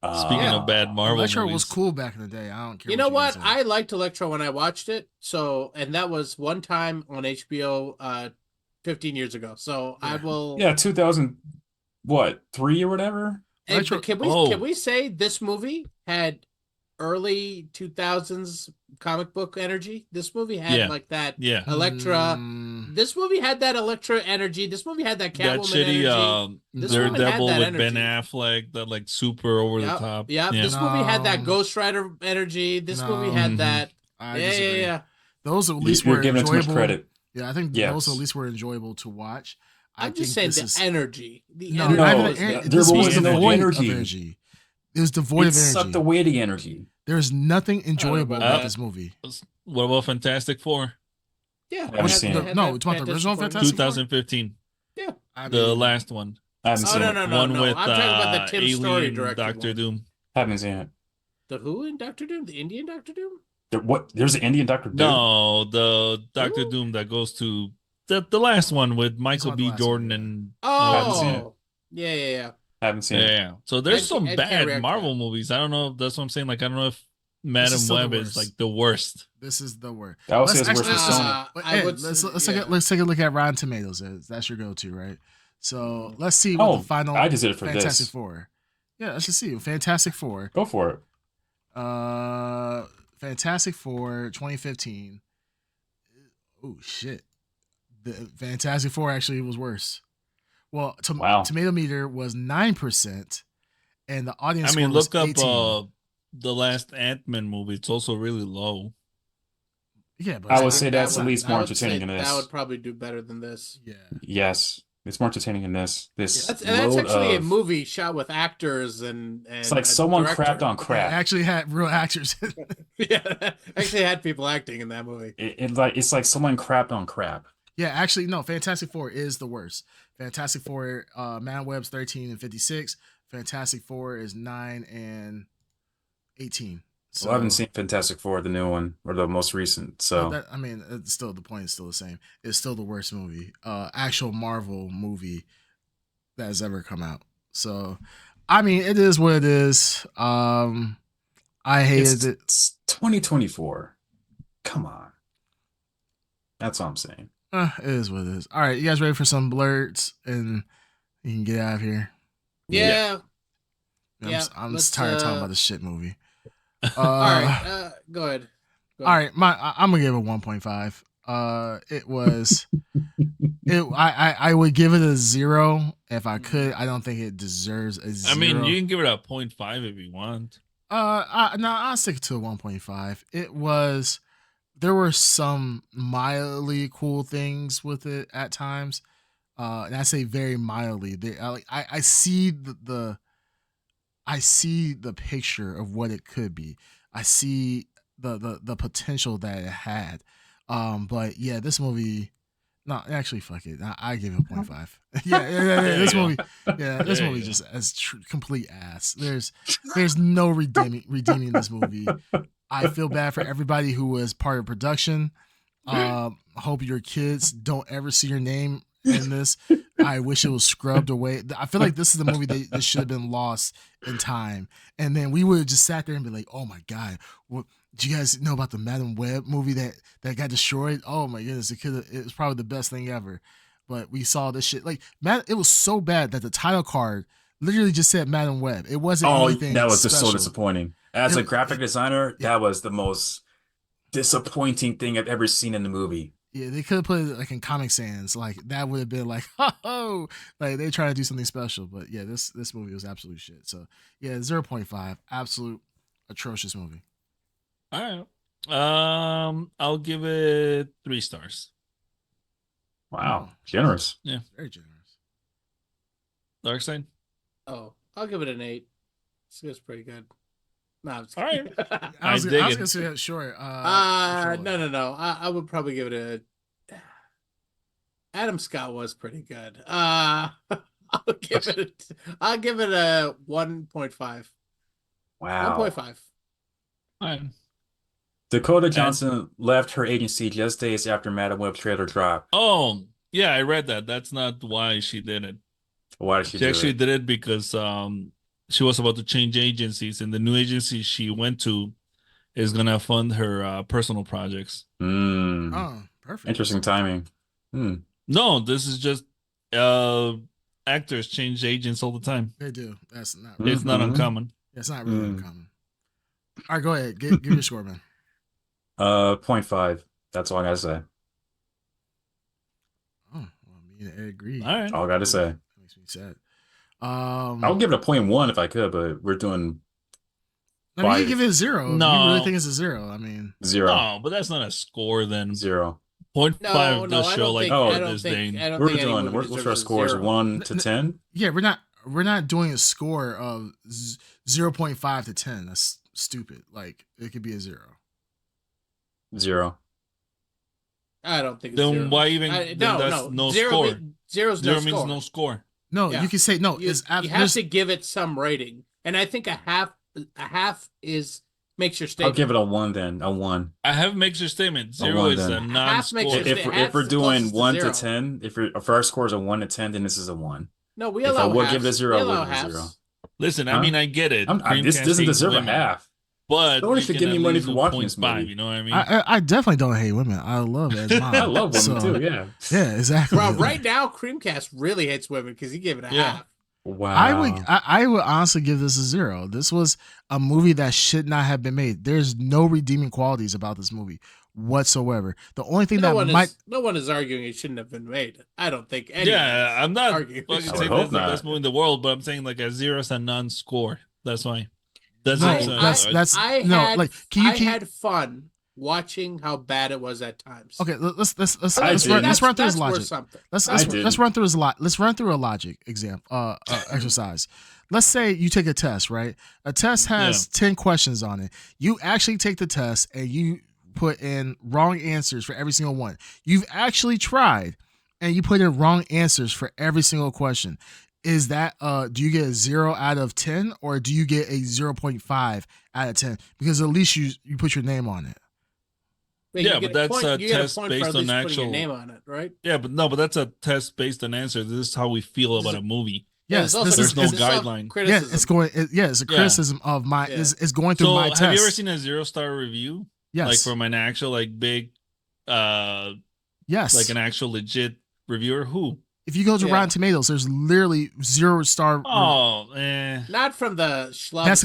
Speaking Yeah. of bad Marvel Electro movies, was cool back in the day. I don't care. You know what? guys say. I liked Electro when I watched it. So, and that was one time on HBO 15 years ago. So I will. Yeah, 2000 3 or whatever? Hey, Electro- but can Oh. we say this movie had early 2000s comic book energy. This movie had Yeah. like that Yeah. Elektra. This movie had that Elektra energy. This movie had that That Catwoman shitty energy. This movie had Daredevil that with Ben energy. Affleck, that like super over the Yep, top. yep. Yeah. This movie had that No. Ghost Rider energy. This movie No. had that. I Yeah, disagree. yeah. Those at least You're were giving it too much enjoyable. credit. Yeah, I think those at Yes. least were enjoyable to watch. I'm just think saying this the is energy. The no, energy not No, even there this was was no devoid energy. of energy. It was devoid It of sucked energy. away the energy. There's nothing enjoyable about about that. this movie. What about Fantastic Four? Yeah, I haven't seen it. No, it's about the original Fantastic Four. 2015. Yeah. I The mean, last one. I haven't Oh seen no it. no no One no! with I'm talking about the Tim Story Alien directed Doctor one. Doom. Haven't seen it. The who in Doctor Doom? The Indian Doctor Doom? There's an Indian Doctor Doom? No, the Doctor Who? Doom that goes to the last one with Michael about the B. last Jordan one, yeah. and Haven't seen it. Oh, yeah. Haven't seen it. yeah. So there's Ed- some Ed can't bad react to Marvel that. movies. I don't know. That's what I'm saying. Like I don't know if is Madam still the Web is worst. like the worst. this is the word. I would say Let's it's worse actually- than Sony. But I Ed, would let's say- yeah. let's take a look at Rotten Tomatoes. That's your go-to, right? So let's see what Oh, the final I just did it for Fantastic this. Four. Yeah, let's just see. Fantastic Four. Go for it. Fantastic Four 2015. Oh shit. The Fantastic Four actually was worse. Well, Wow. tomato meter was 9%, and the audience I mean, score was look up 18. the last Ant-Man movie. It's also really low. Yeah, but I would it's say not- that's not- at least I more would say entertaining than That this. would probably do better than this. Yeah. Yes, it's more entertaining than this. This That's load actually a of movie shot with actors and it's like a someone director. crapped on Yeah, crap. actually had real actors. Yeah, actually had people acting in that movie. It's like someone crapped on crap. Yeah, actually, no. Fantastic Four is the worst. Fantastic Four, Man Web's 13 and 56. Fantastic Four is 9 and 18. So Well, I haven't seen Fantastic Four, the new one, or the most recent. So that, I mean, it's still the point is still the same. It's still the worst movie, actual Marvel movie that has ever come out. So, I mean, it is what it is. I hated it. it's 2024. Come on, that's all I'm saying. It is what it is. All right, you guys ready for some blurs and you can get out of here? Yeah. I'm let's, just tired of talking about this shit movie. All right, go ahead. All right, I'm gonna give it 1.5. It was, I would give it a 0 if I could. I don't think it deserves a 0. I mean, you can give it a 0.5 if you want. No, I'll stick to a 1.5. It was, there were some mildly cool things with it at times, and I say very mildly. I see I see the picture of what it could be. I see the potential that it had. But yeah, this movie. No, actually, fuck it. I give it a 0.5. yeah. This movie, this movie just as complete ass. There's no redeeming this movie. I feel bad for everybody who was part of production. Hope your kids don't ever see your name in this. I wish it was scrubbed away. I feel like this is the movie that should have been lost in time. And then we would have just sat there and be like, oh my God, do you guys know about the Madam Web movie that got destroyed? Oh my goodness, it was probably the best thing ever. But we saw this shit. Like, it was so bad that the title card literally just said Madam Web. It wasn't anything that was just so special. disappointing. As a graphic designer, that was the most disappointing thing I've ever seen in the movie. Yeah, they could have put it like in Comic Sans. Like, that would have been like, oh, like they try to do something special. But yeah, this movie was absolute shit. So yeah, 0.5, absolute atrocious movie. All right. I'll give it 3 stars. Wow, generous. Yeah, very generous. Darkseid. Oh, I'll give it an 8. It's pretty good. No, I'm just All right. kidding. I was dig gonna it. say that short. No. I would probably give it a. Adam Scott was pretty good. I'll give it a 1.5. Wow. 1.5. All right. Dakota Johnson left her agency just days after Madam Web trailer dropped. Oh, yeah, I read that. That's not why she did it. Why did she She do actually it? did it because she was about to change agencies, and the new agency she went to is gonna fund her personal projects. Oh, perfect. Interesting timing. No, this is just actors change agents all the time. They do. That's not. It's not Mhm. uncommon. It's not really uncommon. All right, go ahead. Give your score, man. 0.5. That's all I gotta say. Oh, well, me and Ed agree. All right. All I gotta say. That makes me sad. I would give it a 0.1 if I could, but we're doing I mean, you five. give it a 0. If you really think it's a 0, I mean, 0. No, but that's not a score then. 0. 0.5 No, does I show don't like think. oh, I don't this think. thing. I don't We're think any doing. movie What's deserves our a scores? 0. 1 to 10. yeah, we're not doing a score of 0.5 to 10. That's stupid. Like it could be a 0. 0. I don't think. It's Then 0. why even? Then that's no score. Zero's Zero no means score. no score. No, Yeah. you can say no. You have to give it some rating, and I think a half is makes your I'll statement. give it a 1 then. A 1. I have makes your statement. 0 1 is then. a Half makes non-score. your If we're the doing closest to 1 to 0. 10, if our score is a 1 to 10, then this is a 1. No, we If I allow would halves. give it a 0, we I would allow give it a halves. 0. Listen, Huh? I mean, I get it. This Creamcast doesn't hates deserve a women, half. but Nobody you should can give me at money least for do watching this 0.5, movie. you know what I mean? I definitely don't hate women. I love Ed's mom. I love women So, too. Yeah. Yeah, exactly. Well, right now, Creamcast really hates women because he gave it a half. Wow. I would honestly give this a 0. This was a movie that should not have been made. There's no redeeming qualities about this movie whatsoever. The only thing no one is arguing it shouldn't have been made. I don't think anyone. Yeah, I'm not arguing. fucking I would saying hope that's the not. best movie in the world, but I'm saying like a 0 is a non-score. That's why. That's No, what I'm saying. that's no. had, Like, I had fun watching how bad it was at times. Okay, let's did. run through his That's worth logic. something. Let's didn't. run through his Let's run through a logic example exercise. Let's say you take a test, right? A test has 10 questions on it. You actually take the test and you put in wrong answers for every single one. You've actually tried and you put in wrong answers for every single question. Is that do you get a 0 out of 10 or do you get a 0.5 out of 10? Because at least you put your name on it. Yeah, but that's a test based on actual your name on it, right? Yeah, but that's a test based on answer. This is how we feel about a movie. Yes, there's no guideline. Yeah, it's a criticism of my. It's going through my test. Have you ever seen a 0-star review? Yes, like from an actual like big, yes, like an actual legit reviewer. Who? If you go to Rotten Tomatoes, there's literally 0-star. Not from the schlubs. That's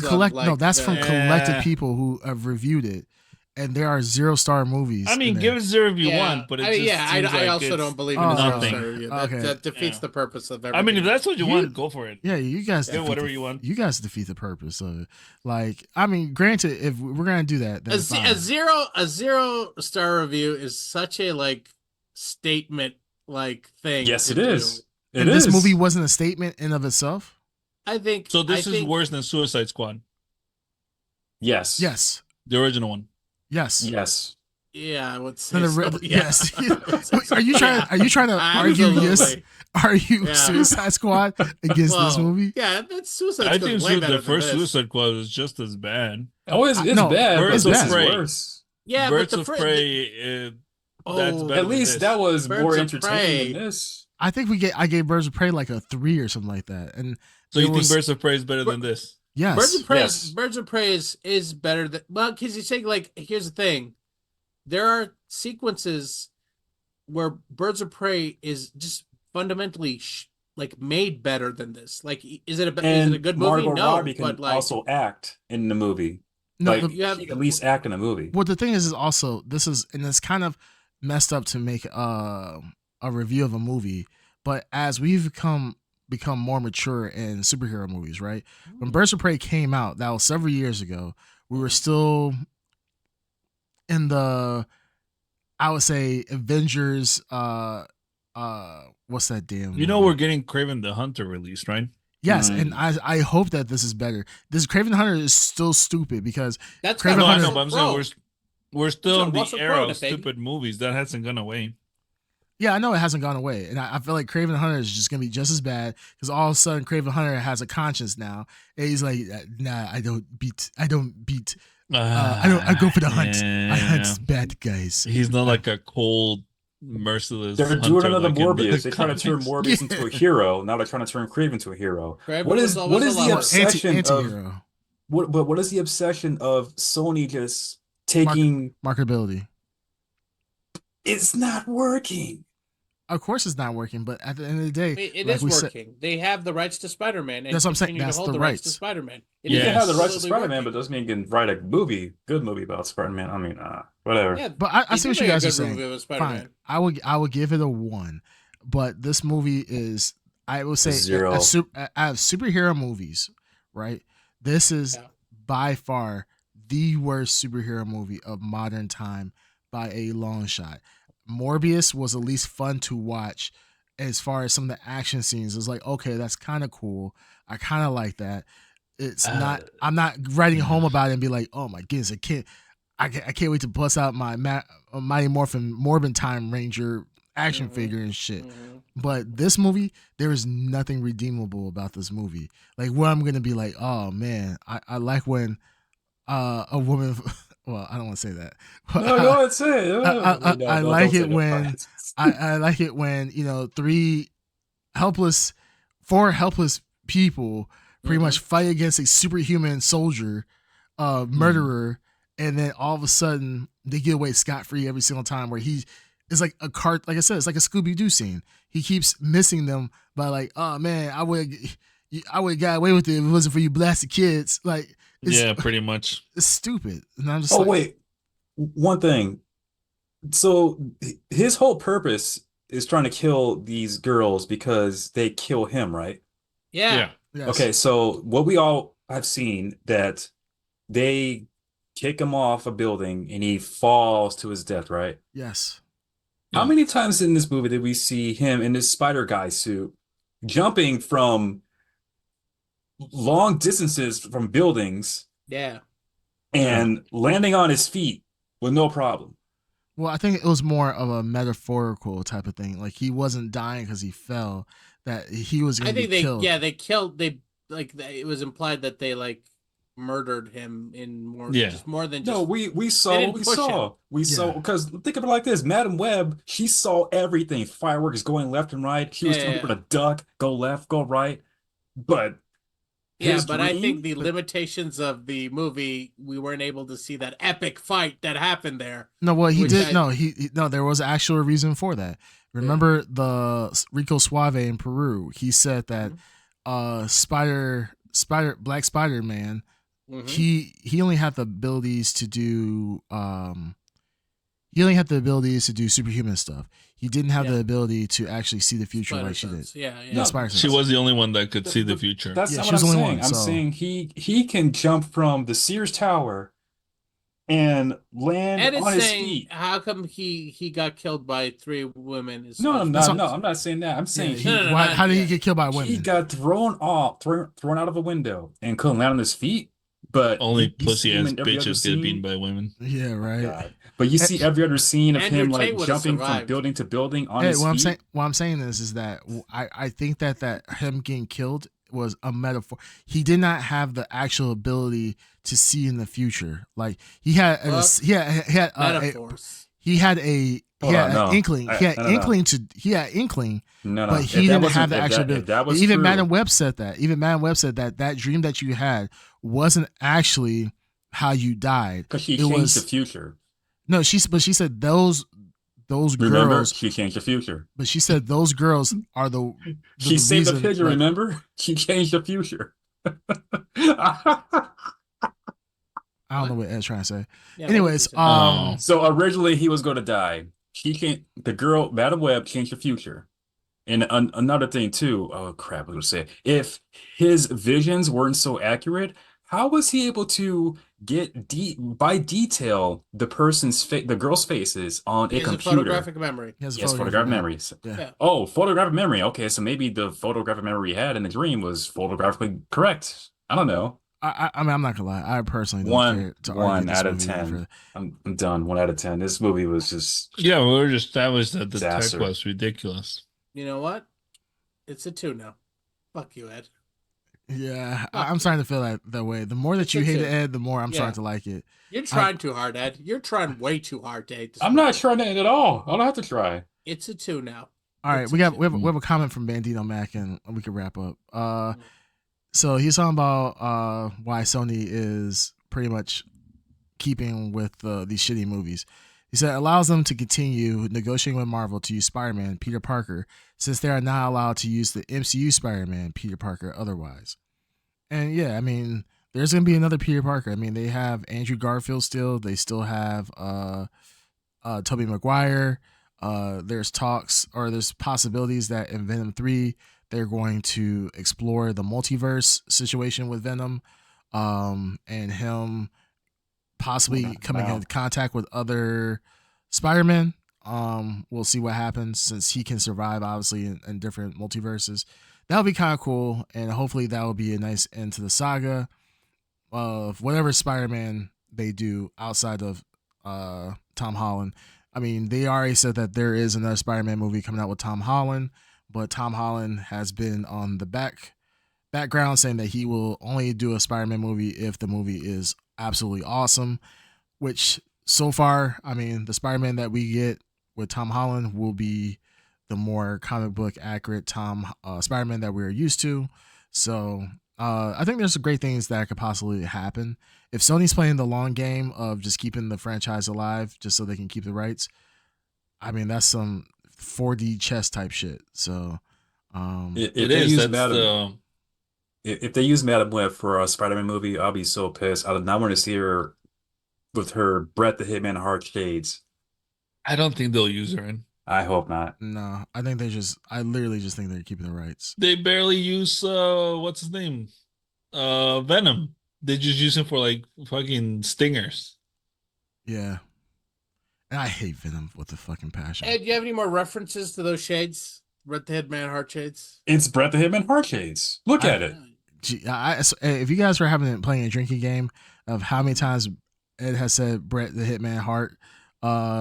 that's from collected people who have reviewed it, and there are 0-star movies. I mean, give it 0 if you want, but I also don't believe in a 0-star review. That defeats the purpose of everything. I mean, if that's what you want, go for it. Yeah, you guys do whatever you want. You guys defeat the purpose of it. Like, I mean, granted, if we're gonna do that, then a 0-star review is such a like statement like thing. Yes, it is. This movie wasn't a statement in of itself. I think so. This is worse than Suicide Squad. Yes. Yes. The original one. Yes. Yes. Yeah, I would say so. Yes. Are you trying to argue? Yes. Are you Suicide Squad against this movie? Yeah, that's Suicide Squad. I think the first Suicide Squad is just as bad. Oh, it's bad. Birds of Prey. Worse. Yeah, Birds of Prey. That's better. At least that was Birds more of entertaining than this. I think I gave Birds of Prey like a 3 or something like that. And so you think Birds of Prey is better than this? Yes. Birds of Prey is better than because you say like here's the thing, there are sequences where Birds of Prey is just fundamentally like made better than this. Like, is it a good movie? Margot No, Robbie can but like also act in the movie. No, like, she can at least act in a movie. Well, the thing is also and it's kind of messed up to make a review of a movie, but as we've become more mature in superhero movies, right? When Birds of Prey came out, that was several years ago, we were still in the, I would say, Avengers, what's that damn movie? We're getting Kraven the Hunter released, right? Yes, and I hope that this is better. This Kraven the Hunter is still stupid because that's Kraven the Hunter. But I'm saying we're still in the era of stupid movies. That hasn't gone away. Yeah, I know it hasn't gone away, and I feel like Kraven the Hunter is just gonna be just as bad because all of a sudden Kraven the Hunter has a conscience now, and he's like, "Nah, I don't beat. I go for the hunt. I hunt bad guys." He's not like a cold, merciless. They're doing another Morbius. They're trying to turn Morbius into a hero. Now they're trying to turn Kraven into a hero. What is the obsession of what is the obsession of Sony just taking marketability? It's not working. Of course, it's not working. But at the end of the day, It like is we said, working. They have the rights to Spider-Man, and That's what I'm saying. continue That's to hold the the rights to rights. Spider-Man. It You is can have the rights to absolutely Spider-Man, working. but doesn't mean you can write a good movie about Spider-Man. I mean, whatever. Yeah, but I they see did what you make a guys are good saying. movie with Spider-Man. Fine, I would give it a 1, but this movie is, I would say, 0. out of superhero movies, right? This is by far the worst superhero movie of modern time by a long shot. Morbius was at least fun to watch as far as some of the action scenes. It's like, okay, that's kind of cool. I kind of like that. It's not. I'm not writing home about it and be like, oh my goodness, I can't wait to bust out my Mighty Morphin Morbin Time Ranger action figure and shit. But this movie, there is nothing redeemable about this movie. Like, where I'm gonna be like, oh man, I like when a woman. Well, I don't want to say that. No, go ahead, say it. I like it when I like it when, you know, four helpless people pretty much fight against a superhuman soldier, murderer, and then all of a sudden they get away scot-free every single time. Where it's like a cart, like I said, it's like a Scooby-Doo scene. He keeps missing them by like, oh man, I would have got away with it if it wasn't for you blasted kids. Like, yeah, pretty much. It's stupid. And I'm just wait, one thing. So his whole purpose is trying to kill these girls because they kill him, right? Yeah. Yes. Okay, so what we all have seen that they kick him off a building and he falls to his death, right? Yes. How many times in this movie did we see him in his spider guy suit jumping from long distances from buildings? Yeah. And landing on his feet with no problem? Well, I think it was more of a metaphorical type of thing. Like, he wasn't dying because he fell; that he was going to be killed. They killed. It was implied that they like murdered him in more, just more than just. No, we saw what we saw. We saw, because think of it like this: Madam Web, she saw everything. Fireworks going left and right. She was telling people to duck, go left, go right. But I think the limitations of the movie, we weren't able to see that epic fight that happened there. No, well, he did. No, there was an actual reason for that. Remember the Rico Suave in Peru? He said that Black Spider-Man, he only had the abilities to do superhuman stuff. He didn't have the ability to actually see the future like she did. She was the only one that could see the future. That's not what I'm saying. I'm saying he can jump from the Sears Tower and land on his feet. How come he got killed by 3 women? No, I'm not saying that. I'm saying how did he get killed by women? He got thrown out of a window and couldn't land on his feet. But only pussy ass bitches get beaten by women. Yeah, right. God. But you see every other scene of him like jumping from building to building on his feet. What I'm saying is that I think that him getting killed was a metaphor. He did not have the actual ability to see in the future. Like, he had an inkling. He had inkling. But he didn't have the actual ability. Even Madam Web said that. That dream that you had wasn't actually how you died. Because she changed the future. No, she said those girls. Remember, she changed the future. But she said those girls are the she saved the picture. Like, remember, she changed the future. I don't know what Ed's trying to say. Yeah, anyways, so originally he was going to die. The girl, Madam Web, changed the future. And another thing too. Oh crap! I was going to say, if his visions weren't so accurate, how was he able to get by detail the girl's faces on a computer? Photographic memory. Yes, photographic memory. Yeah. Oh, photographic memory. Okay, so maybe the photographic memory he had in the dream was photographically correct. I don't know. I mean, I'm not gonna lie. I personally don't care to argue 1 this out of movie 10. I'm done. 1 out of 10. This movie was just we were just established that the tech was ridiculous. You know what? It's a 2 now. Fuck you, Ed. Yeah, I'm starting to feel that way. The more that you hate Ed, the more I'm starting to like it. You're trying too hard, Ed. You're trying way too hard to hate this. I'm not trying to hate at all. I don't have to try. It's a 2 now. All right, we have a comment from Bandito Mac, and we can wrap up. So he's talking about why Sony is pretty much keeping with these shitty movies. He said it allows them to continue negotiating with Marvel to use Spider-Man Peter Parker, since they are not allowed to use the MCU Spider-Man Peter Parker otherwise. And yeah, I mean, there's gonna be another Peter Parker. I mean, they have Andrew Garfield still. They still have Tobey Maguire. There's talks or there's possibilities that in Venom 3 they're going to explore the multiverse situation with Venom, and him possibly coming in contact with other Spider-Man. We'll see what happens since he can survive obviously in different multiverses. That'll be kind of cool, and hopefully that will be a nice end to the saga of whatever Spider-Man they do outside of Tom Holland. I mean, they already said that there is another Spider-Man movie coming out with Tom Holland, but Tom Holland has been on the background saying that he will only do a Spider-Man movie if the movie is absolutely awesome, which so far, I mean, the Spider-Man that we get with Tom Holland will be the more comic book accurate Spider-Man that we're used to. So I think there's some great things that could possibly happen. If Sony's playing the long game of just keeping the franchise alive just so they can keep the rights, I mean, that's some 4D chess type shit. So if they use Madam Web for a Spider-Man movie, I'll be so pissed. I want to see her with her Brett the Hitman Hard shades. I don't think they'll use her in. I hope not. No, I think I literally just think they're keeping the rights. They barely use what's his name? Venom. They just use him for like fucking stingers. Yeah. And I hate Venom with a fucking passion. Ed, do you have any more references to those shades? Brett the Hitman Heart shades? It's Brett the Hitman Heart shades. Look at it. If you guys were playing a drinking game of how many times Ed has said Brett the Hitman Heart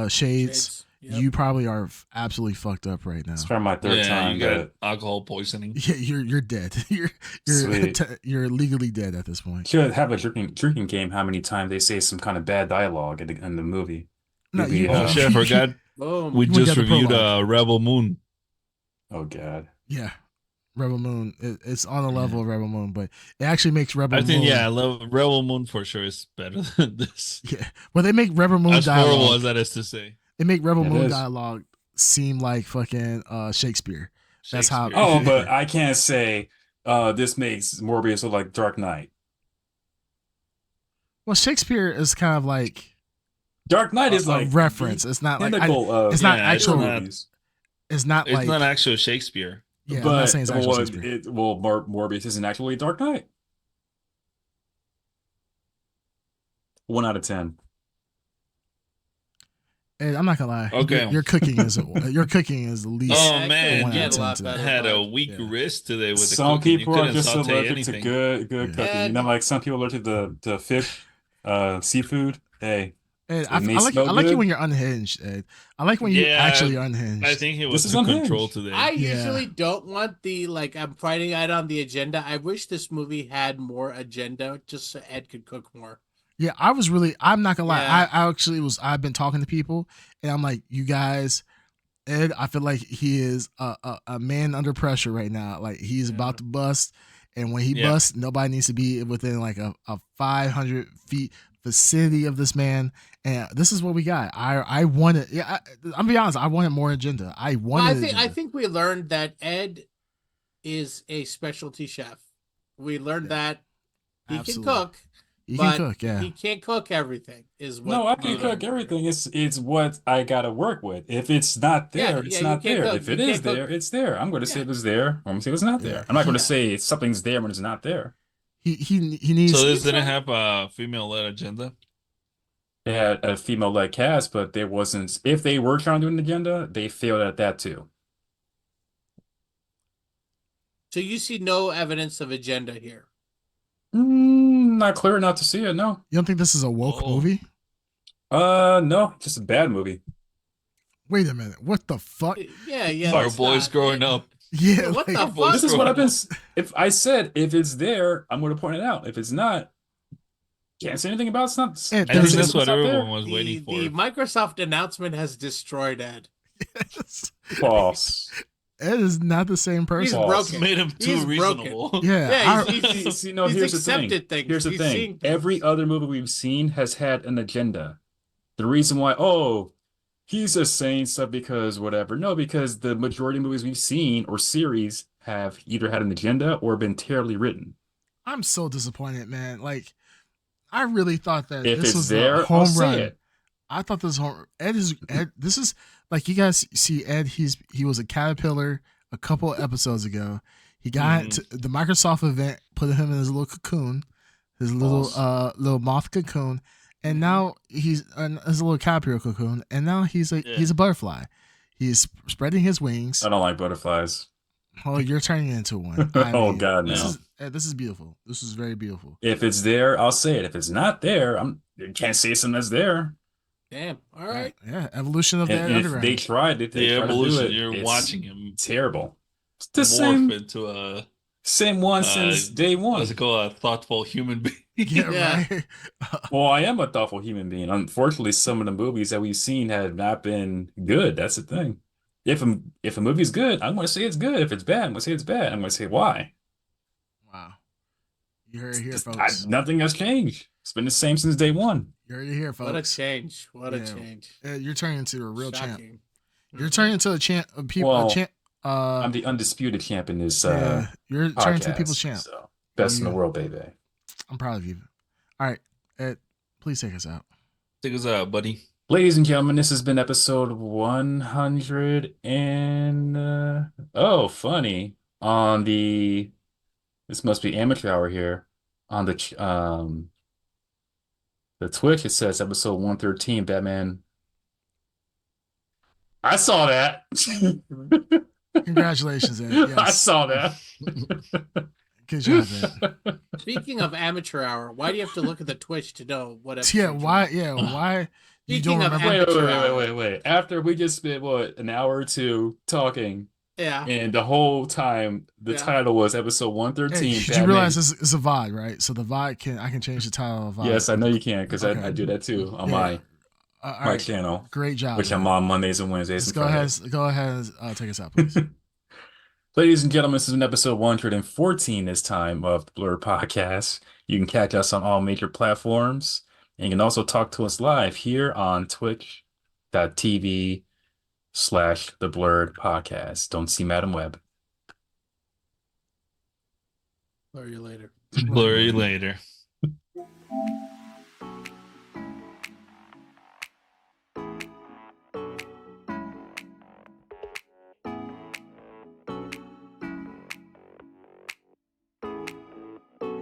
shades. Yep. You probably are absolutely fucked up right now. It's from my third time. You got alcohol poisoning. Yeah, you're dead. You're legally dead at this point. Should have a drinking game. How many times they say some kind of bad dialogue in the movie? No, shit, I forgot. We just reviewed Rebel Moon. Oh God. Yeah, Rebel Moon. It's on the level of Rebel Moon, but it actually makes Rebel Moon. I think I love Rebel Moon for sure. Is better than this. Yeah, well, they make Rebel Moon as dialogue. horrible as that is to say. They make Rebel Moon dialogue seem like fucking Shakespeare. That's how. Oh, but I can't say this makes Morbius look like Dark Knight. Well, Shakespeare is kind of like Dark Knight is like reference. It's not like it's not actual. It's not actual Shakespeare. Yeah, but I'm not saying it's actual Shakespeare. Morbius isn't actually Dark Knight. 1 out of 10. And I'm not gonna lie. Okay, your cooking is the least. Oh man, had a weak wrist today with some the people are just allergic to good cooking. You know, like some people are allergic to fish, seafood. Hey, Ed, I like you when you're unhinged, Ed. I like when you actually unhinged. I think he was in control today. I usually don't want I'm fighting Ed on the agenda. I wish this movie had more agenda just so Ed could cook more. Yeah, I'm not gonna lie. I've been talking to people and I'm like, you guys, Ed, I feel like he is a man under pressure right now. Like he's about to bust. And when he busts, nobody needs to be within like a 500 feet vicinity of this man. And this is what we got. I wanted, I'm be honest, I wanted more agenda. I think we learned that Ed is a specialty chef. We learned that he can cook. He can't cook everything. No, I can cook everything. It's what I gotta work with. If it's not there, it's not there. If it is there, it's there. I'm going to say it's there. I'm going to say it's not there. I'm not going to say something's there when it's not there. He needs. So this didn't have a female-led agenda. They had a female-led cast, but there wasn't. If they were trying to do an agenda, they failed at that too. So you see no evidence of agenda here. Not clear enough to see it. No. You don't think this is a woke movie? No, just a bad movie. Wait a minute. What the fuck? Yeah. Our boys growing up. Yeah. What the fuck? This is what I've been. If it's there, I'm going to point it out. If it's not, can't say anything about it. It's not. I think that's what everyone was waiting for. The Microsoft announcement has destroyed Ed. False. Ed is not the same person. He's broken. Made him too reasonable. Broken. Yeah. He's here's accepted things. Here's the thing. Every other movie we've seen has had an agenda. The reason why, he's just saying stuff because whatever. No, because the majority of movies we've seen or series have either had an agenda or been terribly written. I'm so disappointed, man. Like, I really thought that If this it's was the there, I'll home say run. it. I thought this home Ed is Ed. This is like you guys see Ed. He was a caterpillar a couple episodes ago. He got to the Microsoft event, put him in his little cocoon, his little moth cocoon, and now he's his little caterpillar cocoon, and now he's a butterfly. He's spreading his wings. I don't like butterflies. Oh, you're turning into one. I Oh mean, God, no. This is beautiful. This is very beautiful. If it's there, I'll say it. If it's not there, you can't say something that's there. Damn. All right. Yeah, evolution of And the if underground. they tried it, they The tried to do evolution. it. You're It's watching him terrible. It's the morph into a same one since day one. what's it called? A thoughtful human being. Yeah, right. Well, I am a thoughtful human being. Unfortunately, some of the movies that we've seen have not been good. That's the thing. If a movie's good, I'm going to say it's good. If it's bad, I'm going to say it's bad. I'm going to say why. Wow. You heard it here, folks. Nothing has changed. It's been the same since day one. You heard it here, folks. What a change. What a change. You're turning into a real champ. Shocking. You're turning into a champ. I'm the undisputed champ in this you're podcast, turning into people's champ. So best in the world, baby. I'm proud of you. All right, Ed, please take us out. Take us out, buddy. Ladies and gentlemen, this has been episode 100 and funny on this must be amateur hour here on the Twitch. It says episode 113, Batman. I saw that. Congratulations, Ed. Yes. I saw that. Good job, Ed. Speaking of amateur hour, why do you have to look at the Twitch to know what episode? Yeah, why you don't Speaking of remember? Wait. After we just spent an hour or two talking, Yeah. and the whole time the title was episode 113. Hey, did you realize this is a VOD, right? So the VOD I can change the title of VOD. Yes, I know you can because Okay. I do that too on my right. channel. Great job. Which man. I'm on Mondays and Wednesdays. Go ahead and take us out, please. Ladies and gentlemen, this is an episode 114 this time of the Blrd Podcast. You can catch us on all major platforms. And you can also talk to us live here on twitch.tv/the Blrd Podcast. Don't see Madam Web. Blur you later. Blur you later.